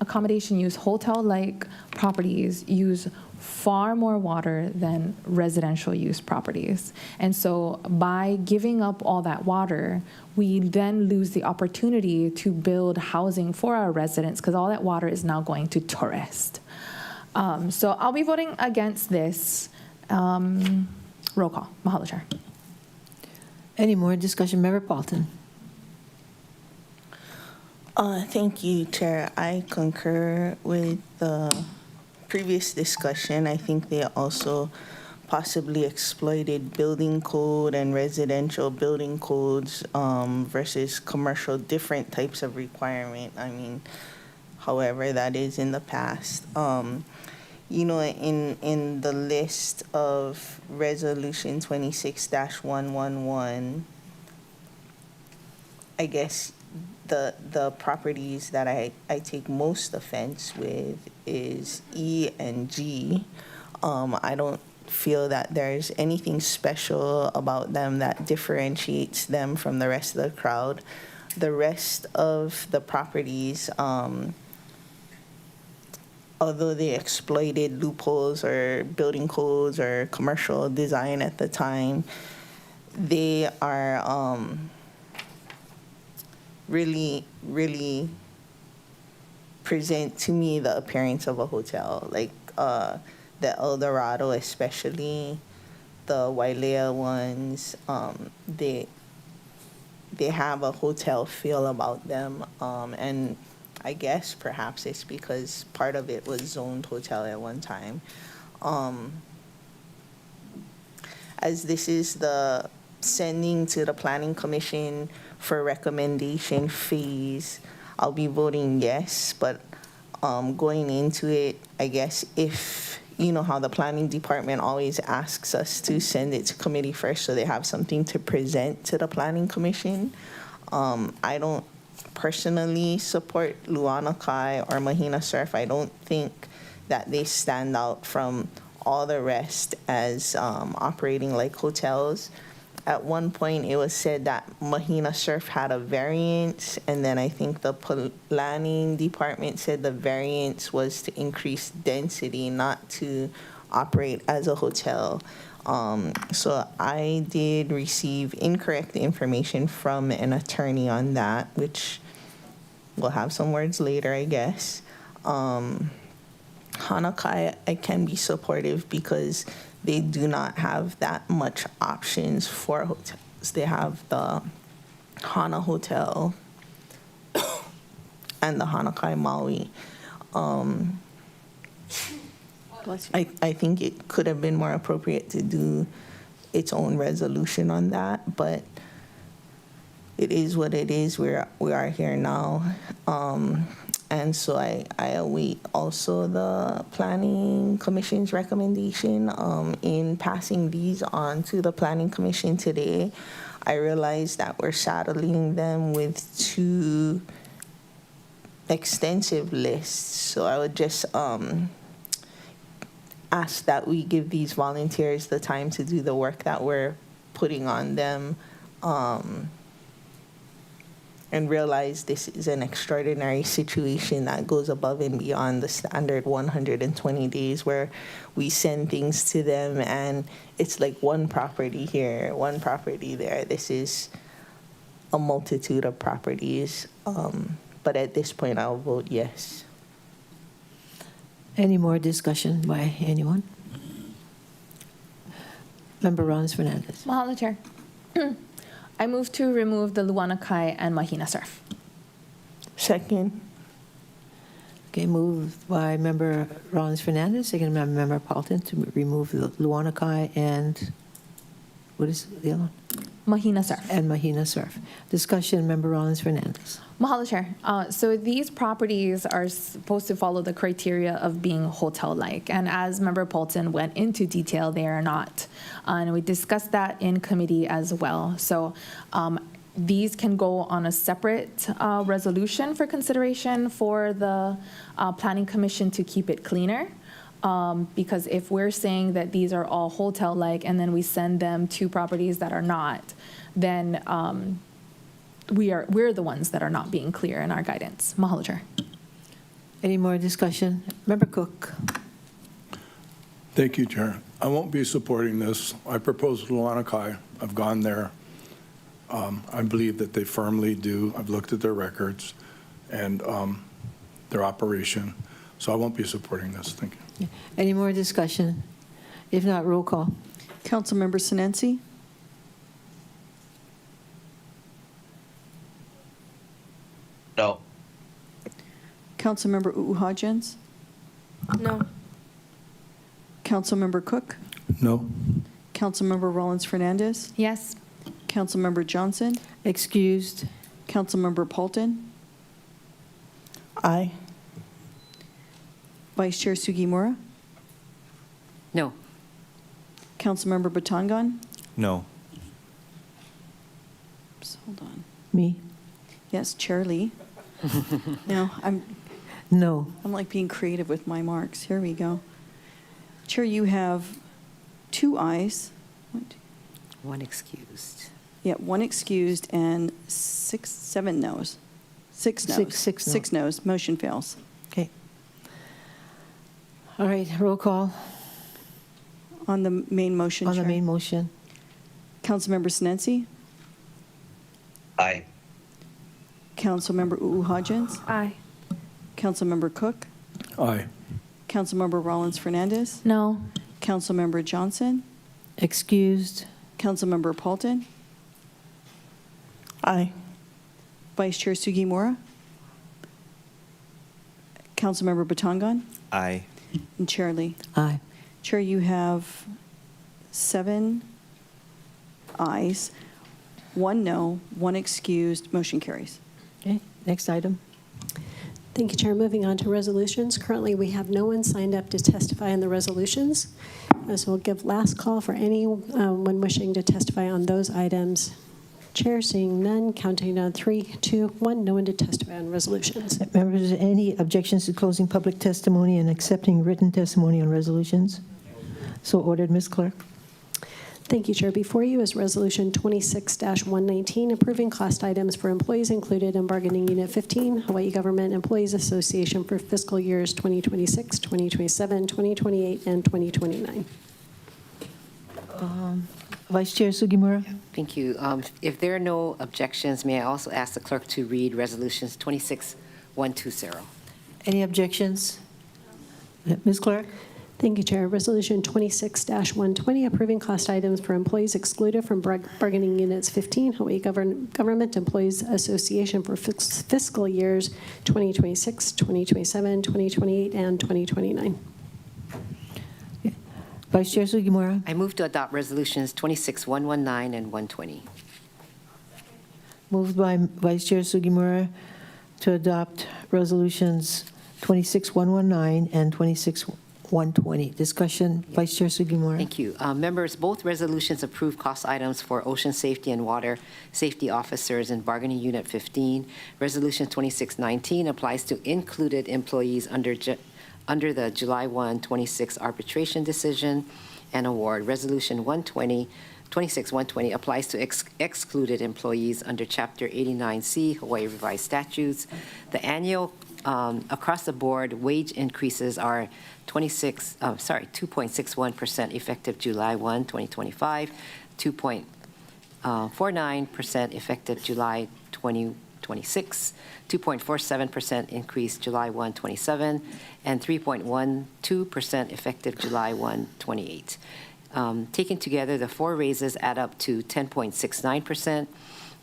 [SPEAKER 7] accommodation use, hotel-like properties use far more water than residential use properties. And so by giving up all that water, we then lose the opportunity to build housing for our residents because all that water is now going to tourists. So I'll be voting against this. Roll call. Mahalo, Chair.
[SPEAKER 1] Any more discussion? Member Paulton.
[SPEAKER 8] Thank you, Chair. I concur with the previous discussion. I think they also possibly exploited building code and residential building codes versus commercial, different types of requirement. I mean, however that is in the past. In the list of Resolution 26-111, I guess the properties that I take most offense with is E and G. I don't feel that there's anything special about them that differentiates them from the rest of the crowd. The rest of the properties, although they exploited loopholes or building codes or commercial design at the time, they are really, really present to me the appearance of a hotel, like the El Dorado, especially the Wailea ones. They have a hotel feel about them, and I guess perhaps it's because part of it was zoned hotel at one time. As this is the sending to the Planning Commission for recommendation phase, I'll be voting yes, but going into it, I guess if, how the planning department always asks us to send it to committee first so they have something to present to the Planning Commission. I don't personally support Luana Kai or Mahina Surf. I don't think that they stand out from all the rest as operating like hotels. at one point it was said that Mahina Surf had a variance, and then I think the planning department said the variance was to increase density, not to operate as a hotel. So I did receive incorrect information from an attorney on that, which we'll have some words later, I guess. Hanakai, I can be supportive because they do not have that much options for hotels. They have the Hana Hotel and the Hanakai Maui. I think it could have been more appropriate to do its own resolution on that, but it is what it is. We are here now. And so I await also the Planning Commission's recommendation. In passing these on to the Planning Commission today, I realized that we're saddling them with 2 extensive lists. So I would just ask that we give these volunteers the time to do the work that we're putting on them, and realize this is an extraordinary situation that goes above and beyond the standard 120 days where we send things to them and it's like one property here, one property there. This is a multitude of properties. But at this point, I'll vote yes.
[SPEAKER 1] Any more discussion by anyone? Member Rollins-Fernandez.
[SPEAKER 7] Mahalo, Chair. I move to remove the Luanakai and Mahina Surf.
[SPEAKER 8] Second.
[SPEAKER 1] Okay, moved by Member Rollins-Fernandez, second by Member Paulton to remove the Luanakai and, what is the other one?
[SPEAKER 7] Mahina Surf.
[SPEAKER 1] And Mahina Surf. Discussion, Member Rollins-Fernandez.
[SPEAKER 7] Mahalo, Chair. So these properties are supposed to follow the criteria of being hotel-like, and as Member Paulton went into detail, they are not. And we discussed that in committee as well. So these can go on a separate resolution for consideration for the Planning Commission to keep it cleaner. Because if we're saying that these are all hotel-like and then we send them to properties that are not, then we're the ones that are not being clear in our guidance. Mahalo, Chair.
[SPEAKER 1] Any more discussion? Member Cook.
[SPEAKER 22] Thank you, Chair. I won't be supporting this. I propose Luanakai. I've gone there. I believe that they firmly do. I've looked at their records and their operation. So I won't be supporting this. Thank you.
[SPEAKER 1] Any more discussion? If not, roll call.
[SPEAKER 3] Councilmember Sinenci?
[SPEAKER 2] No.
[SPEAKER 3] Councilmember U'uhajens?
[SPEAKER 11] No.
[SPEAKER 3] Councilmember Cook?
[SPEAKER 22] No.
[SPEAKER 3] Councilmember Rollins-Fernandez?
[SPEAKER 7] Yes.
[SPEAKER 3] Councilmember Johnson?
[SPEAKER 1] Excused.
[SPEAKER 3] Councilmember Paulton?
[SPEAKER 8] Aye.
[SPEAKER 3] Vice Chair Sugimura?
[SPEAKER 13] No.
[SPEAKER 3] Councilmember Batangan?
[SPEAKER 10] No.
[SPEAKER 3] Oops, hold on.
[SPEAKER 1] Me?
[SPEAKER 3] Yes, Chair Lee. No,
[SPEAKER 1] No.
[SPEAKER 3] I'm like being creative with my marks. Here we go. Chair, you have 2 ayes.
[SPEAKER 13] 1 excused.
[SPEAKER 3] Yeah, 1 excused and 7 noes. 6 noes.
[SPEAKER 1] Six no.
[SPEAKER 3] 6 noes. Motion fails.
[SPEAKER 1] Okay. All right, roll call
[SPEAKER 3] On the main motion,
[SPEAKER 1] on the
[SPEAKER 3] Chair.
[SPEAKER 1] main motion.
[SPEAKER 3] Councilmember Sinenci?
[SPEAKER 2] Aye.
[SPEAKER 3] Councilmember U'uhajens?
[SPEAKER 11] Aye.
[SPEAKER 3] Councilmember Cook?
[SPEAKER 22] Aye.
[SPEAKER 3] Councilmember Rollins-Fernandez?
[SPEAKER 7] No.
[SPEAKER 3] Councilmember Johnson?
[SPEAKER 1] Excused.
[SPEAKER 3] Councilmember Paulton?
[SPEAKER 8] Aye.
[SPEAKER 3] Vice Chair Sugimura? Councilmember Batangan?
[SPEAKER 10] Aye.
[SPEAKER 3] And Chair Lee?
[SPEAKER 1] Aye.
[SPEAKER 3] Chair, you have 7 ayes, 1 no, 1 excused. Motion carries.
[SPEAKER 1] Okay, next item.
[SPEAKER 17] Thank you, Chair. Moving on to resolutions. Currently, we have no one signed up to testify on the resolutions. So we'll give last call for anyone wishing to testify on those items. Chair, seeing none, counting down 3, 2, 1, no one to testify on resolutions.
[SPEAKER 1] Members, any objections to closing public testimony and accepting written testimony on resolutions? So ordered, Ms. Clerk.
[SPEAKER 17] Thank you, Chair. Before you is Resolution 26-119, approving cost items for employees included in Bargaining Unit 15, Hawaii Government Employees Association for fiscal years 2026, 2027, 2028, and 2029.
[SPEAKER 1] Vice Chair Sugimura?
[SPEAKER 13] Thank you. If there are no objections, may I also ask the clerk to read Resolutions 26120?
[SPEAKER 1] Any objections? Ms. Clerk?
[SPEAKER 17] Thank you, Chair. Resolution 26-120, approving cost items for employees excluded from Bargaining Units 15, Hawaii Government Employees Association for fiscal years 2026, 2027, 2028, and 2029.
[SPEAKER 1] Vice Chair Sugimura?
[SPEAKER 13] I move to adopt Resolutions 26119 and 120.
[SPEAKER 1] Moved by Vice Chair Sugimura to adopt resolutions 26119 and 26120. Discussion, Vice Chair Sugimura.
[SPEAKER 13] Thank you. Members, both resolutions approve cost items for ocean safety and water safety officers in Bargaining Unit 15. Resolution 2619 applies to included employees under the July 1, 26 arbitration decision and award. Resolution 26-120 applies to excluded employees under Chapter 89C Hawaii Revised Statutes. The annual across-the-board wage increases are 2.61% effective July 1, 2025, 2.49% effective July 2026, 2.47% increase July 1, 27, and 3.12% effective July 1, 28. Taken together, the four raises add up to 10.69%.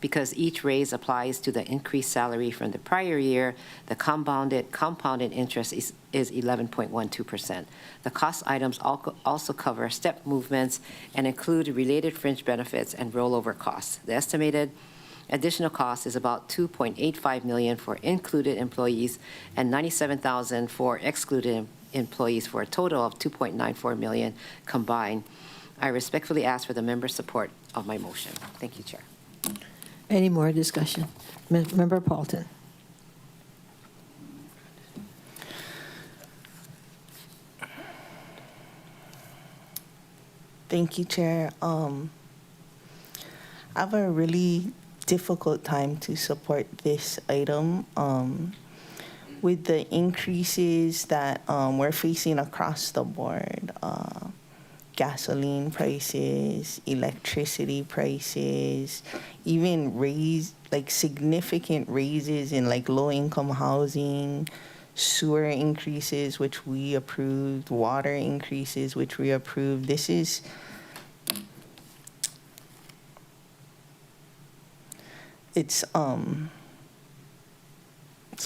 [SPEAKER 13] Because each raise applies to the increased salary from the prior year, the compounded interest is 11.12%. The cost items also cover step movements and include related fringe benefits and rollover costs. The estimated additional cost is about $2.85 million for included employees and $97,000 for excluded employees, for a total of $2.94 million combined. I respectfully ask for the member's support of my motion. Thank you, Chair.
[SPEAKER 1] Any more discussion? Member Paulton.
[SPEAKER 8] Thank you, Chair. I have a really difficult time to support this item. With the increases that we're facing across the board, gasoline prices, electricity prices, even significant raises in low-income housing, sewer increases, which we approved, water increases, which we approved. It's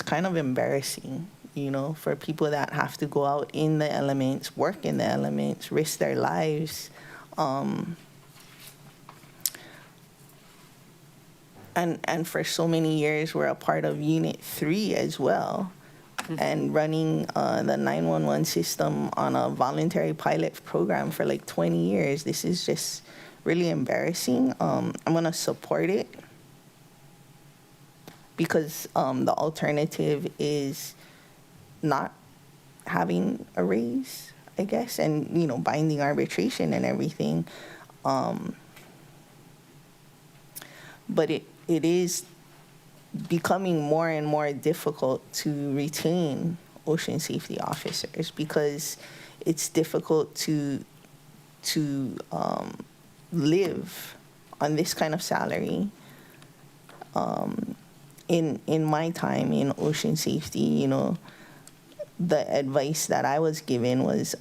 [SPEAKER 8] kind of embarrassing, for people that have to go out in the elements, work in the elements, risk their lives. And for so many years, we're a part of Unit 3 as well, and running the 911 system on a voluntary pilot program for 20 years. This is just really embarrassing. I'm going to support it because the alternative is not having a raise, I guess, and, binding arbitration and everything. But it is becoming more and more difficult to retain ocean safety officers because it's difficult to live on this kind of salary. In my time in ocean safety, the advice that I was given was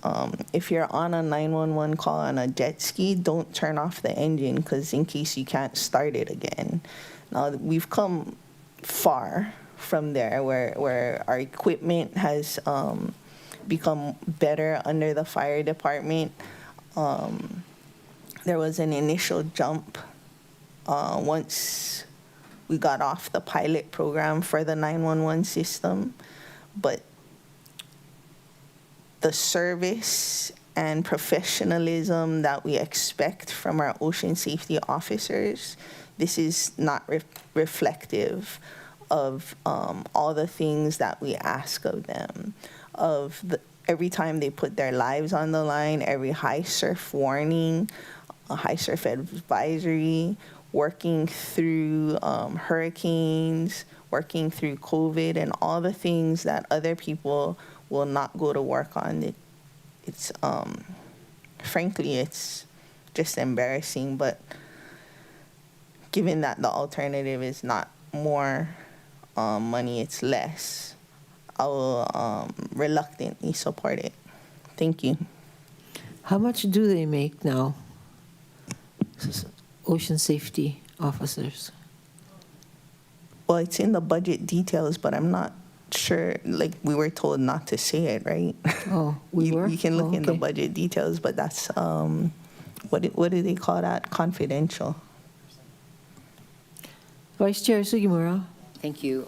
[SPEAKER 8] if you're on a 911 call on a jet ski, don't turn off the engine because in case you can't start it again. Now, we've come far from there where our equipment has become better under the fire department. There was an initial jump once we got off the pilot program for the 911 system, but the service and professionalism that we expect from our ocean safety officers, this is not reflective of all the things that we ask of them, every time they put their lives on the line, every high surf warning, a high surf advisory, working through hurricanes, working through COVID, and all the things that other people will not go to work on. It's frankly, it's just embarrassing, but given that the alternative is not more money, it's less, I will reluctantly support it. Thank you.
[SPEAKER 1] How much do they make now? Ocean safety officers.
[SPEAKER 8] Well, it's in the budget details, but I'm not sure, like, we were told not to say it, right?
[SPEAKER 1] Oh, we were?
[SPEAKER 8] You can look in the
[SPEAKER 1] Okay.
[SPEAKER 8] budget details, but that's, what do they call that? Confidential.
[SPEAKER 1] Vice Chair Sugimura.
[SPEAKER 13] Thank you.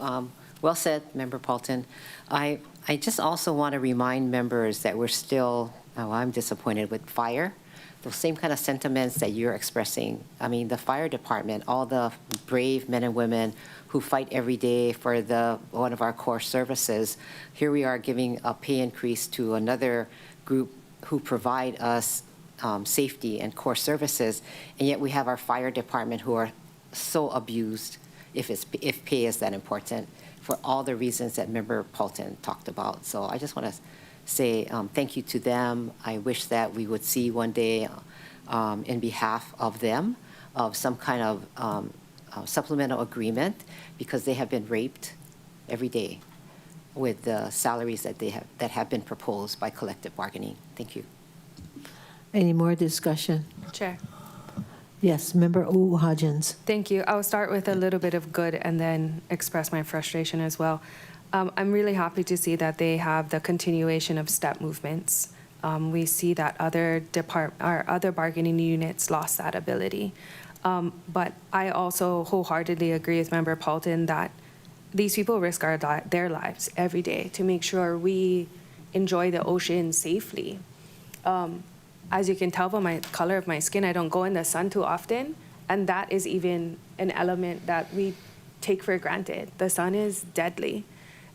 [SPEAKER 13] Well said, Member Paulton. I just also want to remind members that we're still, I'm disappointed with fire. Those same kind of sentiments that you're expressing. I mean, the fire department, all the brave men and women who fight every day for one of our core services. Here we are giving a pay increase to another group who provide us safety and core services, and yet we have our fire department who are so abused if pay is that important, for all the reasons that Member Paulton talked about. So I just want to say thank you to them. I wish that we would see one day, in behalf of them, of some kind of supplemental agreement, because they have been raped every day with the salaries that have been proposed by collective bargaining. Thank you.
[SPEAKER 1] Any more discussion?
[SPEAKER 11] Chair.
[SPEAKER 1] Yes, Member O'Hudgens.
[SPEAKER 11] Thank you. I'll start with a little bit of good and then express my frustration as well. I'm really happy to see that they have the continuation of step movements. We see that other bargaining units lost that ability. But I also wholeheartedly agree with Member Paulton that these people risk their lives every day to make sure we enjoy the ocean safely. As you can tell by my color of my skin, I don't go in the sun too often, and that is even an element that we take for granted. The sun is deadly.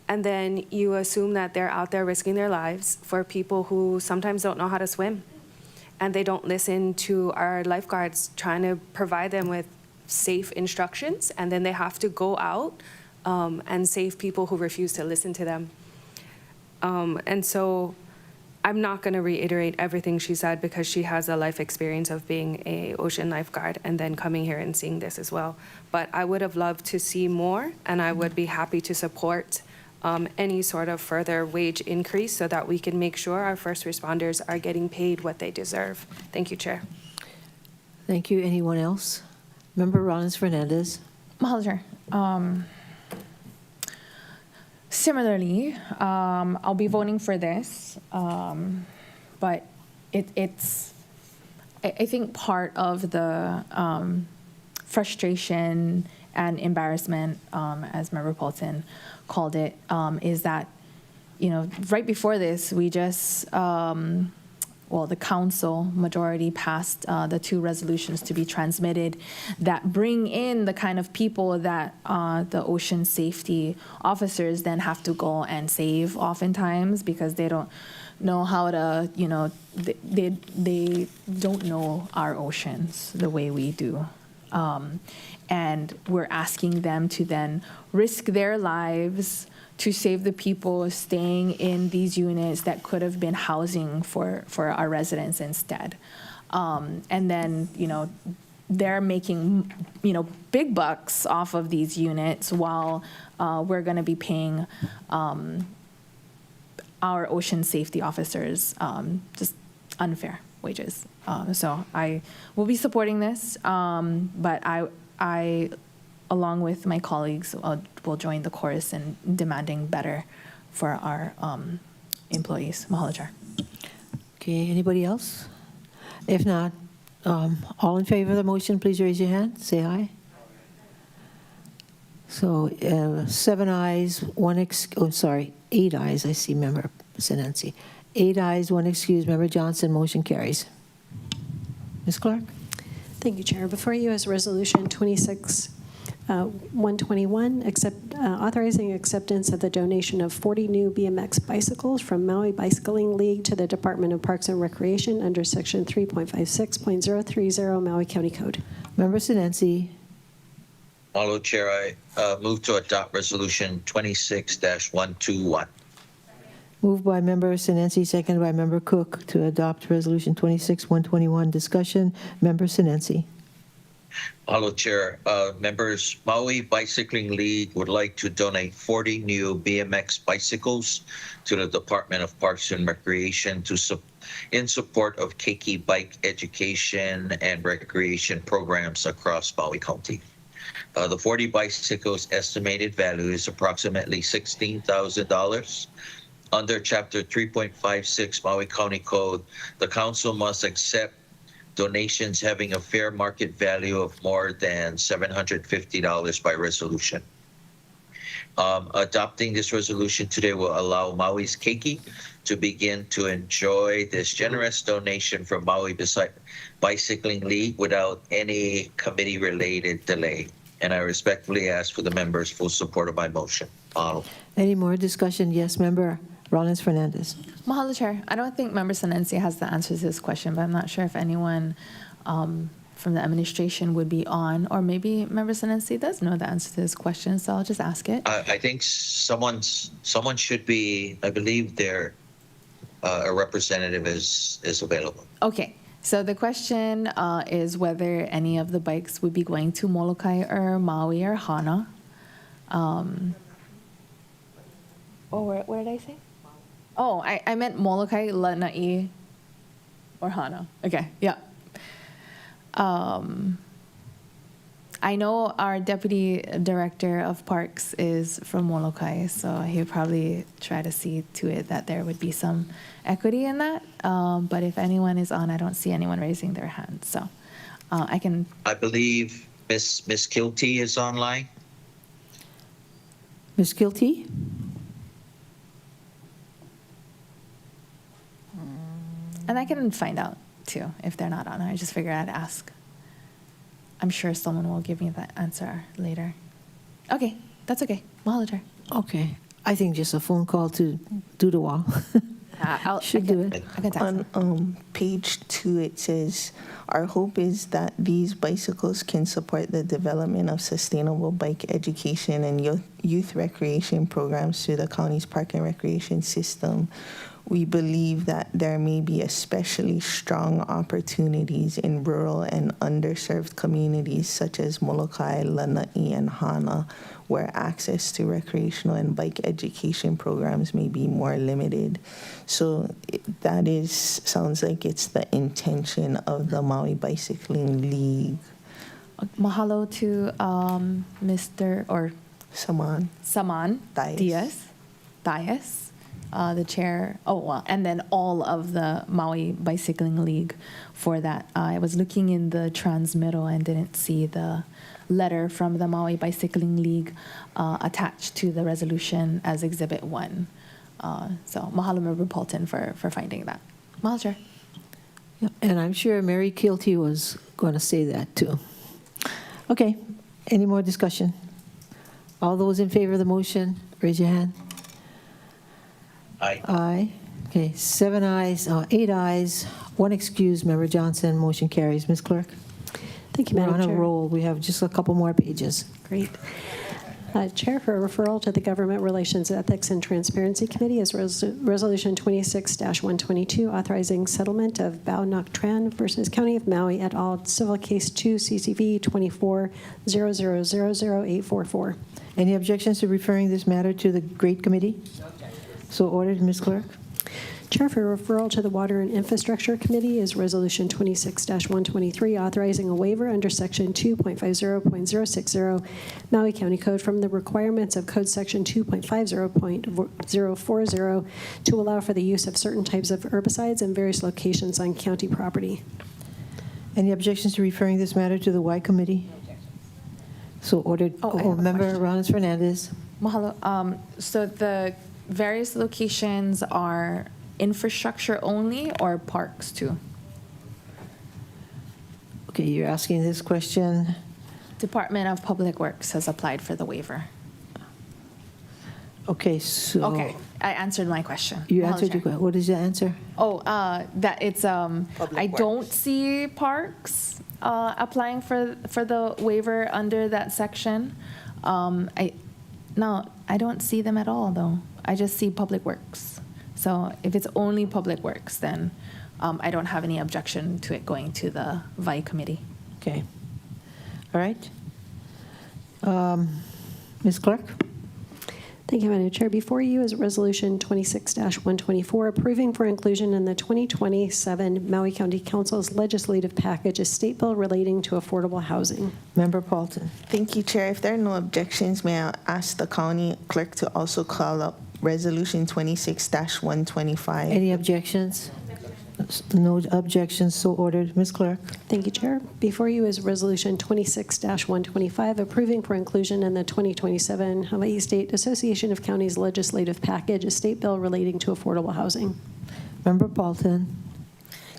[SPEAKER 11] And then you assume that they're out there risking their lives for people who sometimes don't know how to swim, and they don't listen to our lifeguards trying to provide them with safe instructions, and then they have to go out and save people who refuse to listen to them. And so I'm not going to reiterate everything she said, because she has a life experience of being a ocean lifeguard and then coming here and seeing this as well. But I would have loved to see more, and I would be happy to support any sort of further wage increase so that we can make sure our first responders are getting paid what they deserve. Thank you, Chair.
[SPEAKER 1] Thank you. Anyone else? Member Rollins Fernandez.
[SPEAKER 7] Mahal, similarly, I'll be voting for this, but it's I think part of the frustration and embarrassment, as Member Paulton called it, is that, right before this, we just, the council majority passed the 2 resolutions to be transmitted that bring in the kind of people that the ocean safety officers then have to go and save oftentimes, because they don't know how to, they don't know our oceans the way we do. And we're asking them to then risk their lives to save the people staying in these units that could have been housing for our residents instead. And then, they're making, big bucks off of these units while we're going to be paying our ocean safety officers just unfair wages. So I will be supporting this, but I, along with my colleagues, will join the chorus in demanding better for our employees. Mahalo, Chair.
[SPEAKER 1] Okay, anybody else? If not, all in favor of the motion, please raise your hand. Say aye. So 7 ayes, 8 ayes. I see Member Sinanci. 8 ayes, 1 excused. Member Johnson, motion carries. Ms. Clark.
[SPEAKER 17] Thank you, Chair. Before you is Resolution 26 121, authorizing acceptance of the donation of 40 new BMX bicycles from Maui Bicycling League to the Department of Parks and Recreation under Section 3.56.030 Maui County Code.
[SPEAKER 1] Member Sinensi.
[SPEAKER 2] Mahalo, Chair. I move to adopt Resolution 26-121.
[SPEAKER 1] Moved by Member Sinensi, seconded by Member Cook to adopt Resolution 26-121. Discussion. Member Sinensi.
[SPEAKER 2] Mahalo, Chair. Members, Maui Bicycling League would like to donate 40 new BMX bicycles to the Department of Parks and Recreation in support of Keiki bike education and recreation programs across Maui County. The 40 bicycles' estimated value is approximately $16,000. Under Chapter 3.56 Maui County Code, the council must accept donations having a fair market value of more than $750 by resolution. Adopting this resolution today will allow Maui's Keiki to begin to enjoy this generous donation from Maui Bicycling League without any committee-related delay. And I respectfully ask for the members' full support of my motion. Mahalo.
[SPEAKER 1] Any more discussion? Yes, Member Rollins Fernandez.
[SPEAKER 7] Mahalo, Chair. I don't think Member Sinensi has the answer to this question, but I'm not sure if anyone from the administration would be on, or maybe Member Sinensi does know the answer to this question, so I'll just ask it.
[SPEAKER 2] I think someone should be, I believe a representative is available.
[SPEAKER 7] Okay. So the question is whether any of the bikes would be going to Molokai or Maui or Hana. What did I say? Oh, I meant Molokai, Lanai, or Hana. Okay, yeah. I know our Deputy Director of Parks is from Molokai, so he'll probably try to see to it that there would be some equity in that. But if anyone is on, I don't see anyone raising their hand, so I can.
[SPEAKER 2] I believe Miss Kilty is online.
[SPEAKER 1] Ms. Kilty?
[SPEAKER 7] And I can find out, too, if they're not on. I just figured I'd ask. I'm sure someone will give me that answer later. Okay, that's okay. Mahalo, Chair.
[SPEAKER 1] Okay. I think just a phone call to do the wall. Should do it.
[SPEAKER 7] I can text
[SPEAKER 8] On page 2, it says, our hope is that these bicycles can support the development of sustainable bike education and youth recreation programs through the county's park and recreation system. We believe that there may be especially strong opportunities in rural and underserved communities such as Molokai, Lanai, and Hana, where access to recreational and bike education programs may be more limited. So that sounds like it's the intention of the Maui Bicycling League.
[SPEAKER 7] Mahalo to Mr. or
[SPEAKER 8] Saman
[SPEAKER 7] Diaz, the chair. Oh, well, and then all of the Maui Bicycling League for that. I was looking in the transmittal and didn't see the letter from the Maui Bicycling League attached to the resolution as Exhibit 1. So mahalo, Member Paulton, for finding that. Mahalo, Chair.
[SPEAKER 1] Yeah, and I'm sure Mary Kilty was going to say that, too. Okay. Any more discussion? All those in favor of the motion, raise your hand.
[SPEAKER 2] Aye.
[SPEAKER 1] Aye. Okay, 7 ayes, 8 ayes, 1 excused. Member Johnson, motion carries. Ms. Clerk?
[SPEAKER 17] Thank you,
[SPEAKER 1] We're
[SPEAKER 17] Madam
[SPEAKER 1] on a
[SPEAKER 17] Chair.
[SPEAKER 1] roll. We have just a couple more pages.
[SPEAKER 17] Great. Chair, for a referral to the Government Relations, Ethics, and Transparency Committee is Resolution 26-122, authorizing settlement of Bao Ngoc Tran versus County of Maui et al., Civil Case 2, CCV 24-0000844.
[SPEAKER 1] Any objections to referring this matter to the Great Committee? So ordered, Ms. Clerk.
[SPEAKER 17] Chair, for referral to the Water and Infrastructure Committee is Resolution 26-123, authorizing a waiver under Section 2.50.060 Maui County Code from the requirements of Code Section 2.50.040 to allow for the use of certain types of herbicides in various locations on county property.
[SPEAKER 1] Any objections to referring this matter to the Y Committee? So ordered. Member Rollins Fernandez.
[SPEAKER 7] Mahalo. So the various locations are infrastructure only or parks too?
[SPEAKER 1] Okay, you're asking this question.
[SPEAKER 7] Department of Public Works has applied for the waiver.
[SPEAKER 1] Okay, so.
[SPEAKER 7] Okay, I answered my question.
[SPEAKER 1] You
[SPEAKER 7] Mahalo,
[SPEAKER 1] answered
[SPEAKER 7] Chair.
[SPEAKER 1] your question. What is your answer?
[SPEAKER 7] Oh, that it's, I don't see parks applying for the waiver under that section. I don't see them at all, though. I just see Public Works. So if it's only Public Works, then I don't have any objection to it going to the VI committee.
[SPEAKER 1] Okay. All right. Ms. Clark?
[SPEAKER 17] Thank you, Madam Chair. Before you is Resolution 26-124, approving for inclusion in the 2027 Maui County Council's legislative package a state bill relating to affordable housing.
[SPEAKER 1] Member Paulton.
[SPEAKER 8] Thank you, Chair. If there are no objections, may I ask the county clerk to also call up Resolution 26-125?
[SPEAKER 1] Any objections? No objections, so ordered. Ms. Clerk?
[SPEAKER 17] Thank you, Chair. Before you is Resolution 26-125, approving for inclusion in the 2027 Hawaii State Association of Counties legislative package a state bill relating to affordable housing.
[SPEAKER 1] Member Paulton.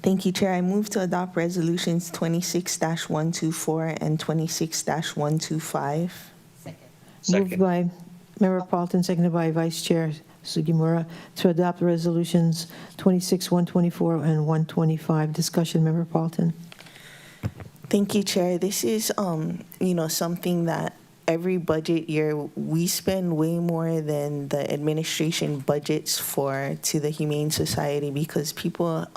[SPEAKER 8] Thank you, Chair. I move to adopt Resolutions 26-124 and 26-125.
[SPEAKER 1] Moved by Member Paulton, seconded by Vice Chair Sugimura, to adopt resolutions 26-124 and 125. Discussion, Member Paulton.
[SPEAKER 8] Thank you, Chair. This is, something that every budget year we spend way more than the administration budgets to the Humane Society because people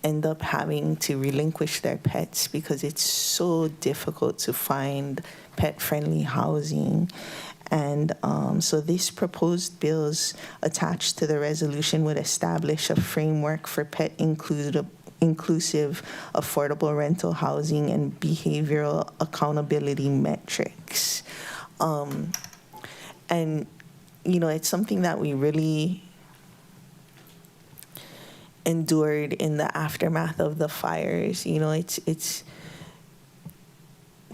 [SPEAKER 8] end up having to relinquish their pets because it's so difficult to find pet-friendly housing. And so this proposed bills attached to the resolution would establish a framework for pet-inclusive, affordable rental housing and behavioral accountability metrics. It's something that we really endured in the aftermath of the fires. It's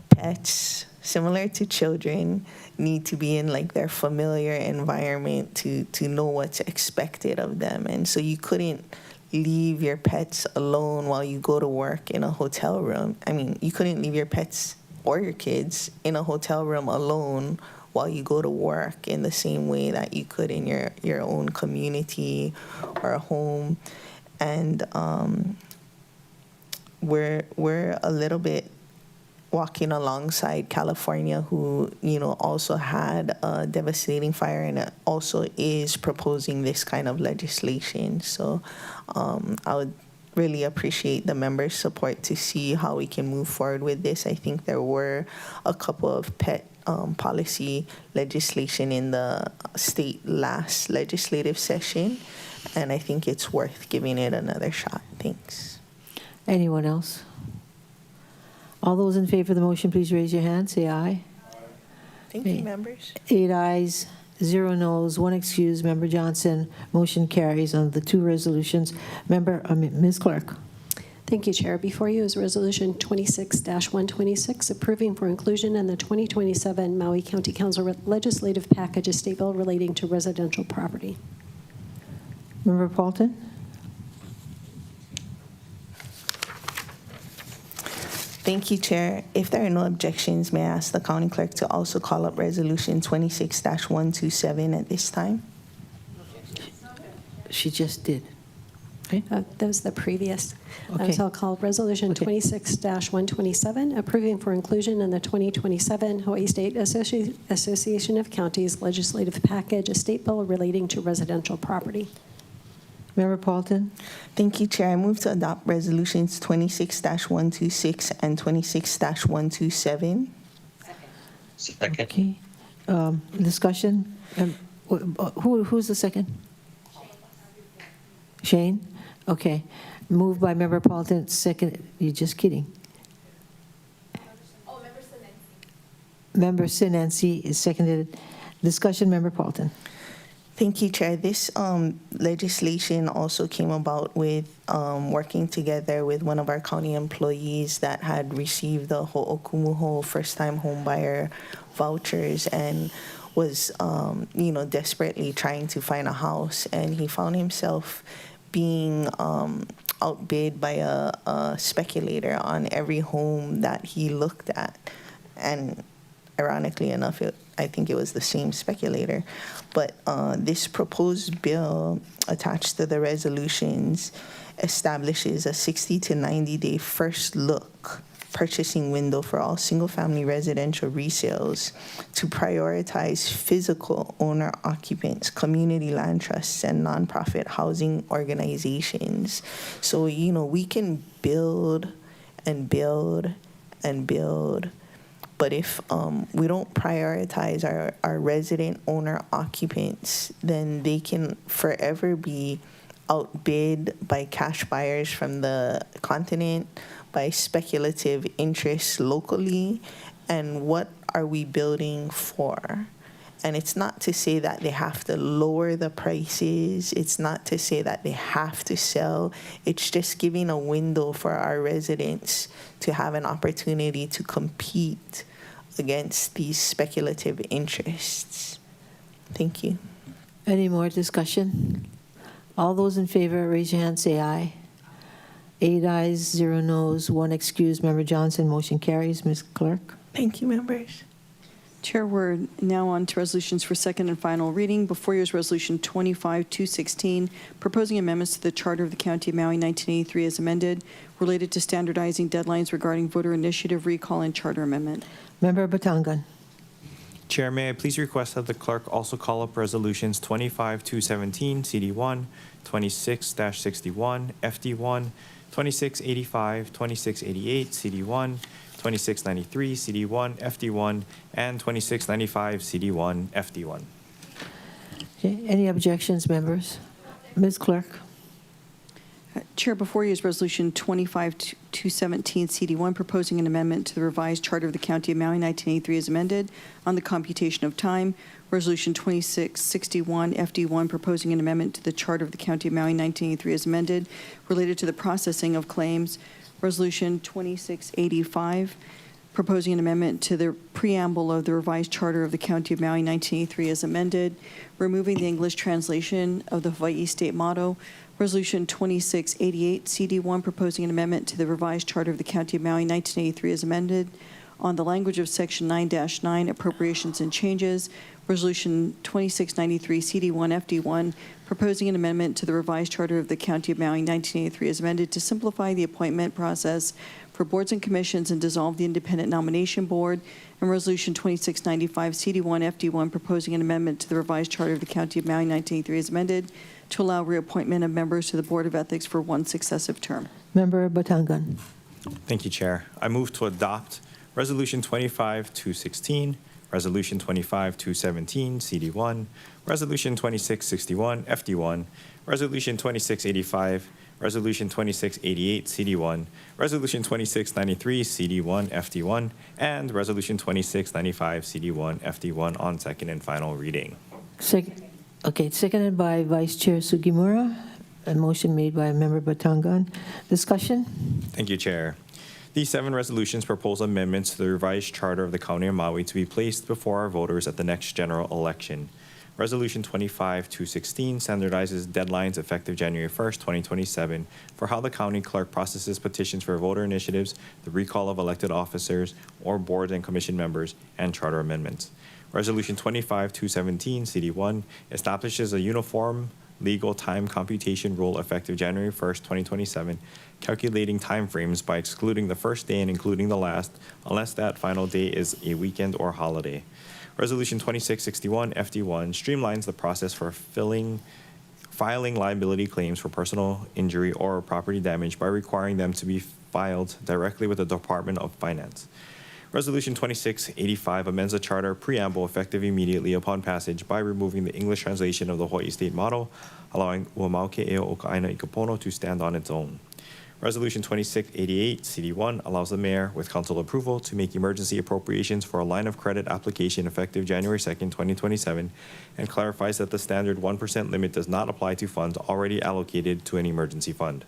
[SPEAKER 8] pets, similar to children, need to be in their familiar environment to know what's expected of them. And so you couldn't leave your pets alone while you go to work in a hotel room. I mean, you couldn't leave your pets or your kids in a hotel room alone while you go to work in the same way that you could in your own community or a home. And we're a little bit walking alongside California, who also had a devastating fire and also is proposing this kind of legislation. So I would really appreciate the members' support to see how we can move forward with this. I think there were a couple of pet policy legislation in the state last legislative session, and I think it's worth giving it another shot. Thanks.
[SPEAKER 1] Anyone else? All those in favor of the motion, please raise your hand. Say aye.
[SPEAKER 8] Thank you, members.
[SPEAKER 1] 8 ayes, 0 noes, 1 excused. Member Johnson. Motion carries on the 2 resolutions. Ms. Clerk.
[SPEAKER 17] Thank you, Chair. Before you is Resolution 26-126, approving for inclusion in the 2027 Maui County Council legislative package a state bill relating to residential property.
[SPEAKER 1] Member Paulton.
[SPEAKER 8] Thank you, Chair. If there are no objections, may I ask the county clerk to also call up Resolution 26-127 at this time?
[SPEAKER 1] She just did. Okay.
[SPEAKER 17] That was the previous.
[SPEAKER 1] Okay.
[SPEAKER 17] So I'll call Resolution 26-127, approving for inclusion in the 2027 Hawaii State Association of Counties legislative package a state bill relating to residential property.
[SPEAKER 1] Member Paulton.
[SPEAKER 8] Thank you, Chair. I move to adopt Resolutions 26-126 and 26-127.
[SPEAKER 2] Second.
[SPEAKER 1] Okay. Discussion. Who's the second? Shane? Okay. Moved by Member Paulton, second. You're just kidding. Member Sinanci is seconded. Discussion, Member Paulton.
[SPEAKER 8] Thank you, Chair. This legislation also came about with working together with one of our county employees that had received the Ho'okumuho first-time homebuyer vouchers and was, desperately trying to find a house. And he found himself being outbid by a speculator on every home that he looked at. and ironically enough, I think it was the same speculator. But this proposed bill attached to the resolutions establishes a 60 to 90-day first look purchasing window for all single-family residential resales to prioritize physical owner occupants, community land trusts, and nonprofit housing organizations. So, we can build and build and build, but if we don't prioritize our resident owner occupants, then they can forever be outbid by cash buyers from the continent, by speculative interests locally, and what are we building for? And it's not to say that they have to lower the prices. It's not to say that they have to sell. It's just giving a window for our residents to have an opportunity to compete against these speculative interests. Thank you.
[SPEAKER 1] Any more discussion? All those in favor, raise your hand, say aye. 8 ayes, 0 noes, 1 excused. Member Johnson, motion carries. Ms. Clerk.
[SPEAKER 8] Thank you, members.
[SPEAKER 3] Chair, we're now on to resolutions for second and final reading. Before you is Resolution 25-216, proposing amendments to the Charter of the County of Maui 1983 as amended, related to standardizing deadlines regarding voter initiative recall and charter amendment.
[SPEAKER 1] Member Batangan.
[SPEAKER 10] Chair, may I please request that the clerk also call up resolutions 25-217, CD1, 26-61, FD1, 2685, 2688, CD1, 2693, CD1, FD1, and 2695, CD1, FD1.
[SPEAKER 1] Okay. Any objections, members? Ms. Clerk.
[SPEAKER 3] Chair, before you is Resolution 25-217, CD1, proposing an amendment to the revised Charter of the County of Maui 1983 as amended on the computation of time. Resolution 2661, FD1, proposing an amendment to the Charter of the County of Maui 1983 as amended, related to the processing of claims. Resolution 2685, proposing an amendment to the preamble of the revised Charter of the County of Maui 1983 as amended, removing the English translation of the Hawaii state motto. Resolution 2688, CD1, proposing an amendment to the revised Charter of the County of Maui 1983 as amended on the language of Section 9-9, appropriations and changes. Resolution 2693, CD1, FD1, proposing an amendment to the revised Charter of the County of Maui 1983 as amended to simplify the appointment process for boards and commissions and dissolve the Independent Nomination Board. And Resolution 2695, CD1, FD1, proposing an amendment to the revised Charter of the County of Maui 1983 as amended to allow reappointment of members to the Board of Ethics for one successive term.
[SPEAKER 1] Member Batangan.
[SPEAKER 10] Thank you, Chair. I move to adopt Resolution 25-216, Resolution 25-217, CD1, Resolution 2661, FD1, Resolution 2685, Resolution 2688, CD1, Resolution 2693, CD1, FD1, and Resolution 2695, CD1, FD1 on second and final reading.
[SPEAKER 1] Okay, seconded by Vice Chair Sugimura. A motion made by Member Batangan. Discussion?
[SPEAKER 10] Thank you, Chair. These 7 resolutions propose amendments to the revised Charter of the County of Maui to be placed before our voters at the next general election. Resolution 25-216 standardizes deadlines effective January 1st, 2027 for how the county clerk processes petitions for voter initiatives, the recall of elected officers or board and commission members, and charter amendments. Resolution 25-217, CD1, establishes a uniform legal time computation rule effective January 1st, 2027, calculating timeframes by excluding the first day and including the last, unless that final day is a weekend or holiday. Resolution 2661, FD1, streamlines the process for filing liability claims for personal injury or property damage by requiring them to be filed directly with the Department of Finance. Resolution 2685 amends the charter preamble effective immediately upon passage by removing the English translation of the Hawaii state motto, allowing Uamauke'eo Oka'aina Ikapono to stand on its own. Resolution 2688, CD1, allows the mayor, with council approval, to make emergency appropriations for a line of credit application effective January 2nd, 2027, and clarifies that the standard 1% limit does not apply to funds already allocated to an emergency fund.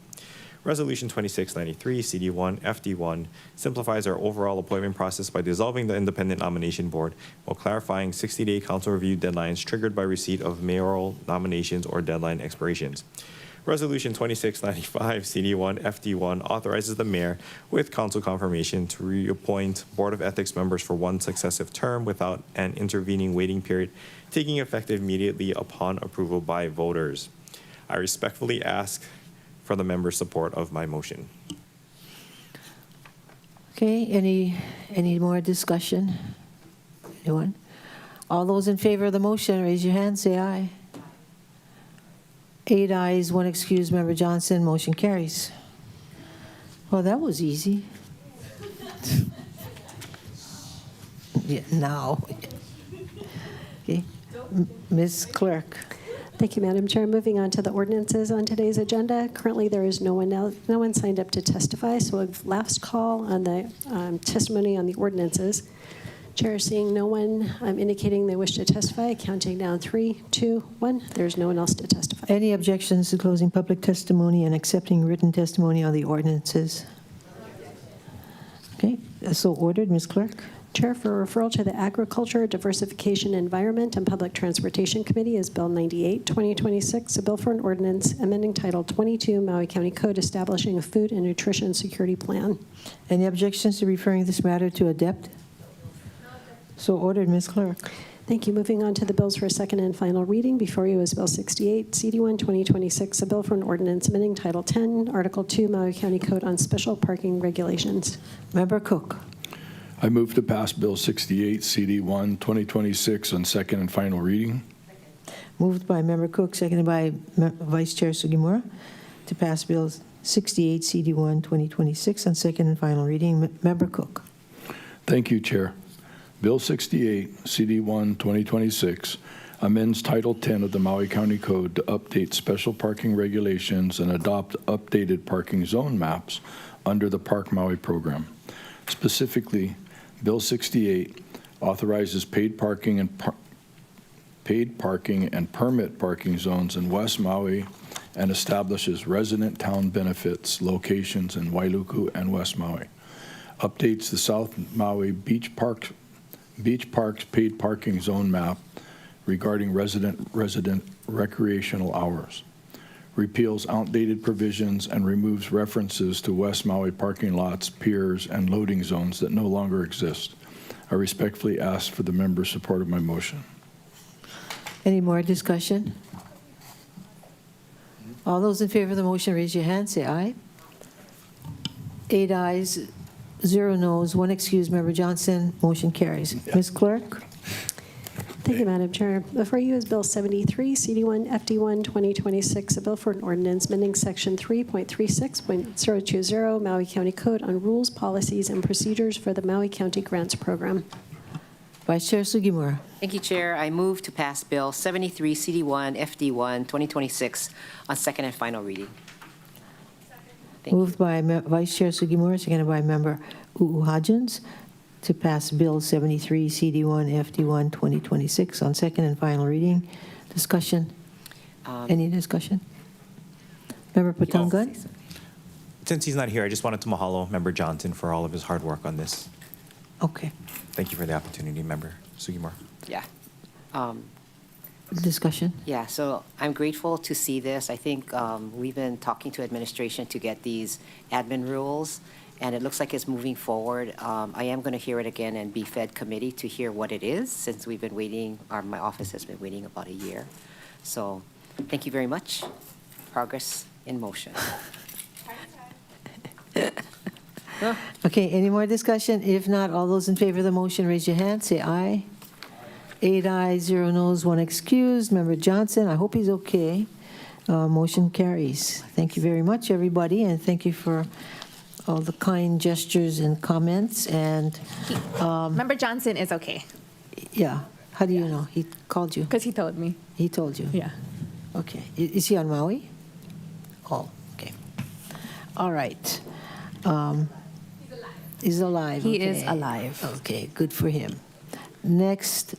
[SPEAKER 10] Resolution 2693, CD1, FD1, simplifies our overall appointment process by dissolving the Independent Nomination Board while clarifying 60-day council review deadlines triggered by receipt of mayoral nominations or deadline expirations. Resolution 2695, CD1, FD1 authorizes the mayor with council confirmation to reappoint Board of Ethics members for one successive term without an intervening waiting period, taking effect immediately upon approval by voters. I respectfully ask for the members' support of my motion.
[SPEAKER 1] Okay, any more discussion? Anyone? All those in favor of the motion, raise your hand, say aye. 8 ayes, 1 excused, Member Johnson, motion carries. Well, that was easy. Yeah, now. Okay, Ms. Clerk.
[SPEAKER 17] Thank you, Madam Chair. Moving on to the ordinances on today's agenda. Currently, there is no one signed up to testify, so a last call on the testimony on the ordinances. Chair is seeing no one indicating they wish to testify. Counting down 3, 2, 1. There's no one else to testify.
[SPEAKER 1] Any objections to closing public testimony and accepting written testimony on the ordinances? Okay, so ordered, Ms. Clerk.
[SPEAKER 17] Chair, for referral to the Agriculture, Diversification, Environment, and Public Transportation Committee is Bill 98, 2026, a bill for an ordinance amending Title 22 Maui County Code establishing a food and nutrition security plan.
[SPEAKER 1] Any objections to referring this matter to ADEPT? So ordered, Ms. Clerk.
[SPEAKER 17] Thank you. Moving on to the bills for a second and final reading. Before you is Bill 68, CD1, 2026, a bill for an ordinance amending Title 10, Article 2 Maui County Code on special parking regulations.
[SPEAKER 1] Member Cook.
[SPEAKER 22] I move to pass Bill 68, CD1, 2026 on second and final reading.
[SPEAKER 1] Moved by Member Cook, seconded by Vice Chair Sugimura to pass Bill 68, CD1, 2026 on second and final reading. Member Cook.
[SPEAKER 22] Thank you, Chair. Bill 68, CD1, 2026 amends Title 10 of the Maui County Code to update special parking regulations and adopt updated parking zone maps under the Park Maui program. Specifically, Bill 68 authorizes paid parking and permit parking zones in West Maui and establishes resident town benefits locations in Wailuku and West Maui. Updates the South Maui Beach Parks paid parking zone map regarding resident recreational hours. Repeals outdated provisions and removes references to West Maui parking lots, piers, and loading zones that no longer exist. I respectfully ask for the members' support of my motion.
[SPEAKER 1] Any more discussion? All those in favor of the motion, raise your hand, say aye. 8 ayes, 0 noes, 1 excused, Member Johnson, motion carries. Ms. Clerk?
[SPEAKER 17] Thank you, Madam Chair. Before you is Bill 73, CD1, FD1, 2026, a bill for an ordinance amending Section 3.36.020 Maui County Code on rules, policies, and procedures for the Maui County Grants Program.
[SPEAKER 1] Vice Chair Sugimura.
[SPEAKER 13] Thank you, Chair. I move to pass Bill 73, CD1, FD1, 2026 on second and final reading.
[SPEAKER 1] Moved by Vice Chair Sugimura, seconded by Member Uuhajens to pass Bill 73, CD1, FD1, 2026 on second and final reading. Discussion? Any discussion? Member Patangan?
[SPEAKER 10] Since he's not here, I just wanted to mahalo Member Johnson for all of his hard work on this.
[SPEAKER 1] Okay.
[SPEAKER 10] Thank you for the opportunity, Member Sugimura.
[SPEAKER 13] Yeah.
[SPEAKER 1] Discussion?
[SPEAKER 13] Yeah, so I'm grateful to see this. I think we've been talking to administration to get these admin rules, and it looks like it's moving forward. I am going to hear it again and be fed committee to hear what it is, since we've been waiting, or my office has been waiting about a year. So thank you very much. Progress in motion.
[SPEAKER 1] Okay, any more discussion? If not, all those in favor of the motion, raise your hand, say aye. 8 ayes, 0 noes, 1 excused. Member Johnson, I hope he's okay. Motion carries. Thank you very much, everybody, and thank you for all the kind gestures and comments. And
[SPEAKER 7] Member Johnson is okay.
[SPEAKER 1] Yeah. How do you know? He called you?
[SPEAKER 7] Because he told me.
[SPEAKER 1] He told you?
[SPEAKER 7] Yeah.
[SPEAKER 1] Okay. Is he on Maui? Oh, okay. All right. He's alive.
[SPEAKER 7] He
[SPEAKER 1] okay.
[SPEAKER 7] is alive.
[SPEAKER 1] Okay, good for him. Next,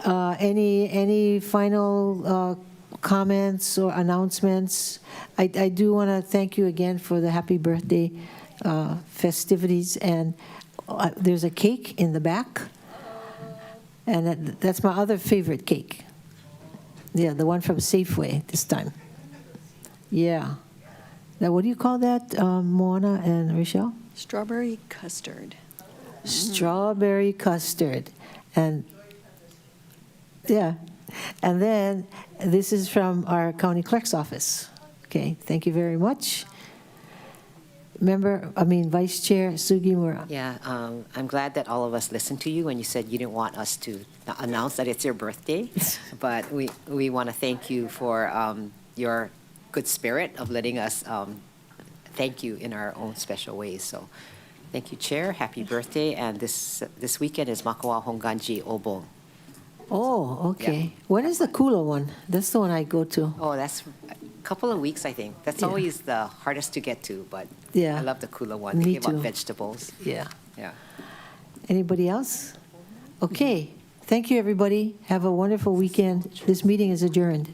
[SPEAKER 1] any final comments or announcements? I do want to thank you again for the happy birthday festivities, and there's a cake in the back, and that's my other favorite cake. Yeah, the one from Safeway this time. Yeah. Now, what do you call that, Moana and Rochelle?
[SPEAKER 3] Strawberry custard.
[SPEAKER 1] Strawberry custard. And, yeah. And then this is from our county clerk's office. Okay, thank you very much. Vice Chair Sugimura.
[SPEAKER 13] Yeah, I'm glad that all of us listened to you when you said you didn't want us to announce that it's your birthday. But we want to thank you for your good spirit of letting us thank you in our own special ways. So thank you, Chair. Happy birthday. And this weekend is Makawa Honganji Obong.
[SPEAKER 1] Oh, okay. When is the Kula one? That's the one I go to.
[SPEAKER 13] Oh, that's a couple of weeks, I think. That's
[SPEAKER 1] Yeah.
[SPEAKER 13] always the hardest to get to, but
[SPEAKER 1] Yeah.
[SPEAKER 13] I love the Kula one.
[SPEAKER 1] Me
[SPEAKER 13] They give
[SPEAKER 1] too.
[SPEAKER 13] out vegetables.
[SPEAKER 1] Yeah.
[SPEAKER 13] Yeah.
[SPEAKER 1] Anybody else? Okay. Thank you, everybody. Have a wonderful weekend. This meeting is adjourned.